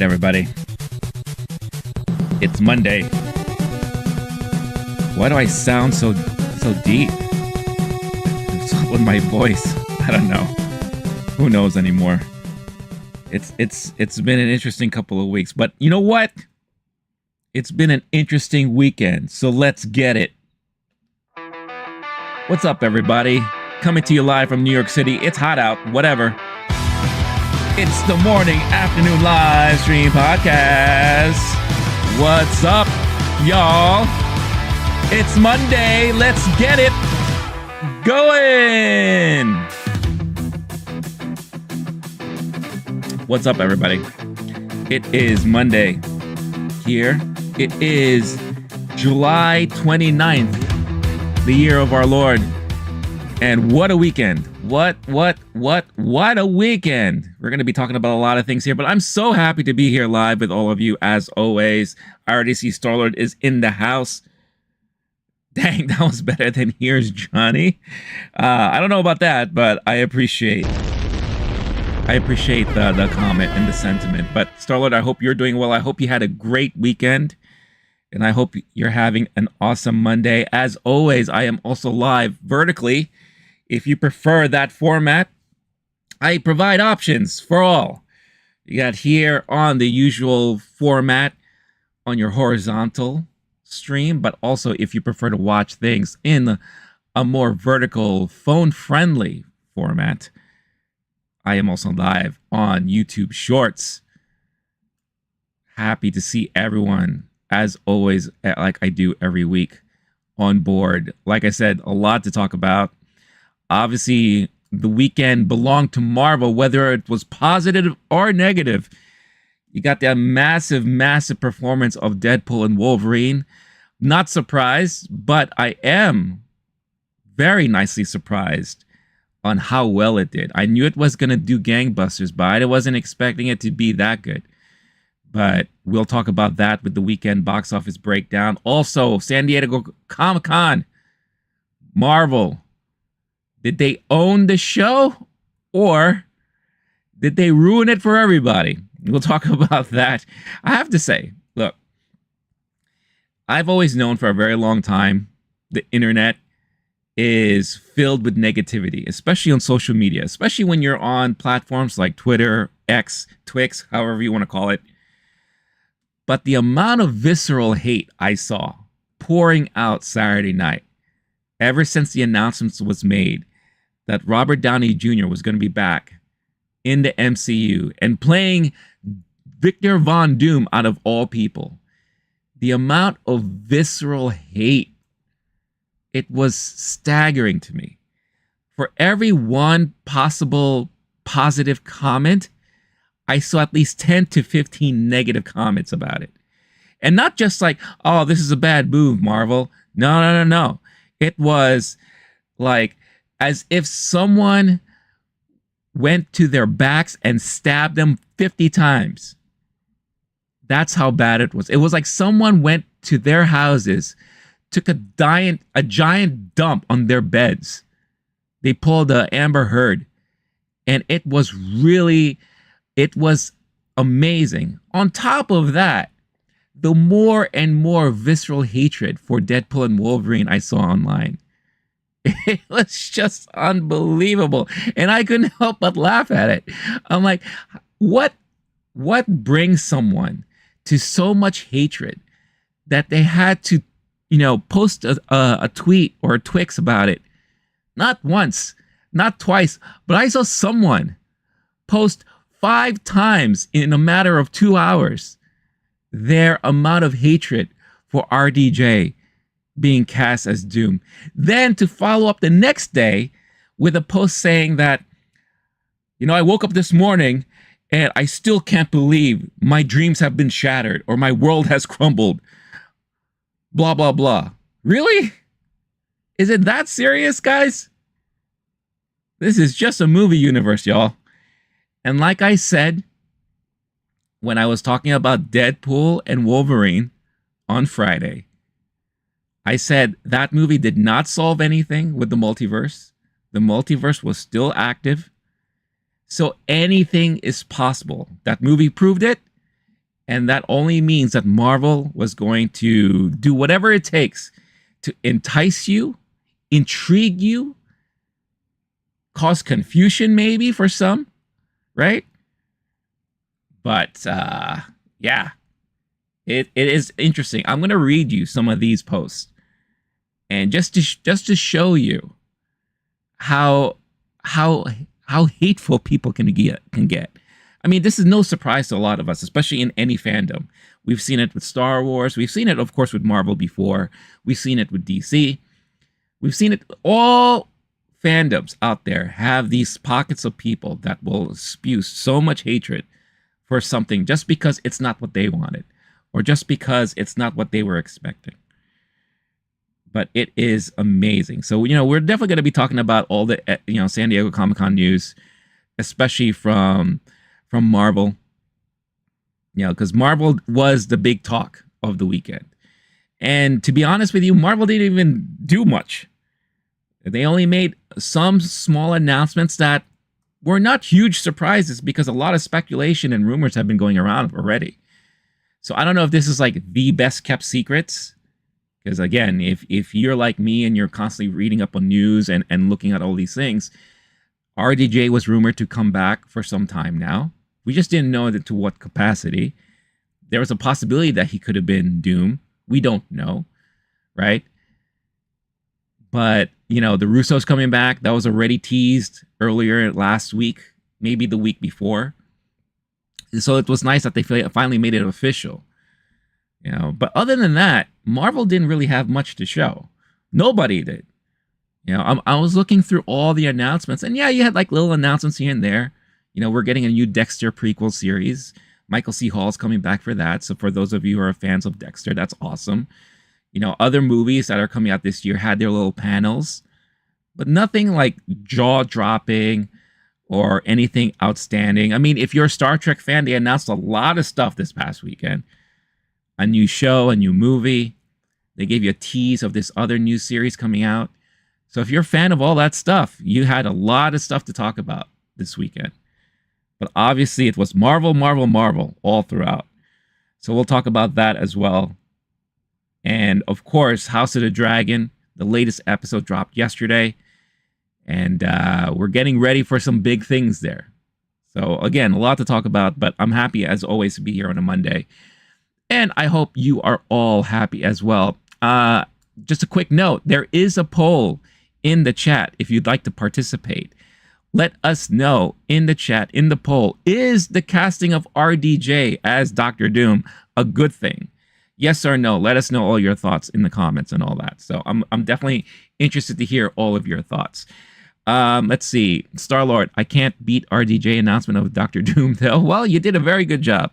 right, everybody. It's Monday. Why do I sound so deep? What's up with my voice? I don't know. Who knows anymore? It's been an interesting couple of weeks, but you know what? It's been an interesting weekend, so let's get it. What's up, everybody? Coming to you live from New York City. It's hot out, whatever. It's the morning afternoon live stream podcast. What's up, y'all? It's Monday. Let's get it going. What's up, everybody? It is Monday here. It is July 29th, the year of our Lord. And what a weekend. What a weekend. We're going to be talking about a lot of things here, but I'm so happy to be here live with all of you as always. RDC Starlord is in the house. Dang, that was better than Here's Johnny. I don't know about that, but I appreciate the comment and the sentiment. But Starlord, I hope you're doing well. I hope you had a great weekend. And I hope you're having an awesome Monday. As always, I am also live vertically. If you prefer that format, I provide options for all. You got here on the usual format on your horizontal stream, but also if you prefer to watch things in a more vertical, phone-friendly format, I am also live on YouTube Shorts. Happy to see everyone, as always, like I do every week, on board. Like I said, a lot to talk about. Obviously, the weekend belonged to Marvel, whether it was positive or negative. You got that massive performance of Deadpool and Wolverine. Not surprised, but I am very nicely surprised on how well it did. I knew it was going to do gangbusters, but I wasn't expecting it to be that good. But we'll talk about that with the weekend box office breakdown. Also, San Diego Comic-Con, Marvel. Did they own the show, or did they ruin it for everybody? We'll talk about that. I have to say, look, I've always known for a very long time the internet is filled with negativity, especially on social media, especially when you're on platforms like Twitter, X, Twix, however you want to call it. But the amount of visceral hate I saw pouring out Saturday night, ever since the announcement was made that Robert Downey Jr. was going to be back in the MCU and playing Victor Von Doom out of all people, the amount of visceral hate, it was staggering to me. For every one possible positive comment, I saw at least 10 to 15 negative comments about it. And not just like, oh, this is a bad move, Marvel. No. It was like as if someone went to their backs and stabbed them 50 times. That's how bad it was. It was like someone went to their houses, took a giant dump on their beds. They pulled a Amber Heard. And it was amazing. On top of that, the more and more visceral hatred for Deadpool and Wolverine I saw online. It was just unbelievable. And I couldn't help but laugh at it. I'm like, what brings someone to so much hatred that they had to, post a tweet or a Twix about it? Not once, not twice, but I saw someone post 5 times in a matter of 2 hours their amount of hatred for RDJ being cast as Doom. Then to follow up the next day with a post saying that, I woke up this morning and I still can't believe my dreams have been shattered or my world has crumbled. Blah, blah, blah. Really? Is it that serious, guys? This is just a movie universe, y'all. And like I said, when I was talking about Deadpool and Wolverine on Friday, I said that movie did not solve anything with the multiverse. The multiverse was still active. So anything is possible. That movie proved it. And that only means that Marvel was going to do whatever it takes to entice you, intrigue you, cause confusion maybe for some, right? But yeah, it is interesting. I'm going to read you some of these posts, and just to show you how hateful people can get. I mean, this is no surprise to a lot of us, especially in any fandom. We've seen it with Star Wars. We've seen it, of course, with Marvel before. We've seen it with DC. We've seen it. All fandoms out there have these pockets of people that will spew so much hatred for something just because it's not what they wanted, or just because it's not what they were expecting. But it is amazing. So, we're definitely going to be talking about all the, San Diego Comic-Con news, especially from Marvel. Because Marvel was the big talk of the weekend. And to be honest with you, Marvel didn't even do much. They only made some small announcements that were not huge surprises, because a lot of speculation and rumors have been going around already. So I don't know if this is like the best kept secrets. Because again, if you're like me and you're constantly reading up on news and looking at all these things, RDJ was rumored to come back for some time now. We just didn't know to what capacity. There was a possibility that he could have been Doom. We don't know, right? But, the Russos coming back, that was already teased earlier last week, maybe the week before. So it was nice that they finally made it official. But other than that, Marvel didn't really have much to show. Nobody did. I was looking through all the announcements, and yeah, you had like little announcements here and there. We're getting a new Dexter prequel series. Michael C. Hall's coming back for that. So for those of you who are fans of Dexter, that's awesome. Other movies that are coming out this year had their little panels, but nothing like jaw-dropping or anything outstanding. I mean, if you're a Star Trek fan, they announced a lot of stuff this past weekend. A new show, a new movie. They gave you a tease of this other new series coming out. So if you're a fan of all that stuff, you had a lot of stuff to talk about this weekend. But obviously it was Marvel, Marvel, Marvel all throughout. So we'll talk about that as well. And of course, House of the Dragon, the latest episode dropped yesterday. And we're getting ready for some big things there. So again, a lot to talk about, but I'm happy as always to be here on a Monday. And I hope you are all happy as well. Just a quick note, there is a poll in the chat if you'd like to participate. Let us know in the chat, in the poll, is the casting of RDJ as Dr. Doom a good thing? Yes or no? Let us know all your thoughts in the comments and all that. So I'm definitely interested to hear all of your thoughts. Let's see. Star-Lord, I can't beat RDJ announcement of Dr. Doom though. Well, you did a very good job.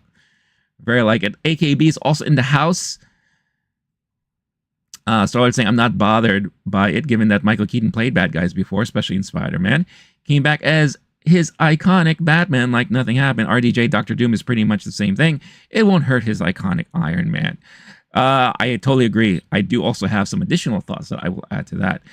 Very like it. AKB is also in the house. Star-Lord saying, I'm not bothered by it, given that Michael Keaton played bad guys before, especially in Spider-Man. Came back as his iconic Batman like nothing happened. RDJ, Dr. Doom is pretty much the same thing. It won't hurt his iconic Iron Man. I totally agree. I do also have some additional thoughts that I will add to that.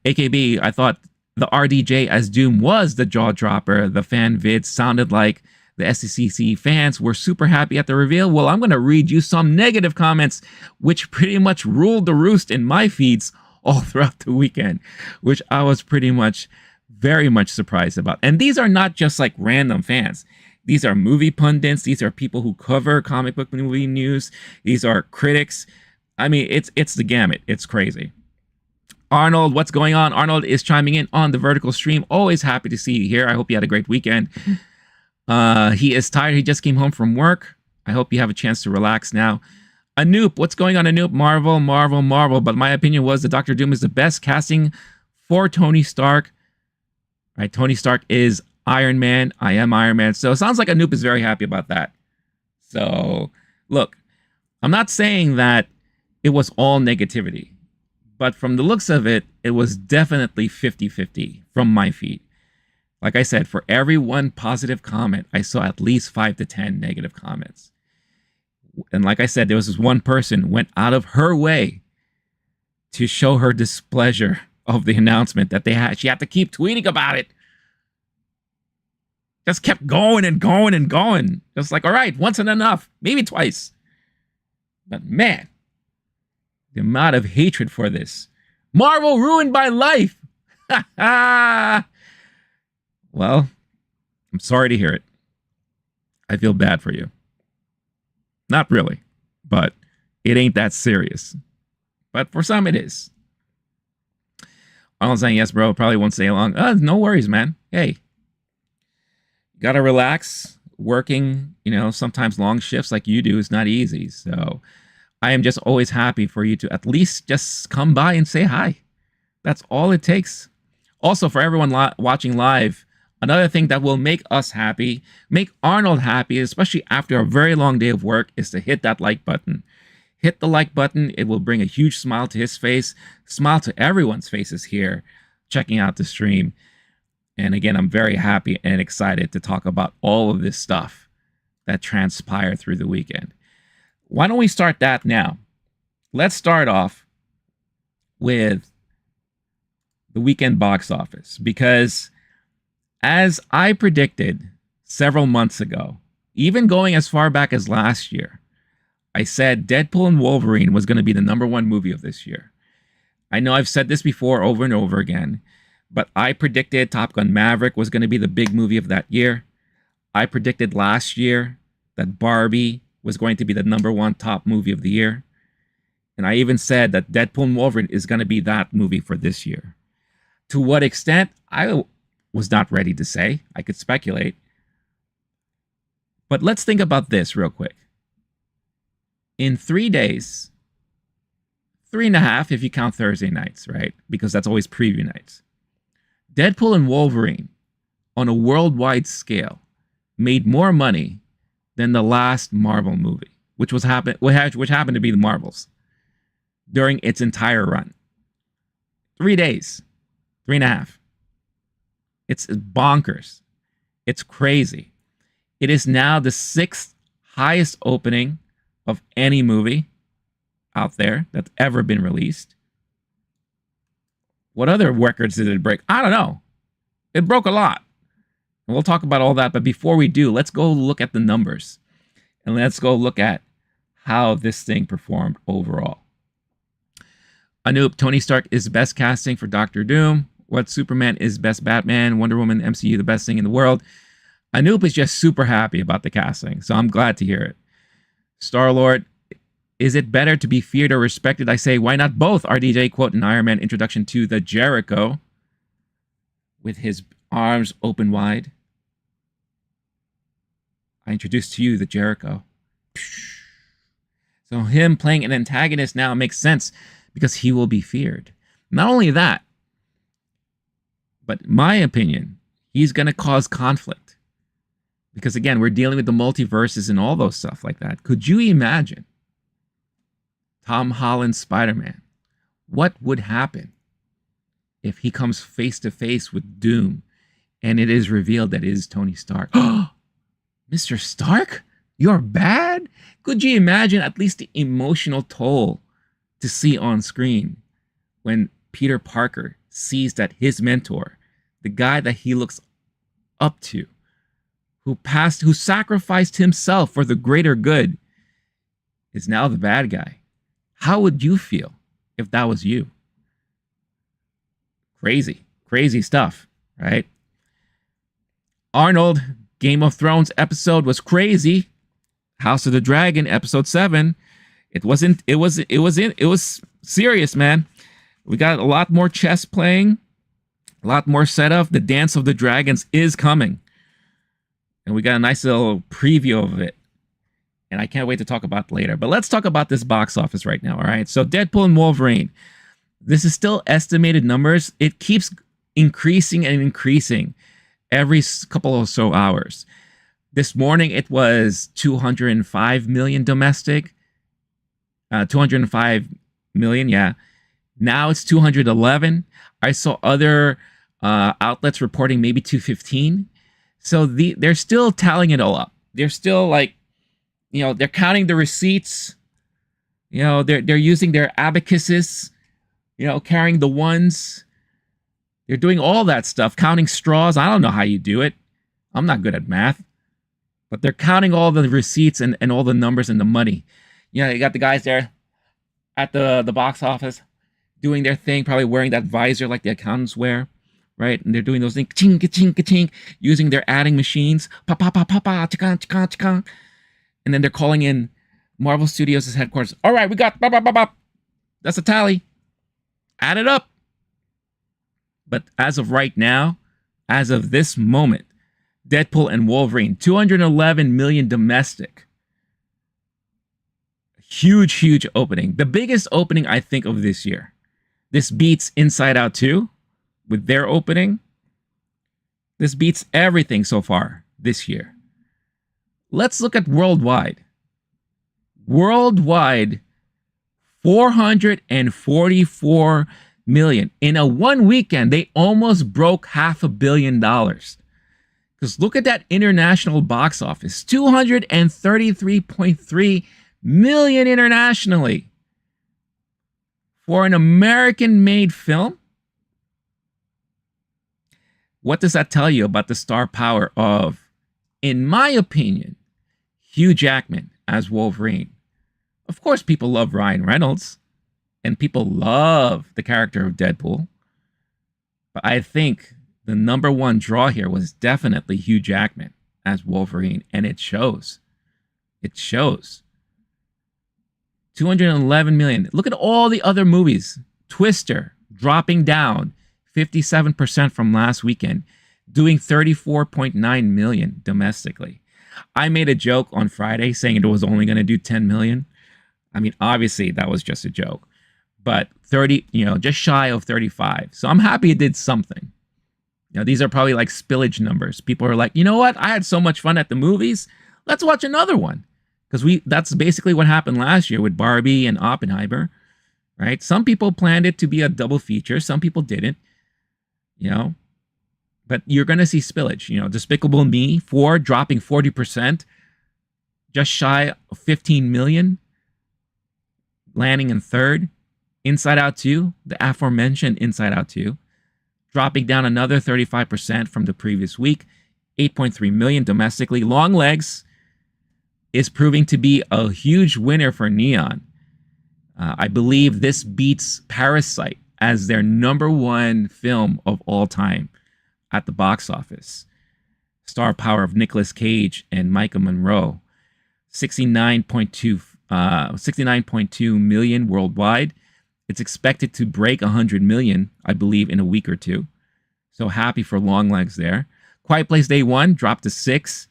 AKB, I thought the RDJ as Doom was the jaw dropper. The fan vids sounded like the SDCC fans were super happy at the reveal. Well, I'm going to read you some negative comments, which pretty much ruled the roost in my feeds all throughout the weekend, which I was pretty much very much surprised about. And these are not just like random fans. These are movie pundits. These are people who cover comic book movie news. These are critics. I mean, it's the gamut. It's crazy. Arnold, what's going on? Arnold is chiming in on the vertical stream. Always happy to see you here. I hope you had a great weekend. He is tired. He just came home from work. I hope you have a chance to relax now. Anoop, what's going on, Anoop? Marvel, Marvel, Marvel. But my opinion was that Dr. Doom is the best casting for Tony Stark. Right? Tony Stark is Iron Man. I am Iron Man. So it sounds like Anoop is very happy about that. So, look, I'm not saying that it was all negativity. But from the looks of it, it was definitely 50-50 from my feed. Like I said, for every one positive comment, I saw at least 5 to 10 negative comments. And like I said, there was this one person who went out of her way to show her displeasure of the announcement that they had. She had to keep tweeting about it. Just kept going and going and going. Just like, all right, once and enough, maybe twice. But man, the amount of hatred for this. Marvel ruined my life. Well, I'm sorry to hear it. I feel bad for you. Not really, but it ain't that serious. But for some, it is. I'm saying, yes, bro, probably won't stay long. No worries, man. Hey, gotta relax. Working, sometimes long shifts like you do is not easy. So I am just always happy for you to at least just come by and say hi. That's all it takes. Also, for everyone watching live, another thing that will make us happy, make Arnold happy, especially after a very long day of work, is to hit that like button. Hit the like button. It will bring a huge smile to his face, smile to everyone's faces here checking out the stream. And again, I'm very happy and excited to talk about all of this stuff that transpired through the weekend. Why don't we start that now? Let's start off with the weekend box office, because as I predicted several months ago, even going as far back as last year, I said Deadpool and Wolverine was going to be the #1 movie of this year. I know I've said this before over and over again, but I predicted Top Gun Maverick was going to be the big movie of that year. I predicted last year that Barbie was going to be the #1 top movie of the year. And I even said that Deadpool and Wolverine is going to be that movie for this year. To what extent, I was not ready to say. I could speculate. But let's think about this real quick. In 3 days, 3.5 if you count Thursday nights, right? Because that's always preview nights. Deadpool and Wolverine, on a worldwide scale, made more money than the last Marvel movie, which happened to be the Marvels, during its entire run. 3 days, 3.5. It's bonkers. It's crazy. It is now the 6th highest opening of any movie out there that's ever been released. What other records did it break? I don't know. It broke a lot. And we'll talk about all that. But before we do, let's go look at the numbers. And let's go look at how this thing performed overall. Anoop, Tony Stark is best casting for Doctor Doom. What Superman is best Batman. Wonder Woman, MCU, the best thing in the world. Anoop is just super happy about the casting. So I'm glad to hear it. Star-Lord, is it better to be feared or respected? I say, why not both? RDJ quote in Iron Man introduction to the Jericho with his arms open wide. I introduced to you the Jericho. So him playing an antagonist now makes sense because he will be feared. Not only that, but in my opinion, he's going to cause conflict. Because again, we're dealing with the multiverses and all those stuff like that. Could you imagine Tom Holland's Spider-Man? What would happen if he comes face to face with Doom and it is revealed that it is Tony Stark? Mr. Stark? You're bad? Could you imagine at least the emotional toll to see on screen when Peter Parker sees that his mentor, the guy that he looks up to, who sacrificed himself for the greater good, is now the bad guy? How would you feel if that was you? Crazy, crazy stuff, right? Arnold, Game of Thrones episode was crazy. House of the Dragon episode 7, it was serious, man. We got a lot more chess playing, a lot more setup. The Dance of the Dragons is coming. And we got a nice little preview of it. And I can't wait to talk about it later. But let's talk about this box office right now, all right? So Deadpool and Wolverine. This is still estimated numbers. It keeps increasing and increasing every couple or so hours. This morning, it was 205 million domestic. 205 million, yeah. Now it's 211. I saw other outlets reporting maybe 215. So they're still tallying it all up. They're still like, they're counting the receipts. They're using their abacuses, carrying the ones. They're doing all that stuff, counting straws. I don't know how you do it. I'm not good at math, but they're counting all the receipts and all the numbers and the money. You know, you got the guys there at the box office doing their thing, probably wearing that visor like the accountants wear, right? And they're doing those things, ching, ka-ching, ka-ching, using their adding machines, pa pa pa pa pa, chika, chika, chika. And then they're calling in Marvel Studios' headquarters. All right, we got, bop, bop, bop, bop. That's a tally. Add it up. But as of right now, as of this moment, Deadpool and Wolverine, 211 million domestic. Huge, huge opening. The biggest opening, I think, of this year. This beats Inside Out 2 with their opening. This beats everything so far this year. Let's look at worldwide. Worldwide, 444 million. In a one weekend, they almost broke $500 million. Because look at that international box office. 233.3 million internationally. For an American-made film? What does that tell you about the star power of, in my opinion, Hugh Jackman as Wolverine? Of course, people love Ryan Reynolds, and people love the character of Deadpool. But I think the number one draw here was definitely Hugh Jackman as Wolverine, and it shows. It shows. 211 million. Look at all the other movies. Twister dropping down 57% from last weekend, doing 34.9 million domestically. I made a joke on Friday saying it was only going to do 10 million. I mean, obviously that was just a joke, but 30, just shy of 35. So I'm happy it did something. These are probably like spillage numbers. People are like, you know what? I had so much fun at the movies. Let's watch another one. Because that's basically what happened last year with Barbie and Oppenheimer, right? Some people planned it to be a double feature. Some people didn't, But you're going to see spillage. Despicable Me 4 dropping 40%, just shy of 15 million, landing in third. Inside Out 2, the aforementioned Inside Out 2, dropping down another 35% from the previous week, 8.3 million domestically. Long Legs is proving to be a huge winner for Neon. I believe this beats Parasite as their number one film of all time at the box office. Star power of Nicolas Cage and Micah Monroe. 69.2 million worldwide. It's expected to break 100 million, I believe, in a week or two. So happy for Long Legs there. Quiet Place Day 1 dropped to 6.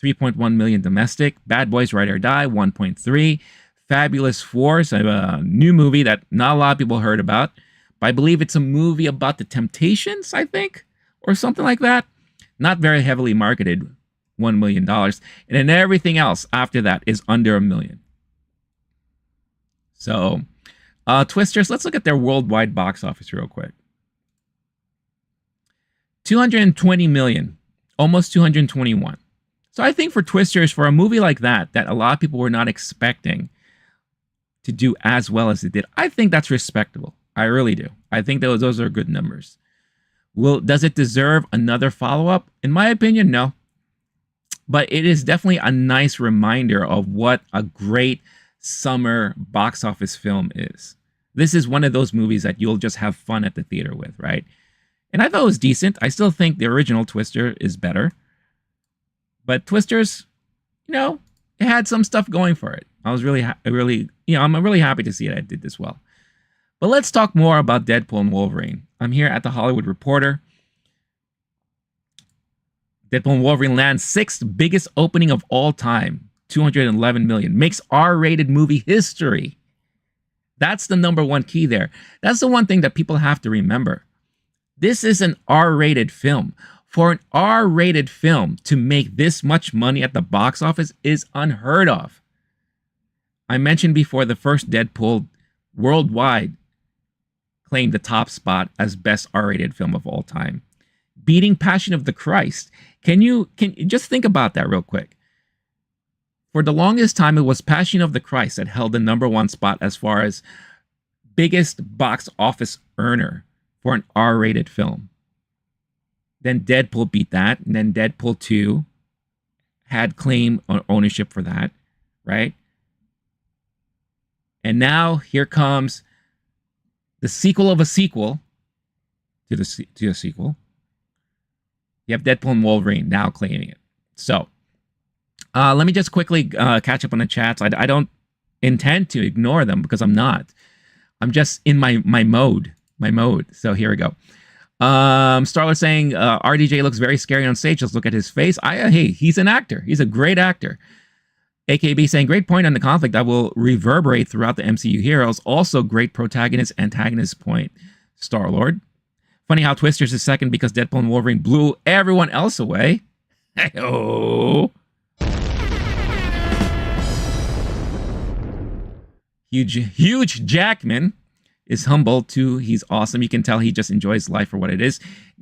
3.1 million domestic. Bad Boys Ride or Die, 1.3. Fabulous Four, so a new movie that not a lot of people heard about. But I believe it's a movie about the Temptations, I think, or something like that. Not very heavily marketed, $1 million. And then everything else after that is under $1 million. So, Twisters, let's look at their worldwide box office real quick. 220 million, almost 221. So I think for Twisters, for a movie like that a lot of people were not expecting to do as well as it did, I think that's respectable. I really do. I think those are good numbers. Does it deserve another follow-up? In my opinion, no. But it is definitely a nice reminder of what a great summer box office film is. This is one of those movies that you'll just have fun at the theater with, right? And I thought it was decent. I still think the original Twister is better. But Twisters, it had some stuff going for it. I was I'm really happy to see that it did this well. But let's talk more about Deadpool and Wolverine. I'm here at the Hollywood Reporter. Deadpool and Wolverine lands 6th biggest opening of all time, 211 million. Makes R-rated movie history. That's the number one key there. That's the one thing that people have to remember. This is an R-rated film. For an R-rated film to make this much money at the box office is unheard of. I mentioned before the first Deadpool worldwide claimed the top spot as best R-rated film of all time, beating Passion of the Christ. Can you just think about that real quick? For the longest time, it was Passion of the Christ that held the number one spot as far as biggest box office earner for an R-rated film. Then Deadpool beat that, and then Deadpool 2 had claim ownership for that, right? And now here comes the sequel of a sequel to the sequel. You have Deadpool and Wolverine now claiming it. So let me just quickly catch up on the chats. I don't intend to ignore them because I'm not. I'm just in my mode. So here we go. Starler saying RDJ looks very scary on stage. Let's look at his face. Hey, he's an actor. He's a great actor. AKB saying great point on the conflict that will reverberate throughout the MCU heroes. Also great protagonist antagonist point. Star-Lord. Funny how Twister's is second because Deadpool and Wolverine blew everyone else away. Hey-oh. Huge Jackman is humble too. He's awesome. You can tell he just enjoys life for what it is.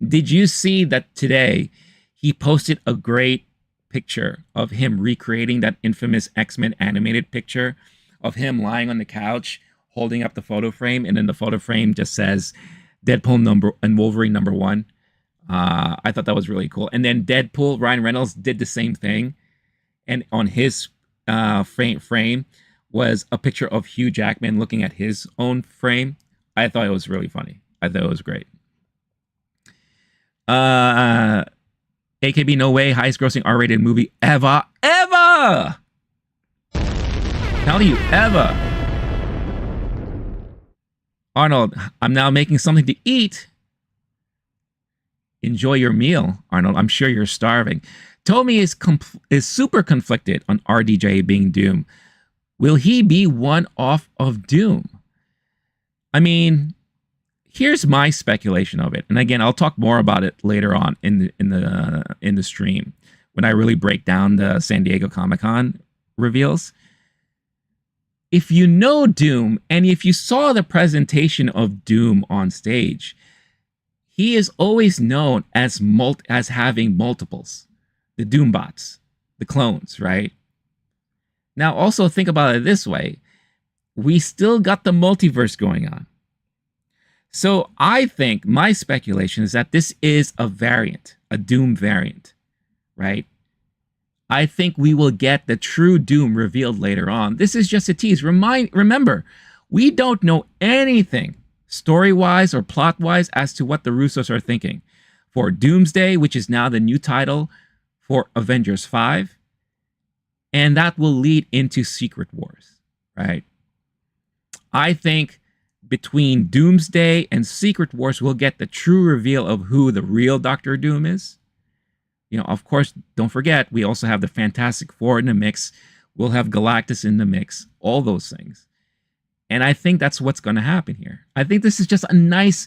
Did you see that today he posted a great picture of him recreating that infamous X-Men animated picture of him lying on the couch holding up the photo frame, and then the photo frame just says Deadpool and Wolverine #1. I thought that was really cool. And then Deadpool, Ryan Reynolds did the same thing, and on his frame was a picture of Hugh Jackman looking at his own frame. I thought it was really funny. I thought it was great. AKB, no way, highest grossing R-rated movie ever. Tell you, ever. Arnold, I'm now making something to eat. Enjoy your meal, Arnold. I'm sure you're starving. Tomi is super conflicted on RDJ being Doom. Will he be one off of Doom? I mean, here's my speculation of it. And again, I'll talk more about it later on in the stream when I really break down the San Diego Comic-Con reveals. If you know Doom, and if you saw the presentation of Doom on stage, he is always known as having multiples, the Doombots, the clones, right? Now, also think about it this way. We still got the multiverse going on. So I think my speculation is that this is a variant, a Doom variant, right? I think we will get the true Doom revealed later on. This is just a tease. Remember, we don't know anything story-wise or plot-wise as to what the Russos are thinking for Doomsday, which is now the new title for Avengers 5. And that will lead into Secret Wars, right? I think between Doomsday and Secret Wars, we'll get the true reveal of who the real Doctor Doom is. You know, of course, don't forget, we also have the Fantastic Four in the mix. We'll have Galactus in the mix, all those things. And I think that's what's going to happen here. I think this is just a nice...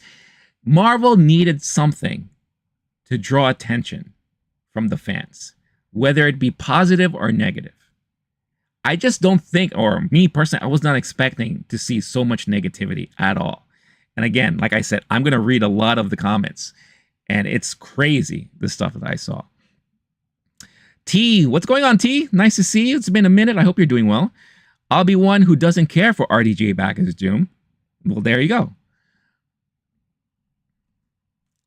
Marvel needed something to draw attention from the fans, whether it be positive or negative. I just don't think, or me personally, I was not expecting to see so much negativity at all. And again, like I said, I'm going to read a lot of the comments, and it's crazy, the stuff that I saw. T, what's going on, T? Nice to see you. It's been a minute. I hope you're doing well. I'll be one who doesn't care for RDJ back as Doom. Well, there you go.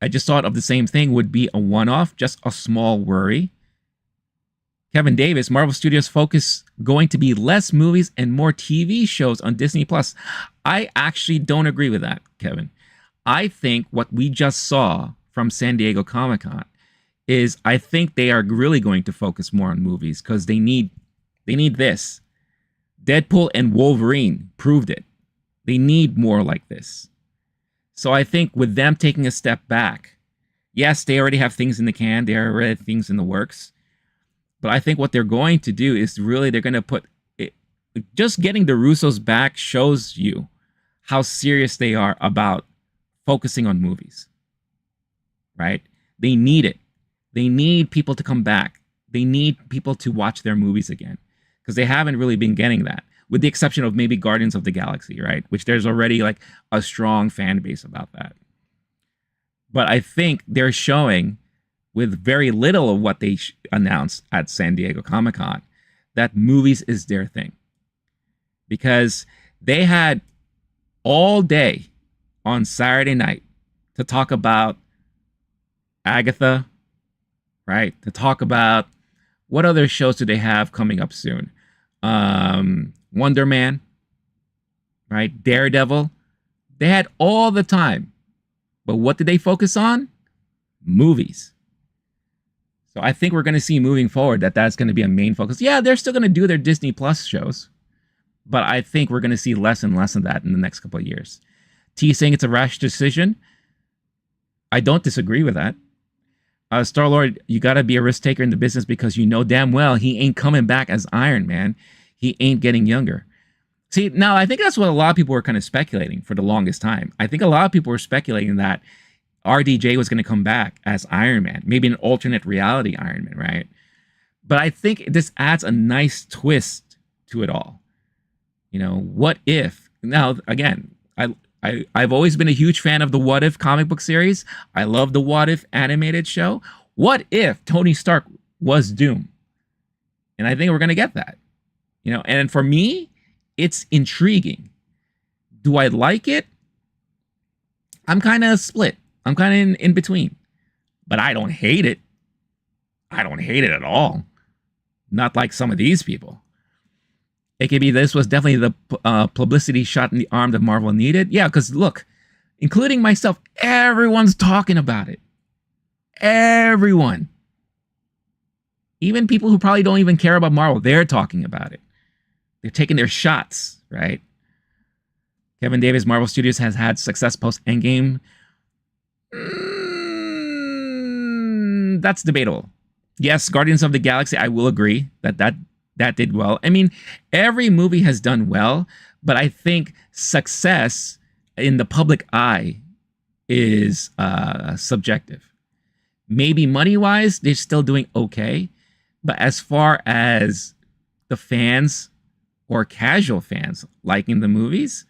I just thought of the same thing would be a one-off, just a small worry. Kevin Davis, Marvel Studios focus going to be less movies and more TV shows on Disney+. I actually don't agree with that, Kevin. I think what we just saw from San Diego Comic-Con is I think they are really going to focus more on movies because they need this. Deadpool and Wolverine proved it. They need more like this. So I think with them taking a step back, yes, they already have things in the can. They already have things in the works. But I think what they're going to do is really they're going to put it, just getting the Russos back shows you how serious they are about focusing on movies, right? They need it. They need people to come back. They need people to watch their movies again because they haven't really been getting that, with the exception of maybe Guardians of the Galaxy, right? Which there's already like a strong fan base about that. But I think they're showing, with very little of what they announced at San Diego Comic-Con, that movies is their thing. Because they had all day on Saturday night to talk about Agatha, right? To talk about what other shows do they have coming up soon? Wonder Man, right? Daredevil. They had all the time. But what did they focus on? Movies. So I think we're going to see moving forward that that's going to be a main focus. Yeah, they're still going to do their Disney Plus shows. But I think we're going to see less and less of that in the next couple of years. T saying it's a rash decision. I don't disagree with that. Star-Lord, you got to be a risk taker in the business because you know damn well he ain't coming back as Iron Man. He ain't getting younger. See, now I think that's what a lot of people were kind of speculating for the longest time. I think a lot of people were speculating that RDJ was going to come back as Iron Man, maybe an alternate reality Iron Man, right? But I think this adds a nice twist to it all. You know, what if? Now, again, I've always been a huge fan of the What If comic book series. I love the What If animated show. What if Tony Stark was Doom? And I think we're going to get that. You know, and for me, it's intriguing. Do I like it? I'm kind of split. I'm kind of in between. But I don't hate it. I don't hate it at all. Not like some of these people. AKB, this was definitely the publicity shot in the arm that Marvel needed. Yeah, because look, including myself, everyone's talking about it. Everyone. Even people who probably don't even care about Marvel, they're talking about it. They're taking their shots, right? Kevin Davis, Marvel Studios has had success post-Endgame. That's debatable. Yes, Guardians of the Galaxy, I will agree that did well. I mean, every movie has done well, but I think success in the public eye is subjective. Maybe money-wise, they're still doing okay, but as far as the fans or casual fans liking the movies,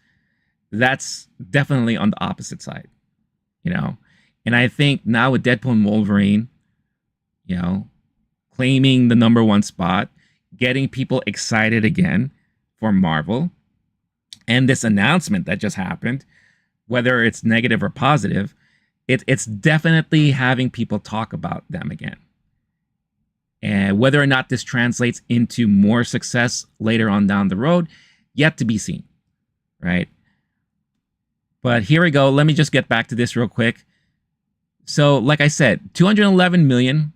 that's definitely on the opposite side, you know? And I think now with Deadpool and Wolverine, you know, claiming the #1 spot, getting people excited again for Marvel, and this announcement that just happened, whether it's negative or positive, it's definitely having people talk about them again. And whether or not this translates into more success later on down the road, yet to be seen, right? But here we go. Let me just get back to this real quick. So, like I said, 211 million,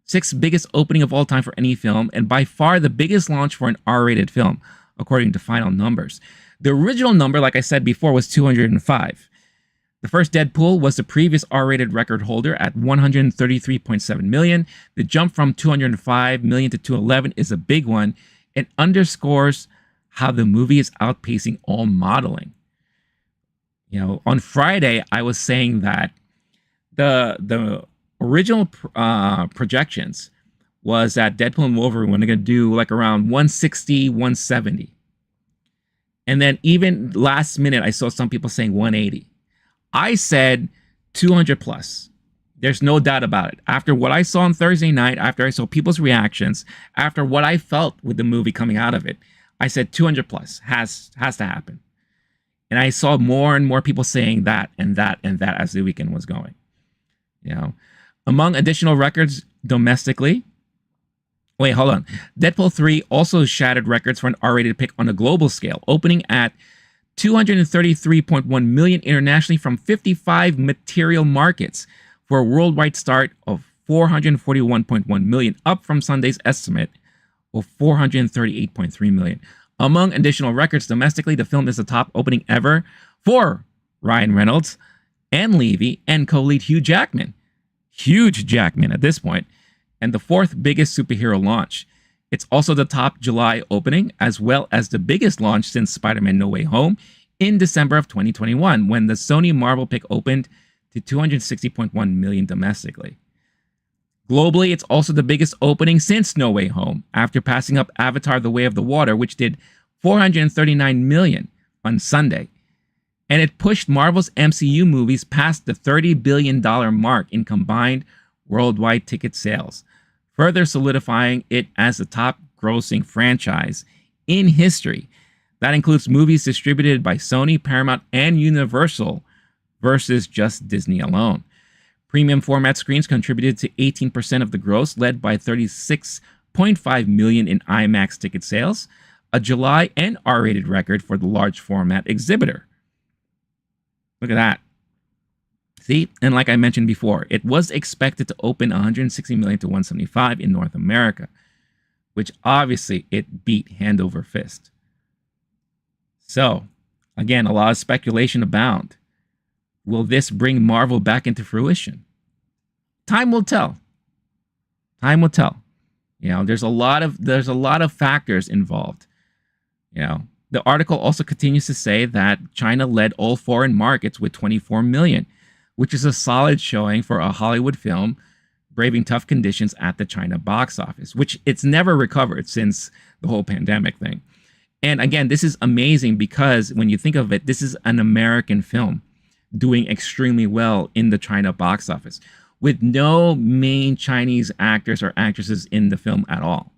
sixth biggest opening of all time for any film, and by far the biggest launch for an R-rated film, according to final numbers. The original number, like I said before, was 205. The first Deadpool was the previous R-rated record holder at 133.7 million. The jump from 205 million to 211 is a big one and underscores how the movie is outpacing all modeling. You know, on Friday, I was saying that the original projections was that Deadpool and Wolverine were going to do like around 160, 170. And then even last minute, I saw some people saying 180. I said 200 plus. There's no doubt about it. After what I saw on Thursday night, after I saw people's reactions, after what I felt with the movie coming out of it, I said 200 plus has to happen. And I saw more and more people saying that and that and that as the weekend was going. You know, among additional records domestically, wait, hold on. Deadpool 3 also shattered records for an R-rated pick on a global scale, opening at 233.1 million internationally from 55 material markets for a worldwide start of 441.1 million, up from Sunday's estimate of 438.3 million. Among additional records domestically, the film is the top opening ever for Ryan Reynolds and Levy and co-lead Hugh Jackman. Huge Jackman at this point, and the fourth biggest superhero launch. It's also the top July opening, as well as the biggest launch since Spider-Man No Way Home in December of 2021, when the Sony Marvel pick opened to 260.1 million domestically. Globally, it's also the biggest opening since No Way Home, after passing up Avatar: The Way of the Water, which did 439 million on Sunday. And it pushed Marvel's MCU movies past the $30 billion mark in combined worldwide ticket sales, further solidifying it as the top grossing franchise in history. That includes movies distributed by Sony, Paramount, and Universal versus just Disney alone. Premium format screens contributed to 18% of the gross, led by 36.5 million in IMAX ticket sales, a July and R-rated record for the large format exhibitor. Look at that. See, and like I mentioned before, it was expected to open 160 million to 175 in North America, which obviously it beat hand over fist. So, again, a lot of speculation abound. Will this bring Marvel back into fruition? Time will tell. Time will tell. You know, there's a lot of factors involved. You know, the article also continues to say that China led all foreign markets with 24 million, which is a solid showing for a Hollywood film braving tough conditions at the China box office, which it's never recovered since the whole pandemic thing. And again, this is amazing because when you think of it, this is an American film doing extremely well in the China box office with no main Chinese actors or actresses in the film at all.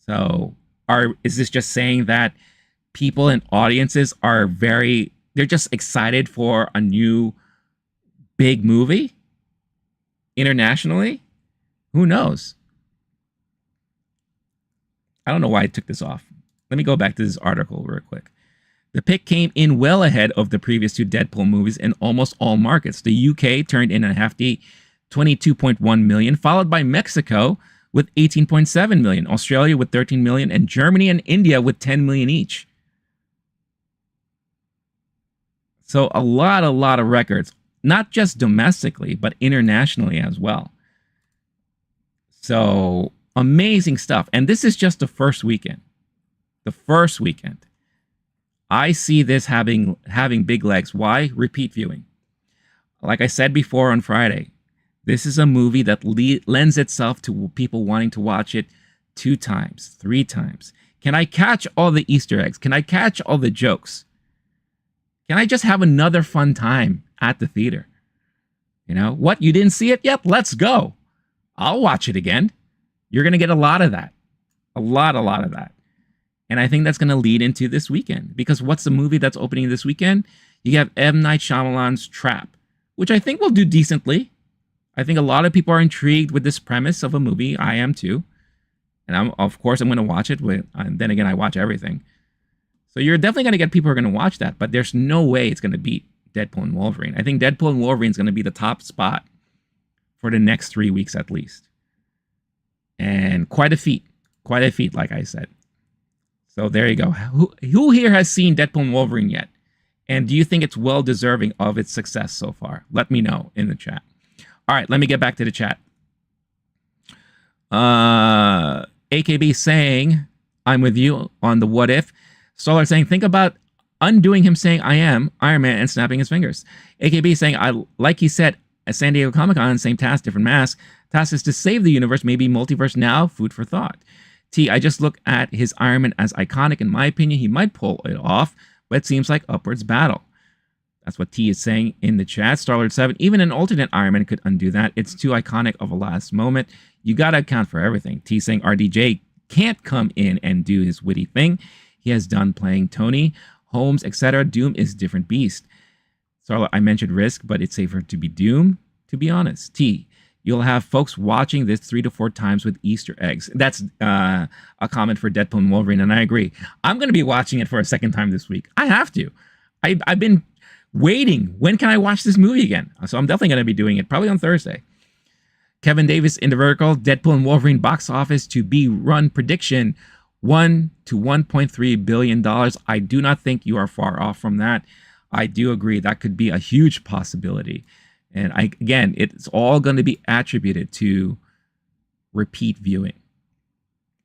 So is this just saying that people and audiences are they're just excited for a new big movie internationally? Who knows? I don't know why I took this off. Let me go back to this article real quick. The pick came in well ahead of the previous two Deadpool movies in almost all markets. The UK turned in a hefty 22.1 million, followed by Mexico with 18.7 million, Australia with 13 million, and Germany and India with 10 million each. So a lot of records, not just domestically, but internationally as well. So amazing stuff. And this is just the first weekend. The first weekend. I see this having big legs. Why? Repeat viewing. Like I said before on Friday, this is a movie that lends itself to people wanting to watch it 2 times, 3 times. Can I catch all the Easter eggs? Can I catch all the jokes? Can I just have another fun time at the theater? You know, what? You didn't see it yet? Let's go. I'll watch it again. You're going to get a lot of that. A lot of that. And I think that's going to lead into this weekend. Because what's the movie that's opening this weekend? You have M. Night Shyamalan's Trap, which I think will do decently. I think a lot of people are intrigued with this premise of a movie. I am too. And of course, I'm going to watch it. And then again, I watch everything. So you're definitely going to get people who are going to watch that. But there's no way it's going to beat Deadpool and Wolverine. I think Deadpool and Wolverine is going to be the top spot for the next 3 weeks at least. And quite a feat, like I said. So there you go. Who here has seen Deadpool and Wolverine yet? And do you think it's well deserving of its success so far? Let me know in the chat. All right, let me get back to the chat. AKB saying, I'm with you on the what if. Stoller saying, think about undoing him saying, I am Iron Man and snapping his fingers. AKB saying, like he said at San Diego Comic-Con, same task, different mask. Task is to save the universe, maybe multiverse now, food for thought. T, I just look at his Iron Man as iconic. In my opinion, he might pull it off, but it seems like upwards battle. That's what T is saying in the chat. Starlord7, even an alternate Iron Man could undo that. It's too iconic of a last moment. You got to account for everything. T saying RDJ can't come in and do his witty thing. He has done playing Tony, Holmes, etc. Doom is a different beast. Starlord, I mentioned Risk, but it's safer to be Doom, to be honest. T, you'll have folks watching this 3 to 4 times with Easter eggs. That's a comment for Deadpool and Wolverine, and I agree. I'm going to be watching it for a second time this week. I have to. I've been waiting. When can I watch this movie again? So I'm definitely going to be doing it, probably on Thursday. Kevin Davis in the vertical, Deadpool and Wolverine box office to be run prediction, $1 to $1.3 billion. I do not think you are far off from that. I do agree that could be a huge possibility. And again, it's all going to be attributed to repeat viewing.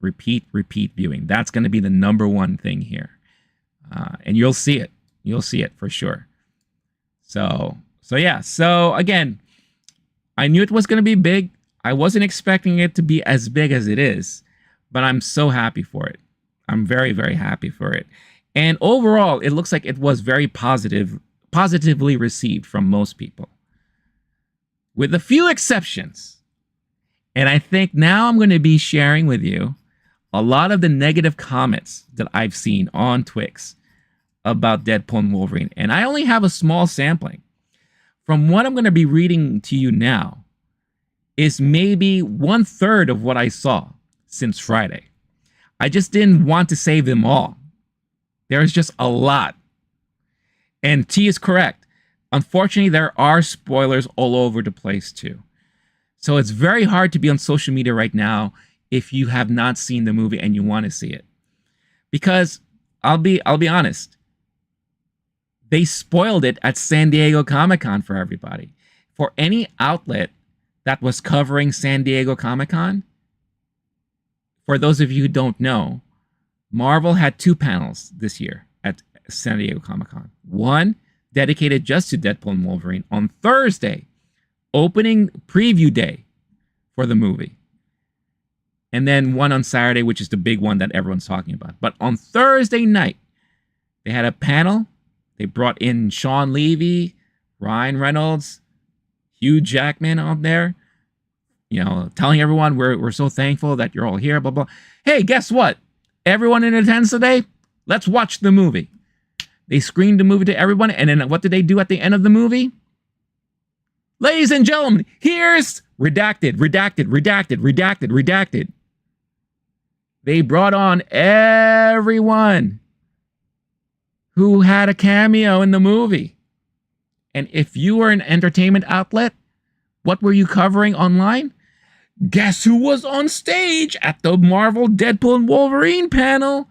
Repeat viewing. That's going to be the number one thing here. And you'll see it. You'll see it for sure. So yeah. So again, I knew it was going to be big. I wasn't expecting it to be as big as it is, but I'm so happy for it. I'm very, very happy for it. And overall, it looks like it was very positively received from most people, with a few exceptions. And I think now I'm going to be sharing with you a lot of the negative comments that I've seen on Twix about Deadpool and Wolverine. And I only have a small sampling. from what I'm going to be reading to you now, is maybe 1/3 of what I saw since Friday. I just didn't want to save them all. There's just a lot. And T is correct. Unfortunately, there are spoilers all over the place too. So it's very hard to be on social media right now if you have not seen the movie and you want to see it. Because I'll be honest. They spoiled it at San Diego Comic-Con for everybody. For any outlet that was covering San Diego Comic-Con, for those of you who don't know, Marvel had 2 panels this year at San Diego Comic-Con. One dedicated just to Deadpool and Wolverine on Thursday, opening preview day for the movie. And then one on Saturday, which is the big one that everyone's talking about. But on Thursday night, they had a panel. They brought in Sean Levy, Ryan Reynolds, Hugh Jackman out there, telling everyone we're so thankful that you're all here, blah, blah. Hey, guess what? Everyone in attendance today, let's watch the movie. They screened the movie to everyone, and then what did they do at the end of the movie? Ladies and gentlemen, here's redacted, redacted, redacted, redacted, redacted. They brought on everyone who had a cameo in the movie. And if you were an entertainment outlet, what were you covering online? Guess who was on stage at the Marvel Deadpool and Wolverine panel?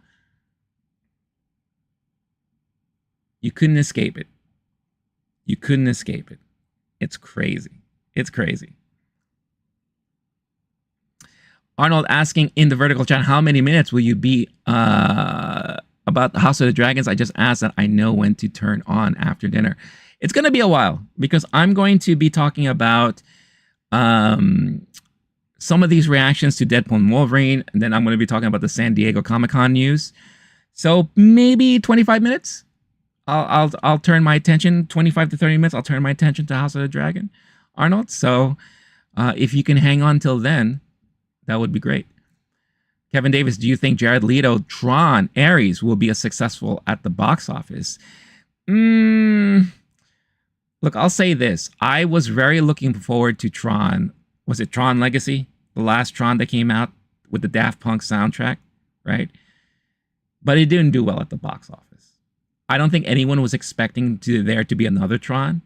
You couldn't escape it. You couldn't escape it. It's crazy. It's crazy. Arnold asking in the vertical chat, how many minutes will you be about the House of the Dragons? I just asked that I know when to turn on after dinner. It's going to be a while because I'm going to be talking about some of these reactions to Deadpool and Wolverine, and then I'm going to be talking about the San Diego Comic-Con news. So maybe 25 minutes. I'll turn my attention, 25 to 30 minutes. I'll turn my attention to House of the Dragon, Arnold. So if you can hang on till then, that would be great. Kevin Davis, do you think Jared Leto, Tron, Ares will be as successful at the box office? Look, I'll say this. I was very looking forward to Tron. Was it Tron Legacy? The last Tron that came out with the Daft Punk soundtrack, right? But it didn't do well at the box office. I don't think anyone was expecting there to be another Tron.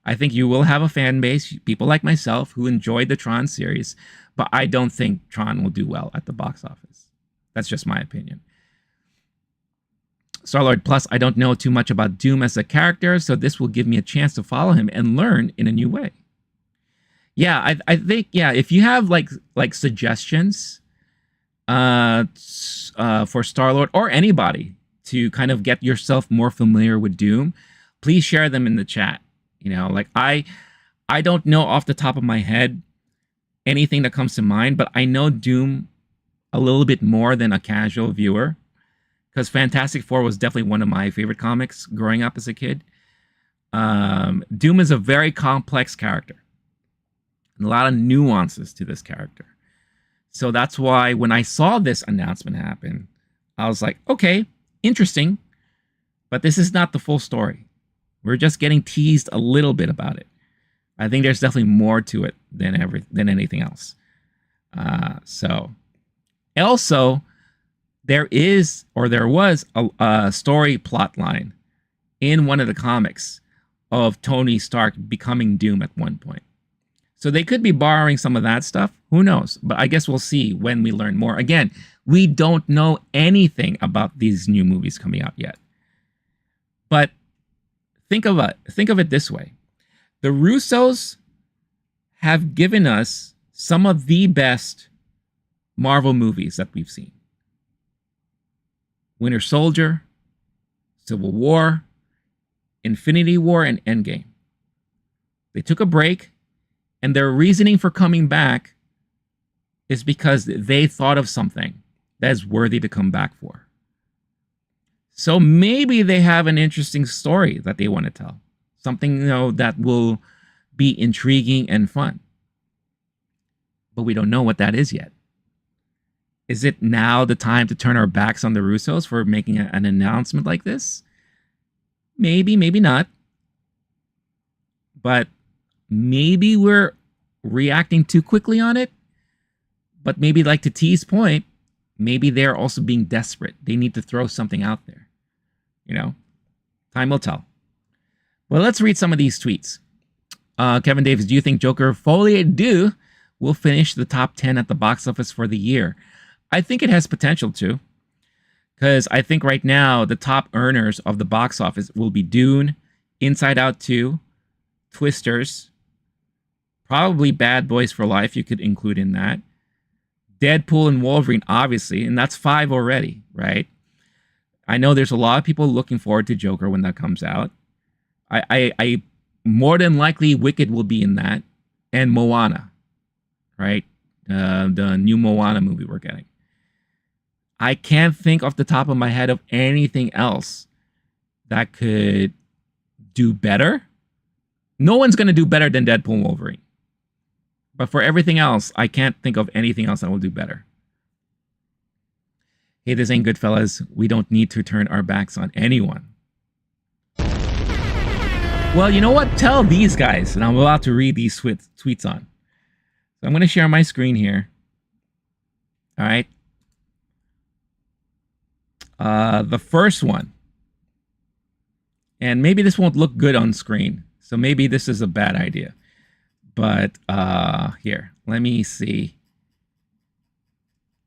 I think you will have a fan base, people like myself, who enjoyed the Tron series, but I don't think Tron will do well at the box office. That's just my opinion. Star-Lord, plus I don't know too much about Doom as a character, so this will give me a chance to follow him and learn in a new way. Yeah, I think, yeah, if you have like suggestions for Star-Lord or anybody to kind of get yourself more familiar with Doom, please share them in the chat. I don't know off the top of my head anything that comes to mind, but I know Doom a little bit more than a casual viewer, because Fantastic Four was definitely one of my favorite comics growing up as a kid. Doom is a very complex character, and a lot of nuances to this character. So that's why when I saw this announcement happen, I was like, okay, interesting, but this is not the full story. We're just getting teased a little bit about it. I think there's definitely more to it than anything else. Also, there was a story plot line in one of the comics of Tony Stark becoming Doom at one point. So they could be borrowing some of that stuff. Who knows? But I guess we'll see when we learn more. Again, we don't know anything about these new movies coming out yet. But think of it this way. The Russos have given us some of the best Marvel movies that we've seen. Winter Soldier, Civil War, Infinity War, and Endgame. They took a break, and their reasoning for coming back is because they thought of something that is worthy to come back for. So maybe they have an interesting story that they want to tell. Something, that will be intriguing and fun. But we don't know what that is yet. Is it now the time to turn our backs on the Russos for making an announcement like this? Maybe, maybe not. but maybe we're reacting too quickly on it. But maybe, like to T's point, maybe they're also being desperate. They need to throw something out there. You know, time will tell. Well, let's read some of these tweets. Kevin Davis, do you think Joker Folie Deux will finish the top 10 at the box office for the year? I think it has potential to. Because I think right now, the top earners of the box office will be Dune, Inside Out 2, Twisters, probably Bad Boys for Life, you could include in that. Deadpool and Wolverine, obviously, and that's 5 already, right? I know there's a lot of people looking forward to Joker when that comes out. I more than likely, Wicked will be in that, and Moana, right? The new Moana movie we're getting. I can't think off the top of my head of anything else that could do better. No one's going to do better than Deadpool and Wolverine. But for everything else, I can't think of anything else that will do better. Hey, this ain't good, fellas. We don't need to turn our backs on anyone. Well, you know what? Tell these guys, and I'm about to read these tweets on. So I'm going to share my screen here. All right. The first one, and maybe this won't look good on screen, so maybe this is a bad idea. But here, let me see.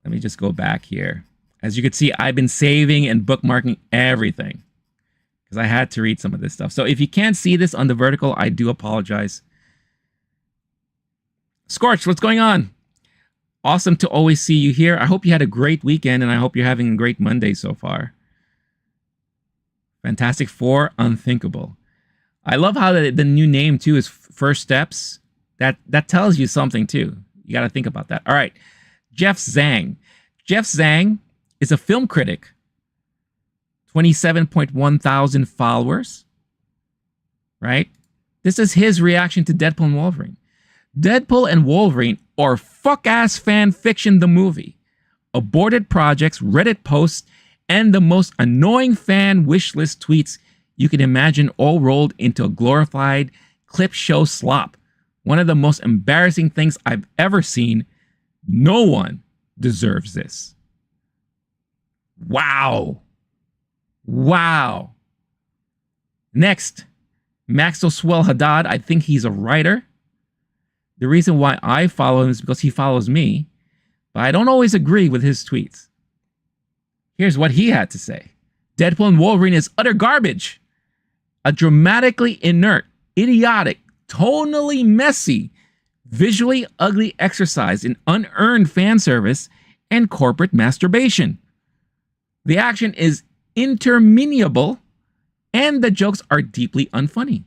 Let me just go back here. As you can see, I've been saving and bookmarking everything because I had to read some of this stuff. So if you can't see this on the vertical, I do apologize. Scorch, what's going on? Awesome to always see you here. I hope you had a great weekend, and I hope you're having a great Monday so far. Fantastic Four, Unthinkable. I love how the new name, too, is First Steps. That tells you something, too. You got to think about that. All right. Jeff Zhang. Jeff Zhang is a film critic. 27.1 thousand followers. Right? This is his reaction to Deadpool and Wolverine. Deadpool and Wolverine are fuck-ass fan fiction the movie. Aborted projects, Reddit posts, and the most annoying fan wish list tweets you can imagine all rolled into a glorified clip show slop. One of the most embarrassing things I've ever seen. No one deserves this. Wow. Wow. Next, Maxwell Swell Haddad. I think he's a writer. The reason why I follow him is because he follows me, but I don't always agree with his tweets. Here's what he had to say. Deadpool and Wolverine is utter garbage. A dramatically inert, idiotic, tonally messy, visually ugly exercise in unearned fan service and corporate masturbation. The action is interminable, and the jokes are deeply unfunny.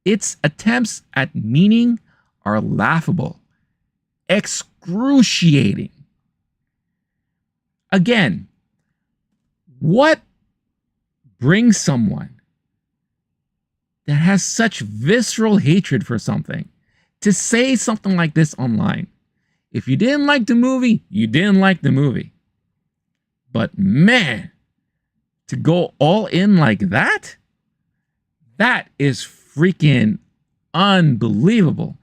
Its attempts at meaning are laughable, excruciating. Again, what brings someone that has such visceral hatred for something to say something like this online? If you didn't like the movie, you didn't like the movie. But man, to go all in like that, that is freaking unbelievable.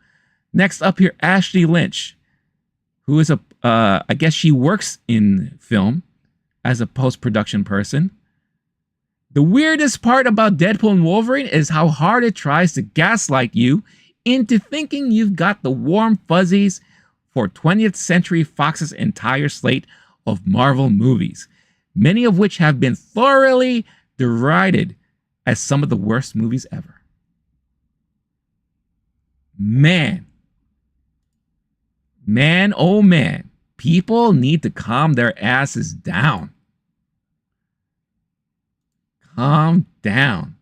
Next up here, Ashley Lynch, who is I guess she works in film as a post-production person. The weirdest part about Deadpool and Wolverine is how hard it tries to gaslight you into thinking you've got the warm fuzzies for 20th Century Fox's entire slate of Marvel movies, many of which have been thoroughly derided as some of the worst movies ever. Man, oh man, people need to calm their asses down. Calm down.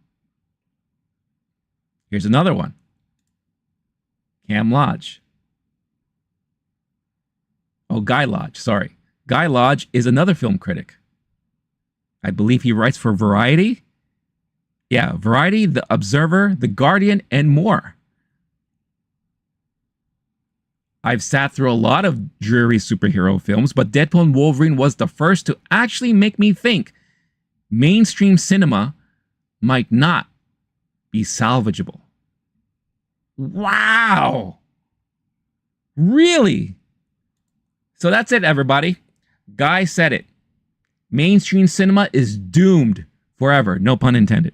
Here's another one. Cam Lodge. Oh, Guy Lodge, sorry. Guy Lodge is another film critic. I believe he writes for Variety. Yeah, Variety, The Observer, The Guardian, and more. I've sat through a lot of dreary superhero films, but Deadpool and Wolverine was the first to actually make me think mainstream cinema might not be salvageable. Wow. Really? So that's it, everybody. Guy said it. Mainstream cinema is doomed forever. No pun intended.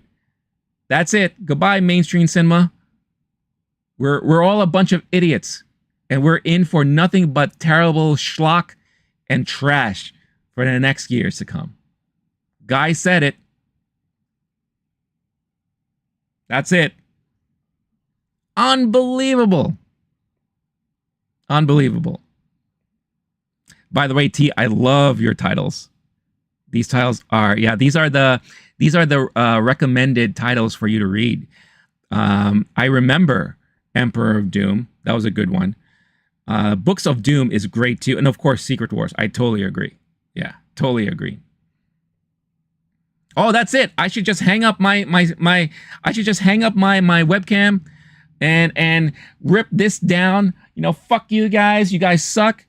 That's it. Goodbye, mainstream cinema. We're all a bunch of idiots. And we're in for nothing but terrible schlock and trash for the next years to come. Guy said it. That's it. Unbelievable. Unbelievable. By the way, T, I love your titles. These titles are, yeah, these are the recommended titles for you to read. I remember Emperor of Doom. That was a good one. Books of Doom is great too. And of course, Secret Wars. I totally agree. Yeah, totally agree. Oh, that's it. I should just hang up my webcam and rip this down. You know, fuck you guys. You guys suck.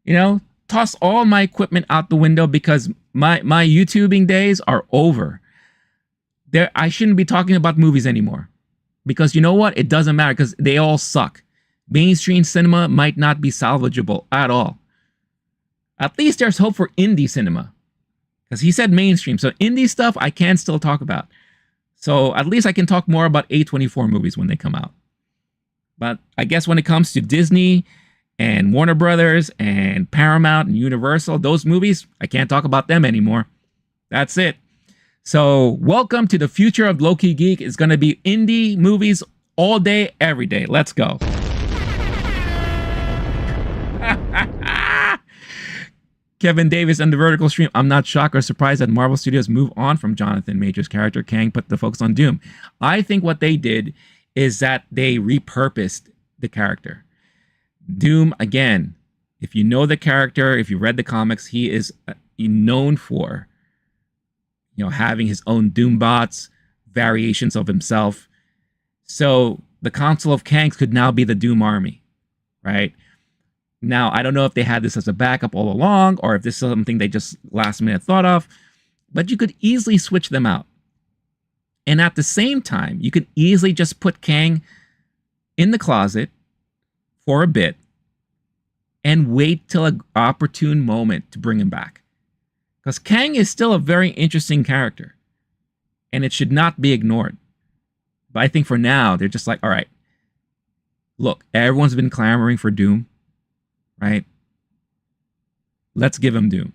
You know, toss all my equipment out the window because my YouTubing days are over. I shouldn't be talking about movies anymore. Because you know what? It doesn't matter because they all suck. Mainstream cinema might not be salvageable at all. At least there's hope for indie cinema. Because he said mainstream. So indie stuff I can still talk about. So at least I can talk more about A24 movies when they come out. But I guess when it comes to Disney and Warner Brothers and Paramount and Universal, those movies, I can't talk about them anymore. That's it. So welcome to the future of Low-Key Geek. It's going to be indie movies all day, every day. Let's go. Kevin Davis and the Vertical Stream. I'm not shocked or surprised that Marvel Studios move on from Jonathan Major's character. Kang put the focus on Doom. I think what they did is that they repurposed the character. Doom, again, if you know the character, if you read the comics, he is known for, you know, having his own Doom bots, variations of himself. So the Council of Kangs could now be the Doom army, right? Now, I don't know if they had this as a backup all along or if this is something they just last minute thought of, but you could easily switch them out. And at the same time, you could easily just put Kang in the closet for a bit and wait till an opportune moment to bring him back. Because Kang is still a very interesting character and it should not be ignored. But I think for now, they're just like, all right, look, everyone's been clamoring for Doom. Right? Let's give him Doom.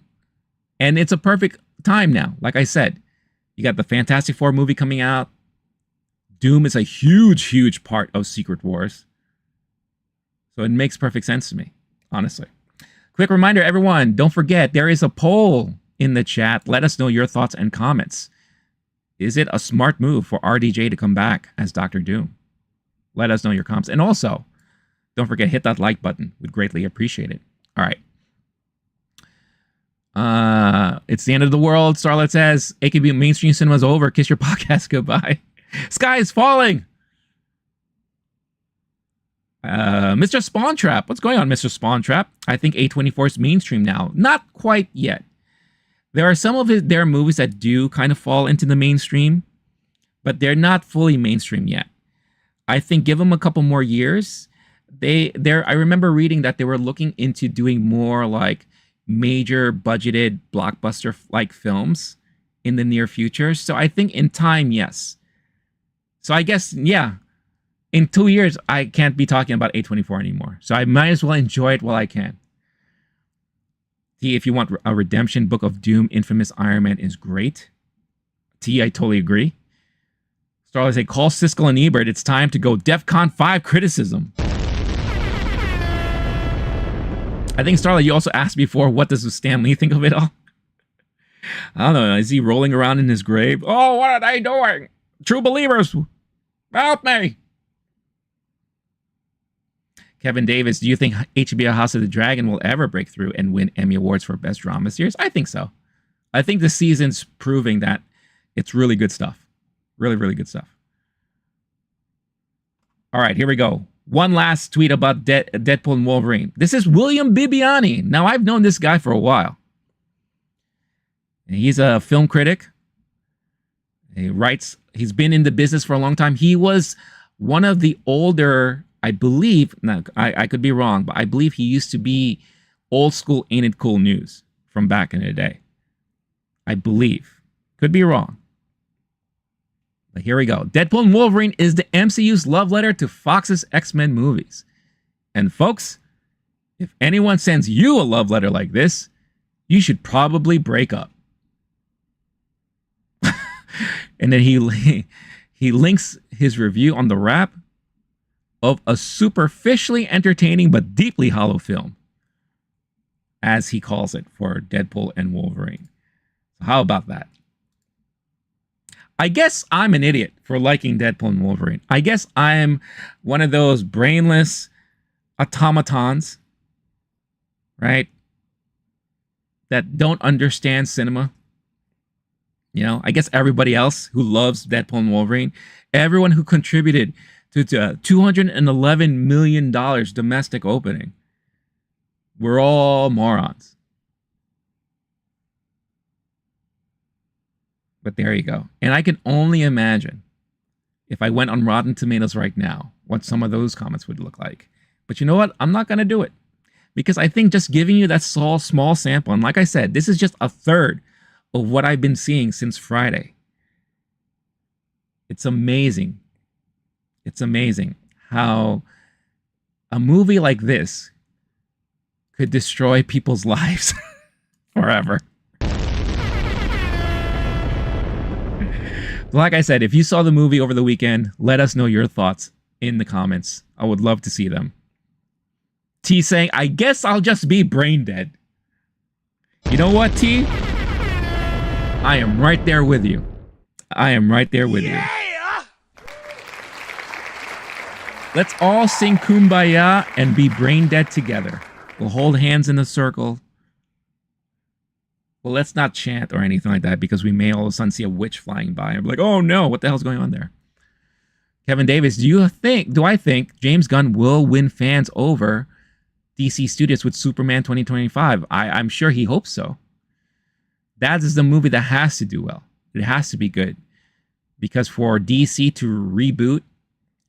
And it's a perfect time now. Like I said, you got the Fantastic Four movie coming out. Doom is a huge, huge part of Secret Wars. So it makes perfect sense to me, honestly. Quick reminder, everyone, don't forget, there is a poll in the chat. Let us know your thoughts and comments. Is it a smart move for RDJ to come back as Dr. Doom? Let us know your comments. And also, don't forget, hit that like button. We'd greatly appreciate it. All right. It's the end of the world. Starlet says, AKB mainstream cinema's over. Kiss your podcast goodbye. Sky is falling. Mr. Spawn Trap. What's going on, Mr. Spawn Trap? I think A24 is mainstream now. Not quite yet. There are some of their movies that do kind of fall into the mainstream, but they're not fully mainstream yet. I think give them a couple more years. I remember reading that they were looking into doing more like major budgeted blockbuster like films in the near future. So I think in time, yes. So I guess, yeah, in 2 years, I can't be talking about A24 anymore. So I might as well enjoy it while I can. T, if you want a redemption, Book of Doom, Infamous Iron Man is great. T, I totally agree. Starlight say, call Siskel and Ebert. It's time to go DEFCON 5 criticism. I think, Starlight, you also asked before, what does Stan Lee think of it all? I don't know. Is he rolling around in his grave? Oh, what are they doing? True believers, help me. Kevin Davis, do you think HBO House of the Dragon will ever break through and win Emmy Awards for Best Drama Series? I think so. I think the season's proving that it's really good stuff. Really, really good stuff. All right, here we go. One last tweet about Deadpool and Wolverine. This is William Bibbiani. Now, I've known this guy for a while. He's a film critic. He writes, he's been in the business for a long time. He was one of the older, I believe, no, I could be wrong, but I believe he used to be old school Ain't It Cool News from back in the day. I believe. Could be wrong. But here we go. Deadpool and Wolverine is the MCU's love letter to Fox's X-Men movies. And folks, if anyone sends you a love letter like this, you should probably break up. And then he links his review on the wrap of a superficially entertaining but deeply hollow film, as he calls it, for Deadpool and Wolverine. So how about that? I guess I'm an idiot for liking Deadpool and Wolverine. I guess I'm one of those brainless automatons, right, that don't understand cinema. You know, I guess everybody else who loves Deadpool and Wolverine, everyone who contributed to the $211 million domestic opening, we're all morons. But there you go. And I can only imagine, if I went on Rotten Tomatoes right now, what some of those comments would look like. But you know what? I'm not going to do it. Because I think just giving you that small sample, and like I said, this is just a third of what I've been seeing since Friday. It's amazing. It's amazing how a movie like this could destroy people's lives forever. Like I said, if you saw the movie over the weekend, let us know your thoughts in the comments. I would love to see them. T saying, I guess I'll just be brain dead. You know what, T? I am right there with you. I am right there with you. Let's all sing Kumbaya and be brain dead together. We'll hold hands in a circle. Well, let's not chant or anything like that, because we may all of a sudden see a witch flying by and be like, oh no, what the hell's going on there? Kevin Davis, do I think James Gunn will win fans over DC Studios with Superman 2025? I'm sure he hopes so. That is the movie that has to do well. It has to be good. Because for DC to reboot,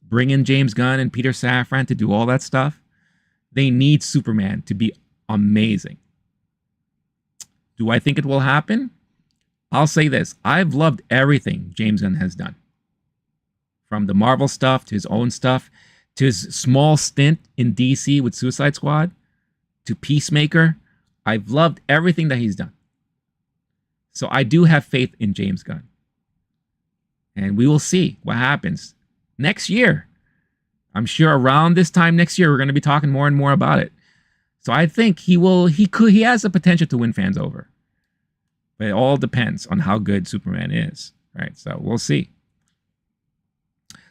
bring in James Gunn and Peter Safran to do all that stuff, they need Superman to be amazing. Do I think it will happen? I'll say this. I've loved everything James Gunn has done. From the Marvel stuff, to his own stuff, to his small stint in DC with Suicide Squad, to Peacemaker. I've loved everything that he's done. So I do have faith in James Gunn. And we will see what happens next year. I'm sure around this time next year, we're going to be talking more and more about it. So I think he has the potential to win fans over. But it all depends on how good Superman is, right? So we'll see.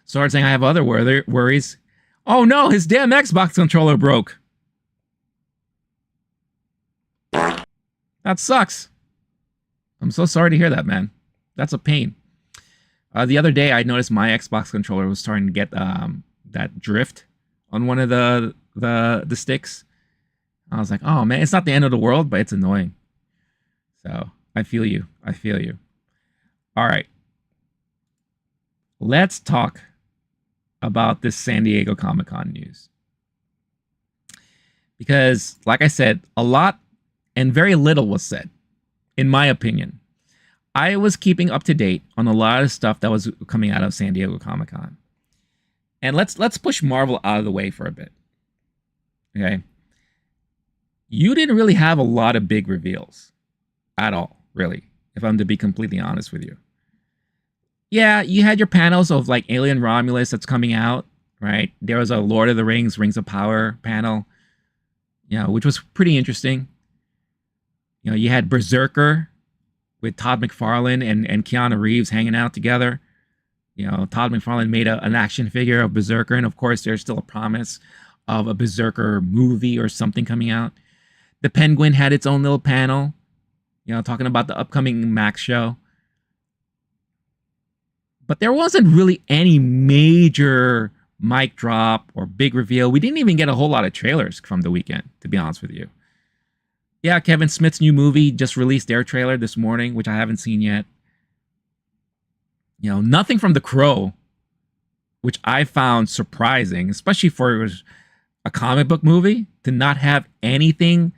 Sword saying, I have other worries. Oh no, his damn Xbox controller broke. That sucks. I'm so sorry to hear that, man. That's a pain. The other day, I noticed my Xbox controller was starting to get that drift on one of the sticks. I was like, oh man, it's not the end of the world, but it's annoying. So I feel you. I feel you. All right. Let's talk about this San Diego Comic-Con news. Because, like I said, a lot and very little was said, in my opinion. I was keeping up to date on a lot of stuff that was coming out of San Diego Comic-Con. And let's push Marvel out of the way for a bit. Okay? You didn't really have a lot of big reveals at all, really, if I'm to be completely honest with you. Yeah, you had your panels of like Alien Romulus that's coming out, right? There was a Lord of the Rings, Rings of Power panel, you know, which was pretty interesting. You know, you had Berserker with Todd McFarlane and Keanu Reeves hanging out together. You know, Todd McFarlane made an action figure of Berserker, and of course, there's still a promise of a Berserker movie or something coming out. The Penguin had its own little panel, you know, talking about the upcoming Max show. But there wasn't really any major mic drop or big reveal. We didn't even get a whole lot of trailers from the weekend, to be honest with you. Yeah, Kevin Smith's new movie just released their trailer this morning, which I haven't seen yet. You know, nothing from The Crow which I found surprising, especially for a comic book movie, to not have anything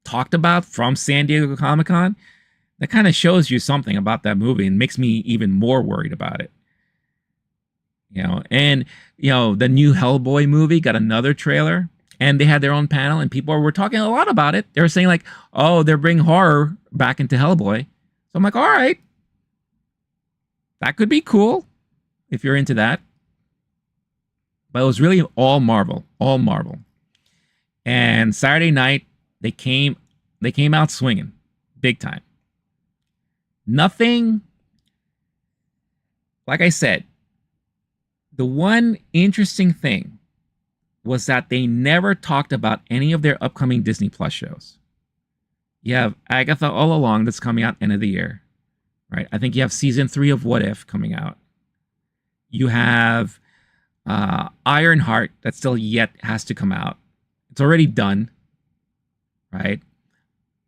talked about from San Diego Comic-Con. That kind of shows you something about that movie and makes me even more worried about it. And the new Hellboy movie got another trailer, and they had their own panel, and people were talking a lot about it. They were saying like, oh, they're bringing horror back into Hellboy. So I'm like, all right, that could be cool if you're into that. But it was really all Marvel. And Saturday night, they came out swinging big time. Nothing, like I said, the one interesting thing was that they never talked about any of their upcoming Disney Plus shows. You have Agatha All Along that's coming out end of the year, right? I think you have season 3 of What If coming out. You have Ironheart that still yet has to come out. It's already done, right?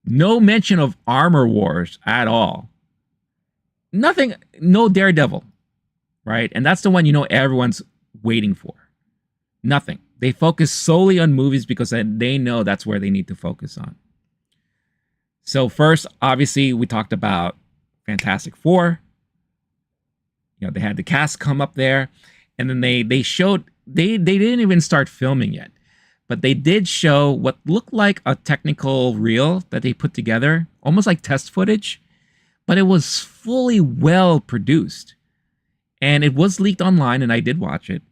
No mention of Armor Wars at all. Nothing, no Daredevil, right? And that's the one everyone's waiting for. Nothing. They focus solely on movies because they know that's where they need to focus on. So first, obviously, we talked about Fantastic Four. They had the cast come up there, and then they showed, they didn't even start filming yet, but they did show what looked like a technical reel that they put together, almost like test footage, but it was fully well produced. And it was leaked online, and I did watch it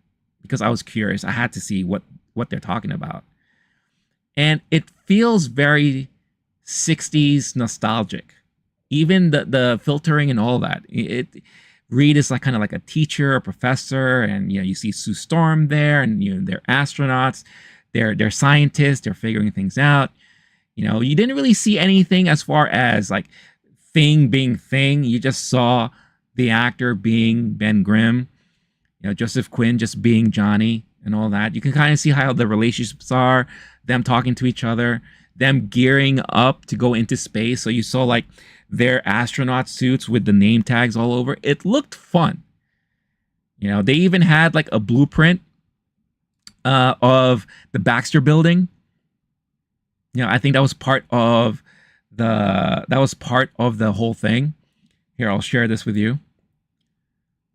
because I was curious. I had to see what they're talking about. And it feels very 60s nostalgic. Even the filtering and all that. Reed is kind of like a teacher, a professor, and you see Sue Storm there, and they're astronauts, they're scientists, they're figuring things out. You didn't really see anything as far as like Thing being Thing. You just saw the actor being Ben Grimm, Joseph Quinn just being Johnny and all that. You can kind of see how the relationships are, them talking to each other, them gearing up to go into space. So you saw like their astronaut suits with the name tags all over. It looked fun. They even had like a blueprint of the Baxter building. I think that was part of the whole thing. Here, I'll share this with you.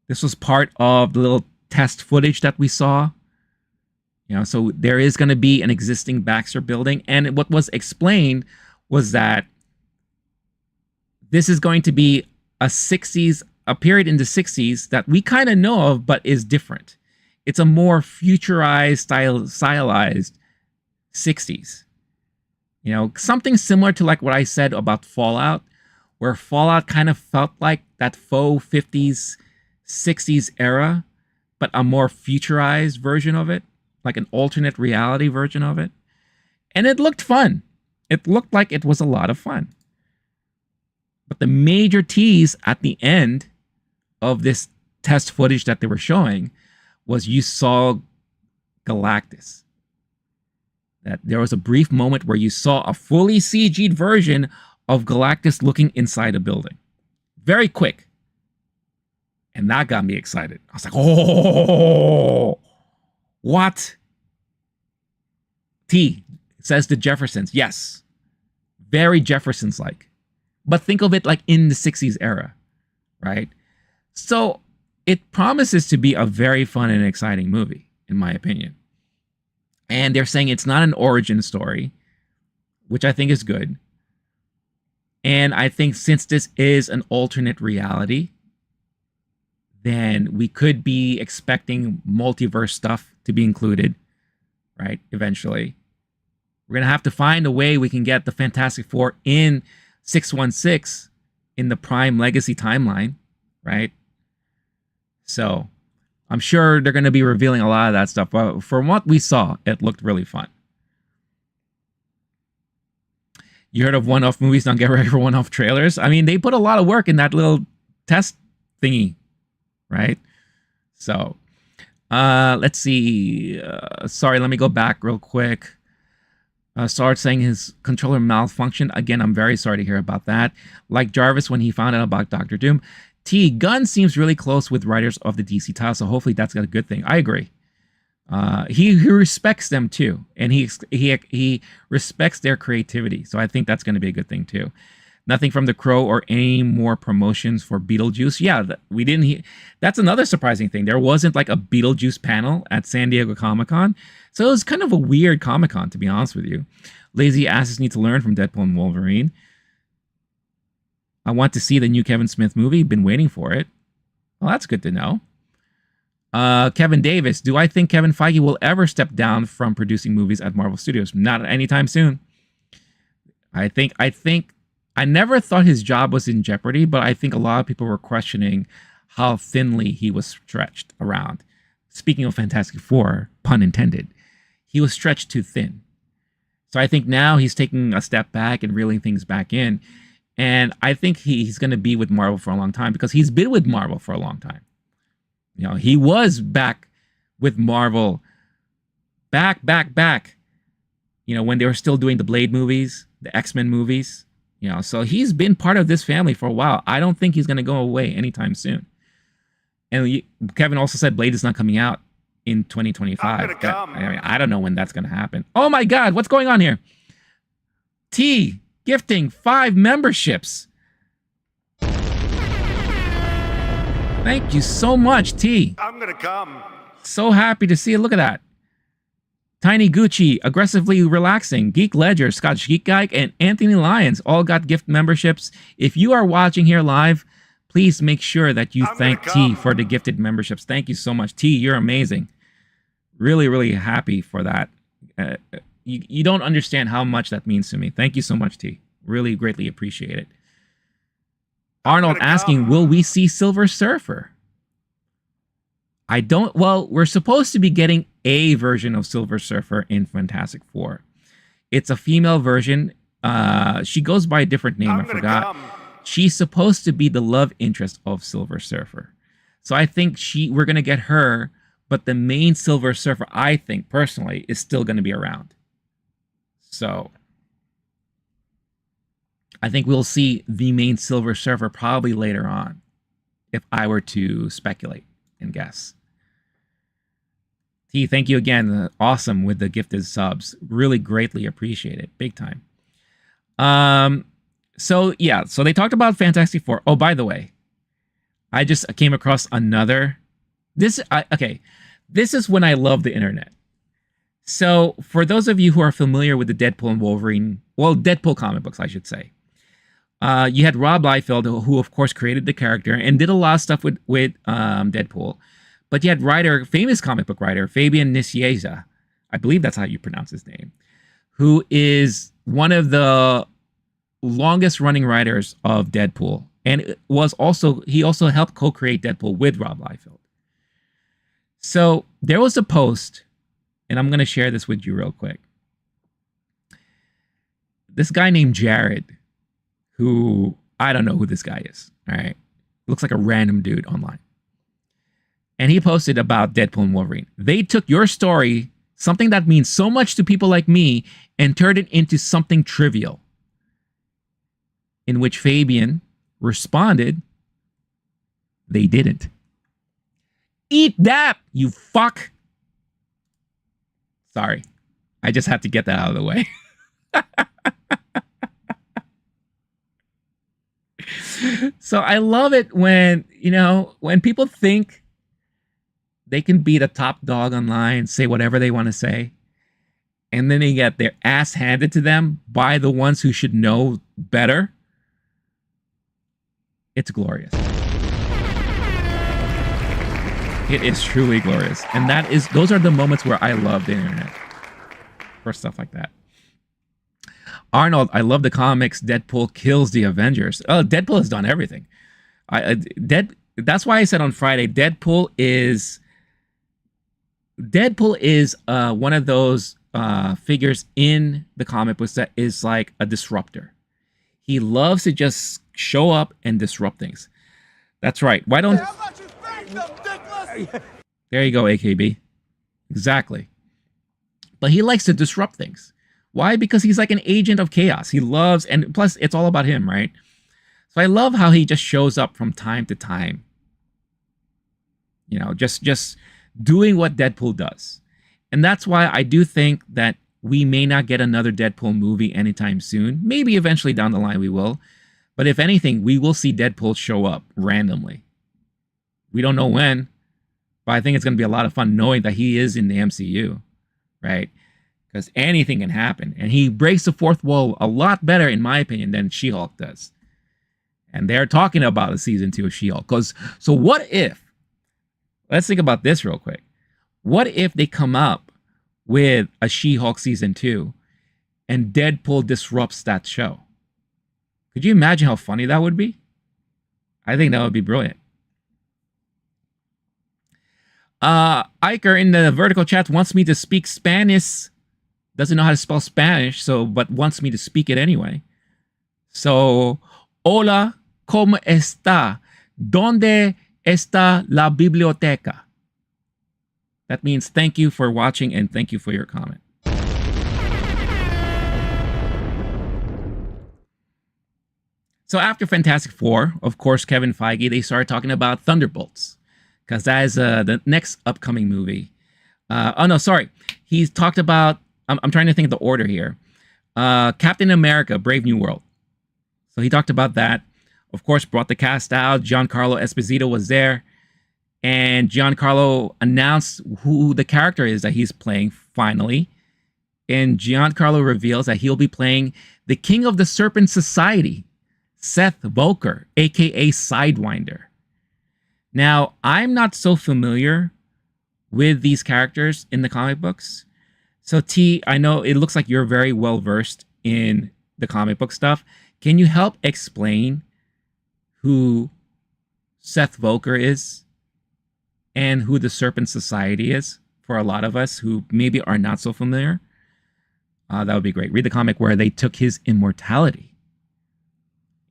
This was part of the little test footage that we saw. So there is going to be an existing Baxter building. And what was explained was that this is going to be a period in the 60s that we kind of know of, but is different. It's a more futurized, stylized 60s. Something similar to like what I said about Fallout, where Fallout kind of felt like that faux 50s, 60s era, but a more futurized version of it, like an alternate reality version of it. And it looked fun. It looked like it was a lot of fun. But the major tease at the end of this test footage that they were showing was you saw Galactus. That there was a brief moment where you saw a fully CG'd version of Galactus looking inside a building. Very quick. And that got me excited. I was like, oh, what? T says the Jeffersons. Yes. Very Jeffersons-like. But think of it like in the 60s era, right? So it promises to be a very fun and exciting movie, in my opinion. And they're saying it's not an origin story, which I think is good. And I think since this is an alternate reality, then we could be expecting multiverse stuff to be included, right? Eventually. We're going to have to find a way we can get the Fantastic Four in 616 in the Prime Legacy timeline, right? So I'm sure they're going to be revealing a lot of that stuff. But from what we saw, it looked really fun. You heard of one-off movies? Don't get ready for one-off trailers. I mean, they put a lot of work in that little test thingy, right? So let's see. Sorry, let me go back real quick. Sarge saying his controller malfunctioned. Again, I'm very sorry to hear about that. Like Jarvis when he found out about Doctor Doom. T. Gunn seems really close with writers of the DC title, so hopefully that's a good thing. I agree. He respects them too, and he respects their creativity. So I think that's going to be a good thing too. Nothing from The Crow or any more promotions for Beetlejuice. Yeah, we didn't. That's another surprising thing. There wasn't like a Beetlejuice panel at San Diego Comic-Con, so it was kind of a weird Comic-Con, to be honest with you. Lazy asses need to learn from Deadpool and Wolverine. I want to see the new Kevin Smith movie. Been waiting for it. Well, that's good to know. Kevin Davis, do I think Kevin Feige will ever step down from producing movies at Marvel Studios? Not anytime soon. I never thought his job was in jeopardy, but I think a lot of people were questioning how thinly he was stretched around. Speaking of Fantastic Four, pun intended, he was stretched too thin. So I think now he's taking a step back and reeling things back in. And I think he's going to be with Marvel for a long time because he's been with Marvel for a long time. You know, he was back with Marvel back, you know, when they were still doing the Blade movies, the X-Men movies, you know, so he's been part of this family for a while. I don't think he's going to go away anytime soon. And Kevin also said Blade is not coming out in 2025. I don't know when that's going to happen. Oh my God, what's going on here? T gifting 5 memberships. Thank you so much, T. I'm gonna come. So happy to see it. Look at that. Tiny Gucci, aggressively relaxing, Geek Ledger, Scotch Geek Guy, and Anthony Lyons all got gift memberships. If you are watching here live, please make sure that you thank T for the gifted memberships. Thank you so much, T. You're amazing. Really, really happy for that. You don't understand how much that means to me. Thank you so much, T. Really greatly appreciate it. Arnold asking, will we see Silver Surfer? I don't. Well, we're supposed to be getting a version of Silver Surfer in Fantastic Four. It's a female version. She goes by a different name. I forgot. She's supposed to be the love interest of Silver Surfer. So I think we're going to get her, but the main Silver Surfer, I think personally, is still going to be around. So I think we'll see the main Silver Surfer probably later on, if I were to speculate and guess. T, thank you again. Awesome with the gifted subs. Really greatly appreciate it. Big time. So they talked about Fantastic Four. Oh, by the way, I just came across another. This is when I love the internet. So for those of you who are familiar with the Deadpool and Wolverine, well, Deadpool comic books, I should say. You had Rob Liefeld, who of course created the character and did a lot of stuff with Deadpool. But you had famous comic book writer, Fabian Nicieza, I believe that's how you pronounce his name, who is one of the longest running writers of Deadpool. And he also helped co-create Deadpool with Rob Liefeld. So there was a post, and I'm going to share this with you real quick. This guy named Jared, who I don't know who this guy is. All right. Looks like a random dude online. And he posted about Deadpool and Wolverine. They took your story, something that means so much to people like me, and turned it into something trivial. In which Fabian responded, they didn't. Eat that, you fuck. Sorry. I just had to get that out of the way. So I love it when people think they can be the top dog online, say whatever they want to say, and then they get their ass handed to them by the ones who should know better. It's glorious. It is truly glorious. And those are the moments where I love the internet for stuff like that. Arnold, I love the comics. Deadpool kills the Avengers. Oh, Deadpool has done everything. That's why I said on Friday, Deadpool is one of those figures in the comic books that is like a disruptor. He loves to just show up and disrupt things. That's right. Why don't... There you go, AKB. Exactly. But he likes to disrupt things. Why? Because he's like an agent of chaos. He loves, and plus it's all about him, right? So I love how he just shows up from time to time. Just doing what Deadpool does. And that's why I do think that we may not get another Deadpool movie anytime soon. Maybe eventually down the line we will. But if anything, we will see Deadpool show up randomly. We don't know when, but I think it's going to be a lot of fun knowing that he is in the MCU, right? Because anything can happen. And he breaks the fourth wall a lot better, in my opinion, than She-Hulk does. And they're talking about a season 2 of She-Hulk. So what if, let's think about this real quick. What if they come up with a She-Hulk season 2 and Deadpool disrupts that show? Could you imagine how funny that would be? I think that would be brilliant. Iker in the vertical chat wants me to speak Spanish. Doesn't know how to spell Spanish, but wants me to speak it anyway. So, hola, ¿cómo está? ¿Dónde está la biblioteca? That means thank you for watching and thank you for your comment. So after Fantastic Four, of course, Kevin Feige, they started talking about Thunderbolts, because that is the next upcoming movie. He's talked about, I'm trying to think of the order here. Captain America, Brave New World. So he talked about that. Of course, brought the cast out. Giancarlo Esposito was there. And Giancarlo announced who the character is that he's playing finally. And Giancarlo reveals that he'll be playing the King of the Serpent Society, Seth Volker, aka Sidewinder. Now, I'm not so familiar with these characters in the comic books. So T, I know it looks like you're very well versed in the comic book stuff. Can you help explain who Seth Volker is and who the Serpent Society is for a lot of us who maybe are not so familiar? That would be great. Read the comic where they took his immortality.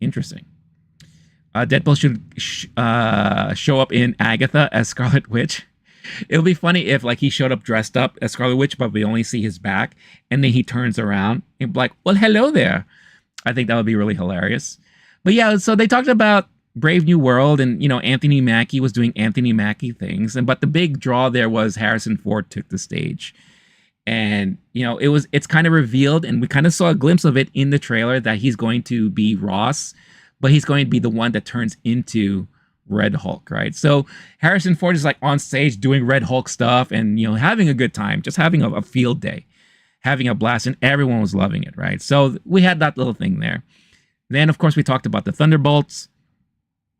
Interesting. Deadpool should show up in Agatha as Scarlet Witch. It would be funny if he showed up dressed up as Scarlet Witch, but we only see his back, and then he turns around and be like, well, hello there. I think that would be really hilarious. But yeah, so they talked about Brave New World, and Anthony Mackie was doing Anthony Mackie things, but the big draw there was Harrison Ford took the stage. And it's kind of revealed, and we kind of saw a glimpse of it in the trailer, that he's going to be Ross, but he's going to be the one that turns into Red Hulk, right? So Harrison Ford is on stage doing Red Hulk stuff and having a good time, just having a field day, having a blast, and everyone was loving it, right? So we had that little thing there. Then of course we talked about the Thunderbolts.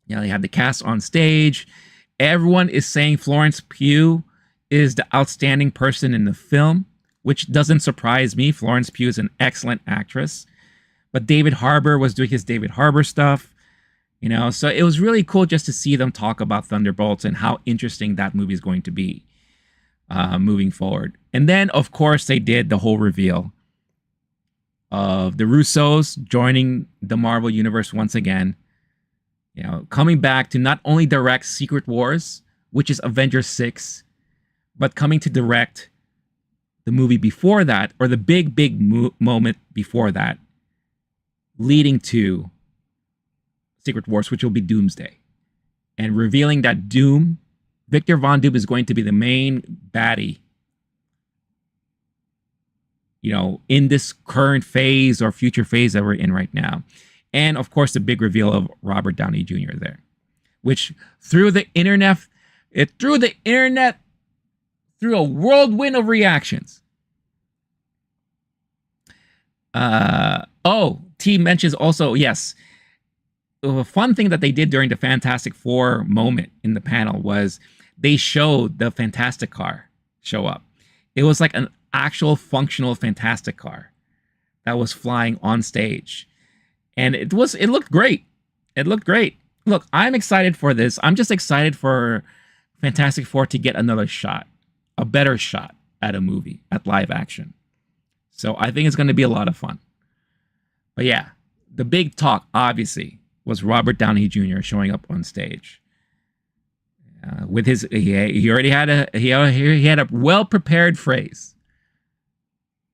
They had the cast on stage. Everyone is saying Florence Pugh is the outstanding person in the film, which doesn't surprise me. Florence Pugh is an excellent actress. But David Harbour was doing his David Harbour stuff. So it was really cool just to see them talk about Thunderbolts and how interesting that movie is going to be moving forward. And then, of course, they did the whole reveal of the Russos joining the Marvel Universe once again. Coming back to not only direct Secret Wars, which is Avengers 6, but coming to direct the movie before that, or the big moment before that, leading to Secret Wars, which will be Doomsday, and revealing that Victor Von Doom is going to be the main baddie, in this current phase or future phase that we're in right now. And of course, the big reveal of Robert Downey Jr. there, which through the internet through a whirlwind of reactions. T mentions also, yes, a fun thing that they did during the Fantastic Four moment in the panel was they showed the Fantastic car show up. It was like an actual functional Fantastic car that was flying on stage. And it looked great. It looked great. Look, I'm excited for this. I'm just excited for Fantastic Four to get another shot, a better shot at a movie, at live action. So I think it's going to be a lot of fun. But yeah, the big talk, obviously, was Robert Downey Jr. showing up on stage. With his, he already had a well-prepared phrase.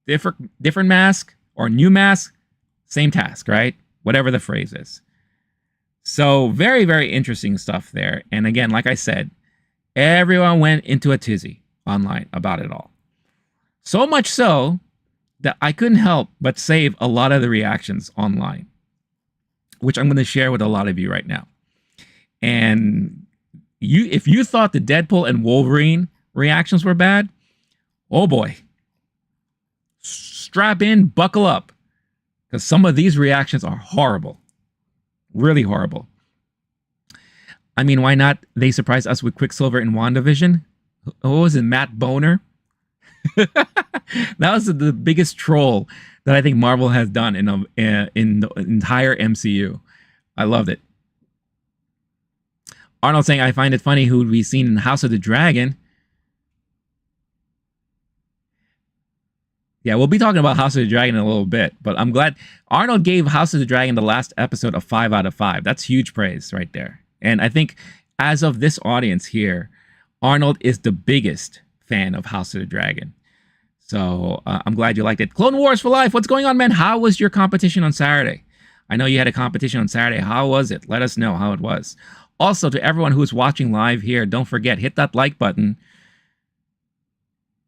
Different mask or new mask, same task, right? Whatever the phrase is. So very, very interesting stuff there. And again, like I said, everyone went into a tizzy online about it all. So much so that I couldn't help but save a lot of the reactions online, which I'm going to share with a lot of you right now. And if you thought the Deadpool and Wolverine reactions were bad, oh boy, strap in, buckle up, because some of these reactions are horrible. Really horrible. I mean, why not? They surprised us with Quicksilver in WandaVision. What was it, Matt Boner? That was the biggest troll that I think Marvel has done in the entire MCU. I loved it. Arnold saying, I find it funny who would be seen in House of the Dragon. Yeah, we'll be talking about House of the Dragon in a little bit, but I'm glad Arnold gave House of the Dragon the last episode a 5 out of 5. That's huge praise right there. And I think as of this audience here, Arnold is the biggest fan of House of the Dragon. So I'm glad you liked it. Clone Wars for life. What's going on, man? How was your competition on Saturday? I know you had a competition on Saturday. How was it? Let us know how it was. Also, to everyone who's watching live here, don't forget, hit that like button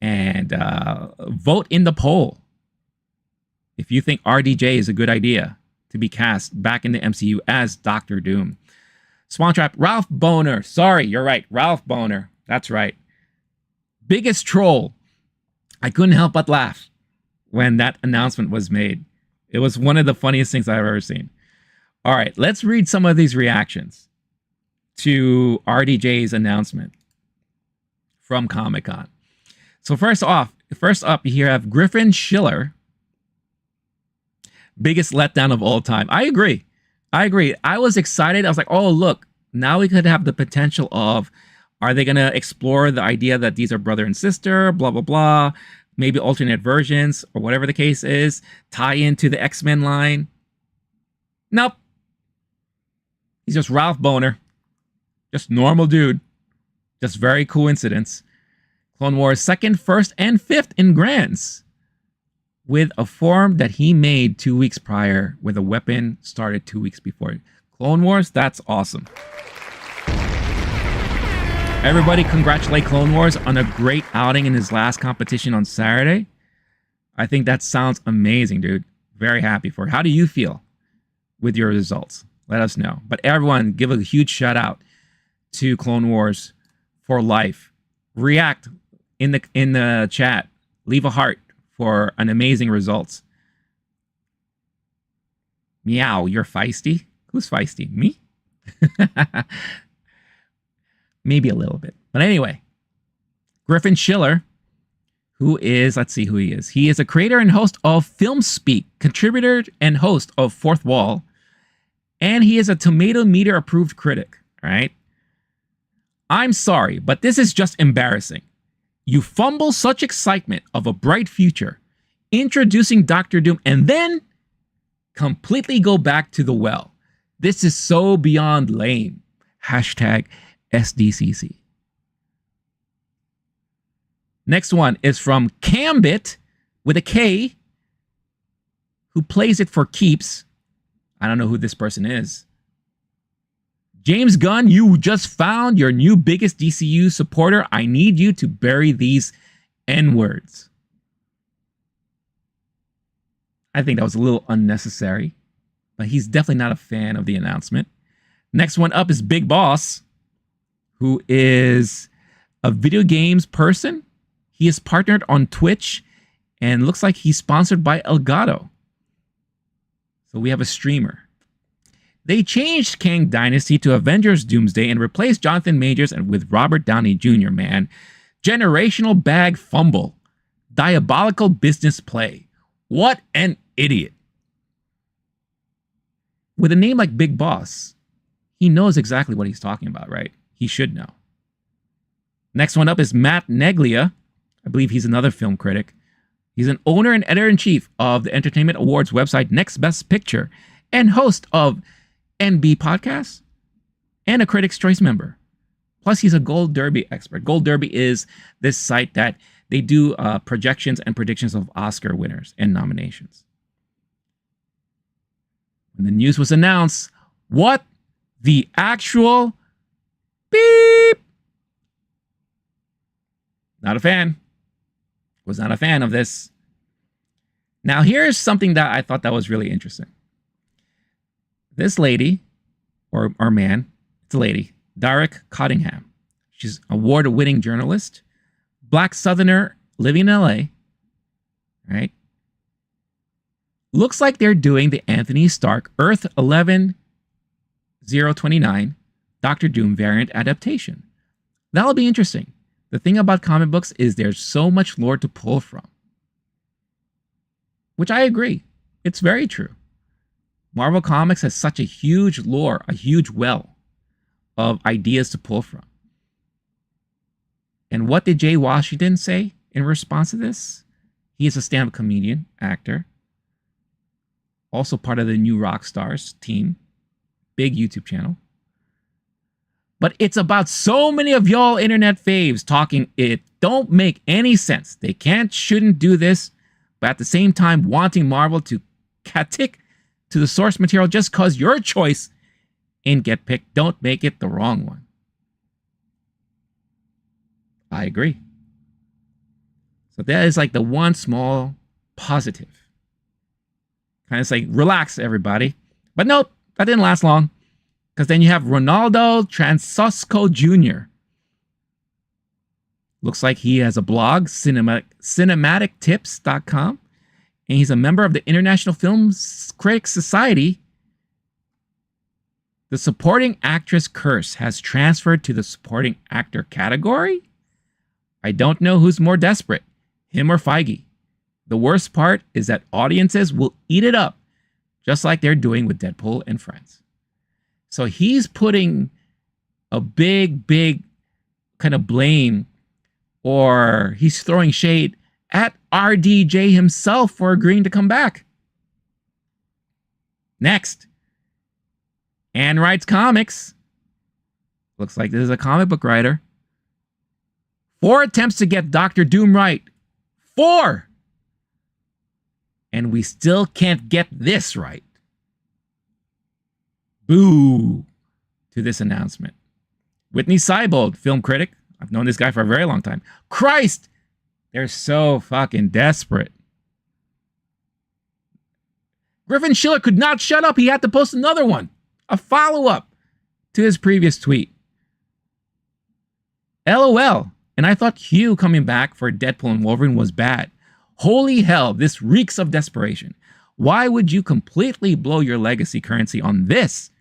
and vote in the poll if you think RDJ is a good idea to be cast back in the MCU as Doctor Doom. Swan Trap, Ralph Boner. Sorry, you're right. Ralph Boner. That's right. Biggest troll. I couldn't help but laugh when that announcement was made. It was one of the funniest things I've ever seen. All right, let's read some of these reactions to RDJ's announcement from Comic-Con. So first up, you have Griffin Schiller. Biggest letdown of all time. I agree. I was excited. I was like, oh, look, now we could have the potential of, are they going to explore the idea that these are brother and sister, blah, blah, blah, maybe alternate versions or whatever the case is, tie into the X-Men line. Nope. He's just Ralph Boner. Just normal dude. Just very coincidence. Clone Wars 2nd, 1st, and 5th in Grands, with a form that he made 2 weeks prior, with a weapon started 2 weeks before. Clone Wars, that's awesome. Everybody congratulate Clone Wars on a great outing in his last competition on Saturday. I think that sounds amazing, dude. Very happy for it. How do you feel with your results? Let us know. But everyone, give a huge shout out to Clone Wars for life. React in the chat. Leave a heart for an amazing results. Meow, you're feisty? Who's feisty? Me? Maybe a little bit. But anyway, Griffin Schiller, who is, let's see who he is. He is a creator and host of Film Speak, contributor and host of Fourth Wall, and he is a Tomato Meter approved critic, all right? I'm sorry, but this is just embarrassing. You fumble such excitement of a bright future, introducing Doctor Doom, and then completely go back to the well. This is so beyond lame. Hashtag SDCC. Next one is from Cambit with a K, who plays it for keeps. I don't know who this person is. James Gunn, you just found your new biggest DCU supporter. I need you to bury these N-words. I think that was a little unnecessary, but he's definitely not a fan of the announcement. Next one up is Big Boss, who is a video games person. He is partnered on Twitch and looks like he's sponsored by Elgato. So we have a streamer. They changed Kang Dynasty to Avengers Doomsday and replaced Jonathan Majors and with Robert Downey Jr., man. Generational bag fumble. Diabolical business play. What an idiot. With a name like Big Boss, he knows exactly what he's talking about, right? He should know. Next one up is Matt Neglia. I believe he's another film critic. He's an owner and editor-in-chief of the Entertainment Awards website Next Best Picture and host of NB Podcasts and a Critics' Choice member. Plus, he's a Gold Derby expert. Gold Derby is this site that they do projections and predictions of Oscar winners and nominations. When the news was announced, what The actual beep. Not a fan. Was not a fan of this. Now, here's something that I thought that was really interesting. This lady, or man, it's a lady, Derek Cottingham. She's an award-winning journalist, Black Southerner living in LA, right? Looks like they're doing the Anthony Stark Earth 11029 Doctor Doom variant adaptation. That'll be interesting. The thing about comic books is there's so much lore to pull from. Which I agree. It's very true. Marvel Comics has such a huge lore, a huge well of ideas to pull from. And what did Jay Washington say in response to this? He is a stand-up comedian, actor, also part of the New Rockstars team, big YouTube channel. But it's about so many of y'all internet faves talking it don't make any sense. They shouldn't do this, but at the same time wanting Marvel to stick to the source material just cause your choice and get picked. Don't make it the wrong one. I agree. So that is like the one small positive. Kind of like, relax, everybody. But nope, that didn't last long. Because then you have Ronaldo Transosco Jr. Looks like he has a blog, cinematictips.com. And he's a member of the International Film Critics Society. The supporting actress curse has transferred to the supporting actor category. I don't know who's more desperate, him or Feige. The worst part is that audiences will eat it up, just like they're doing with Deadpool and Friends. So he's putting a big kind of blame, or he's throwing shade at RDJ himself for agreeing to come back. Next, Anne writes comics. Looks like this is a comic book writer. 4 attempts to get Doctor Doom right. 4! And we still can't get this right. Boo to this announcement. Whitney Seibold, film critic. I've known this guy for a very long time. Christ! They're so fucking desperate. Griffin Schiller could not shut up. He had to post another one. A follow-up to his previous tweet. LOL. And I thought Hugh coming back for Deadpool and Wolverine was bad. Holy hell, this reeks of desperation. Why would you completely blow your legacy currency on this?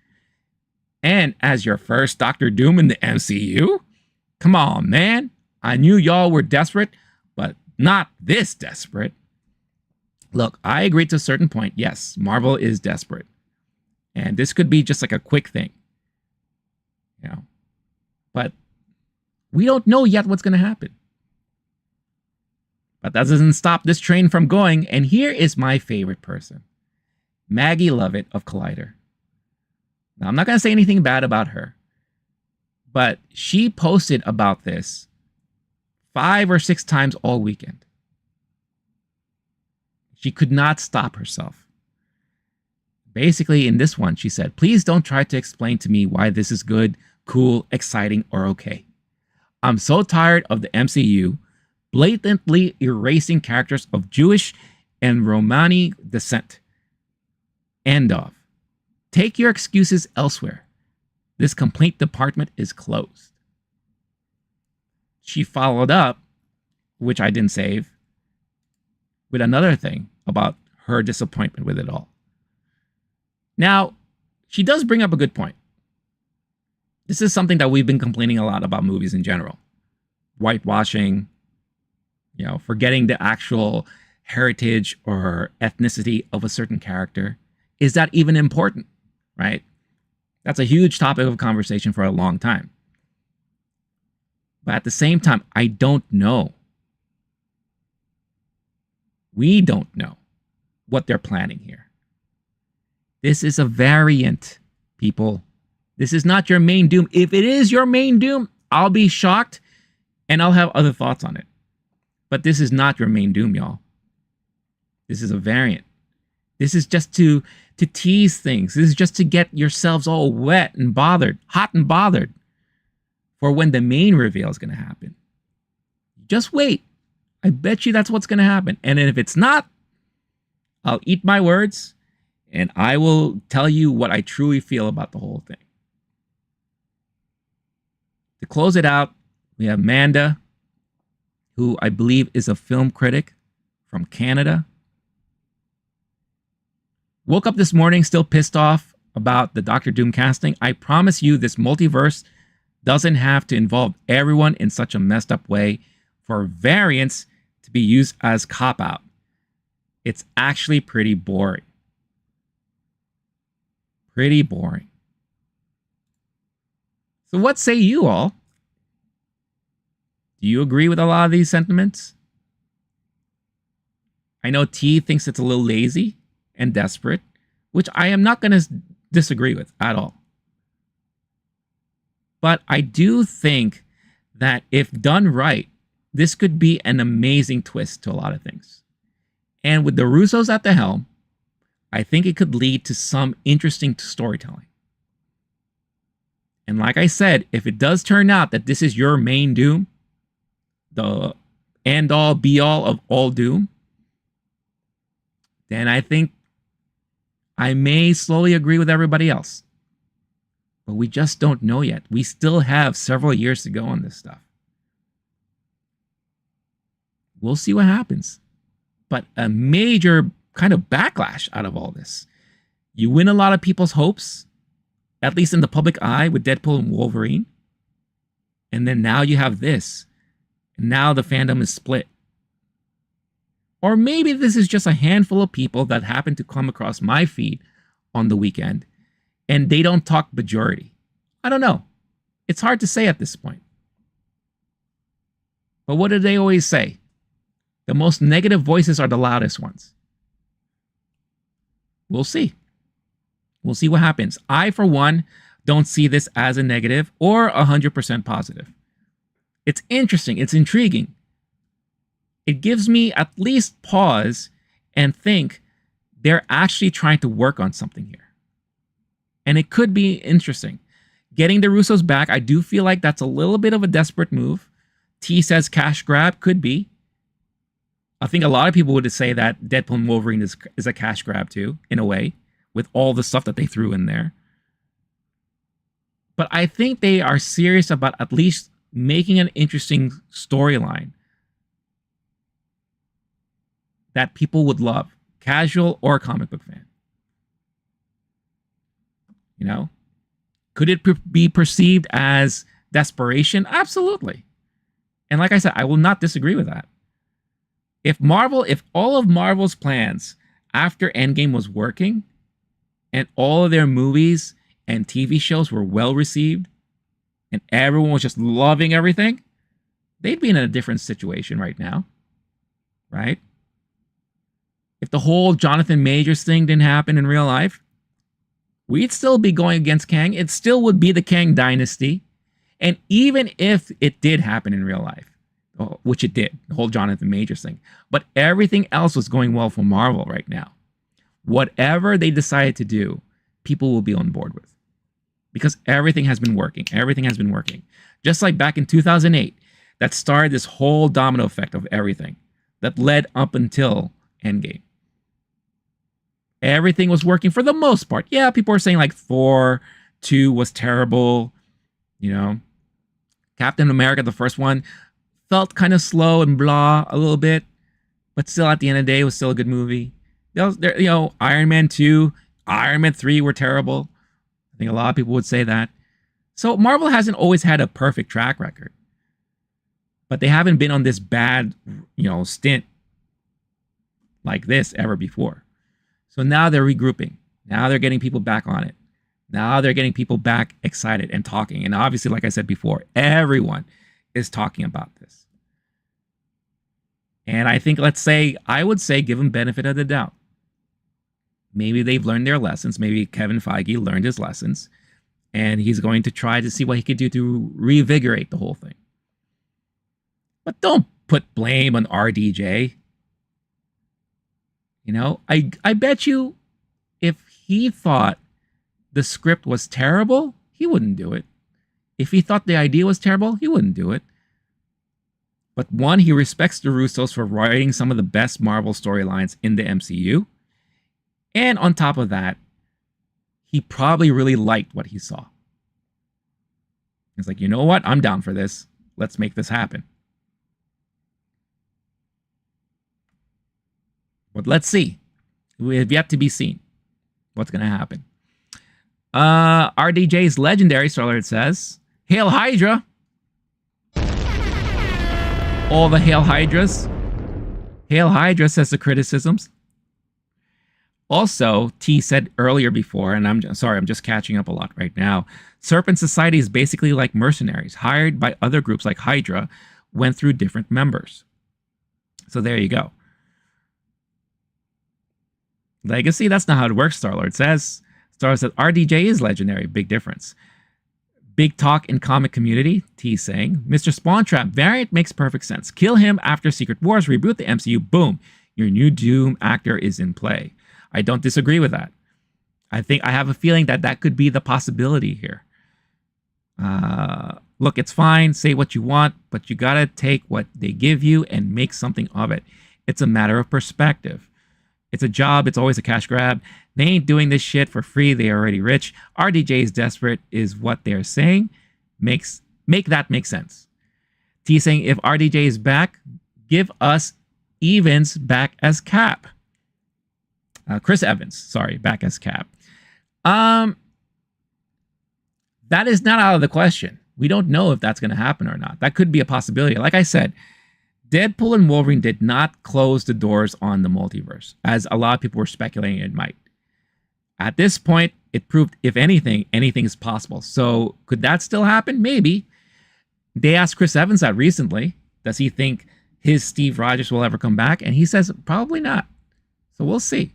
And as your first Doctor Doom in the MCU? Come on, man. I knew y'all were desperate, but not this desperate. Look, I agree to a certain point. Yes, Marvel is desperate. And this could be just like a quick thing. You know. But we don't know yet what's going to happen. But that doesn't stop this train from going. And here is my favorite person. Maggie Lovett of Collider. Now, I'm not going to say anything bad about her. But she posted about this 5 or 6 times all weekend. She could not stop herself. Basically, in this one, she said, please don't try to explain to me why this is good, cool, exciting, or okay. I'm so tired of the MCU blatantly erasing characters of Jewish and Romani descent. End of. Take your excuses elsewhere. This complaint department is closed. She followed up, which I didn't save, with another thing about her disappointment with it all. Now, she does bring up a good point. This is something that we've been complaining a lot about movies in general. Whitewashing, forgetting the actual heritage or ethnicity of a certain character. Is that even important, right? That's a huge topic of conversation for a long time. But at the same time, I don't know. We don't know what they're planning here. This is a variant, people. This is not your main Doom. If it is your main Doom, I'll be shocked and I'll have other thoughts on it. But this is not your main Doom, y'all. This is a variant. This is just to to tease things. This is just to get yourselves all wet and bothered, hot and bothered for when the main reveal is going to happen. Just wait. I bet you that's what's going to happen. And if it's not, I'll eat my words and I will tell you what I truly feel about the whole thing. To close it out, we have Manda, who I believe is a film critic from Canada. Woke up this morning still pissed off about the Doctor Doom casting. I promise you this multiverse doesn't have to involve everyone in such a messed up way for variants to be used as cop-out. It's actually pretty boring. Pretty boring. So what say you all? Do you agree with a lot of these sentiments? I know T thinks it's a little lazy and desperate, which I am not going to disagree with at all. But I do think that if done right, this could be an amazing twist to a lot of things. And with the Russos at the helm, I think it could lead to some interesting storytelling. And like I said, if it does turn out that this is your main Doom, the end-all, be-all of all Doom, then I think I may slowly agree with everybody else. But we just don't know yet. We still have several years to go on this stuff. We'll see what happens. But a major kind of backlash out of all this. You win a lot of people's hopes, at least in the public eye, with Deadpool and Wolverine. And then now you have this. And now the fandom is split. Or maybe this is just a handful of people that happen to come across my feed on the weekend and they don't talk majority. I don't know. It's hard to say at this point. But what do they always say? The most negative voices are the loudest ones. We'll see. We'll see what happens. I, for one, don't see this as a negative or 100% positive. It's interesting. It's intriguing. It gives me at least pause and think they're actually trying to work on something here. And it could be interesting. Getting the Russos back, I do feel like that's a little bit of a desperate move. T says cash grab, could be. I think a lot of people would say that Deadpool and Wolverine is a cash grab too, in a way, with all the stuff that they threw in there. But I think they are serious about at least making an interesting storyline that people would love, casual or comic book fan. You know, could it be perceived as desperation? Absolutely. And like I said, I will not disagree with that. If all of Marvel's plans after Endgame was working and all of their movies and TV shows were well received and everyone was just loving everything, they'd be in a different situation right now, right? If the whole Jonathan Majors thing didn't happen in real life, we'd still be going against Kang. It still would be the Kang dynasty. And even if it did happen in real life, which it did, the whole Jonathan Majors thing, but everything else was going well for Marvel right now. Whatever they decided to do, people will be on board with. Because everything has been working. Everything has been working. Just like back in 2008, that started this whole domino effect of everything that led up until Endgame. Everything was working for the most part. Yeah, people were saying like Thor 2 was terrible. You know, Captain America, the first one, felt kind of slow and blah a little bit, but still at the end of the day, it was still a good movie. You know, Iron Man 2, Iron Man 3 were terrible. I think a lot of people would say that. So Marvel hasn't always had a perfect track record, but they haven't been on this bad, you know, stint like this ever before. So now they're regrouping. Now they're getting people back on it. Now they're getting people back excited and talking. And obviously, like I said before, everyone is talking about this. And I think, I would say give them benefit of the doubt. Maybe they've learned their lessons. Maybe Kevin Feige learned his lessons. And he's going to try to see what he could do to reinvigorate the whole thing. But don't put blame on RDJ. You know, I bet you if he thought the script was terrible, he wouldn't do it. If he thought the idea was terrible, he wouldn't do it. But one, he respects the Russos for writing some of the best Marvel storylines in the MCU. And on top of that, he probably really liked what he saw. He's like, you know what? I'm down for this. Let's make this happen. But let's see. We have yet to be seen what's going to happen. RDJ's legendary, Star-Lord says, Hail Hydra. All the Hail Hydras. Hail Hydra, says the criticisms. Also, T said earlier before, and I'm just catching up a lot right now, Serpent Society is basically like mercenaries, hired by other groups like Hydra, went through different members. So there you go. Legacy, that's not how it works, Star-Lord says. Star-Lord says, RDJ is legendary, big difference. Big talk in comic community, T saying. Mr. Spawntrap, variant makes perfect sense. Kill him after Secret Wars, reboot the MCU, boom. Your new Doom actor is in play. I don't disagree with that. I have a feeling that that could be the possibility here. Look, it's fine. Say what you want, but you got to take what they give you and make something of it. It's a matter of perspective. It's a job. It's always a cash grab. They ain't doing this shit for free. They're already rich. RDJ is desperate is what they're saying. Make that make sense. T saying, if RDJ is back, give us Evans back as Cap. Chris Evans, sorry, back as Cap. That is not out of the question. We don't know if that's going to happen or not. That could be a possibility. Like I said, Deadpool and Wolverine did not close the doors on the multiverse, as a lot of people were speculating it might. At this point, it proved, if anything is possible. So could that still happen? Maybe. They asked Chris Evans that recently. Does he think his Steve Rogers will ever come back? And he says probably not. So we'll see.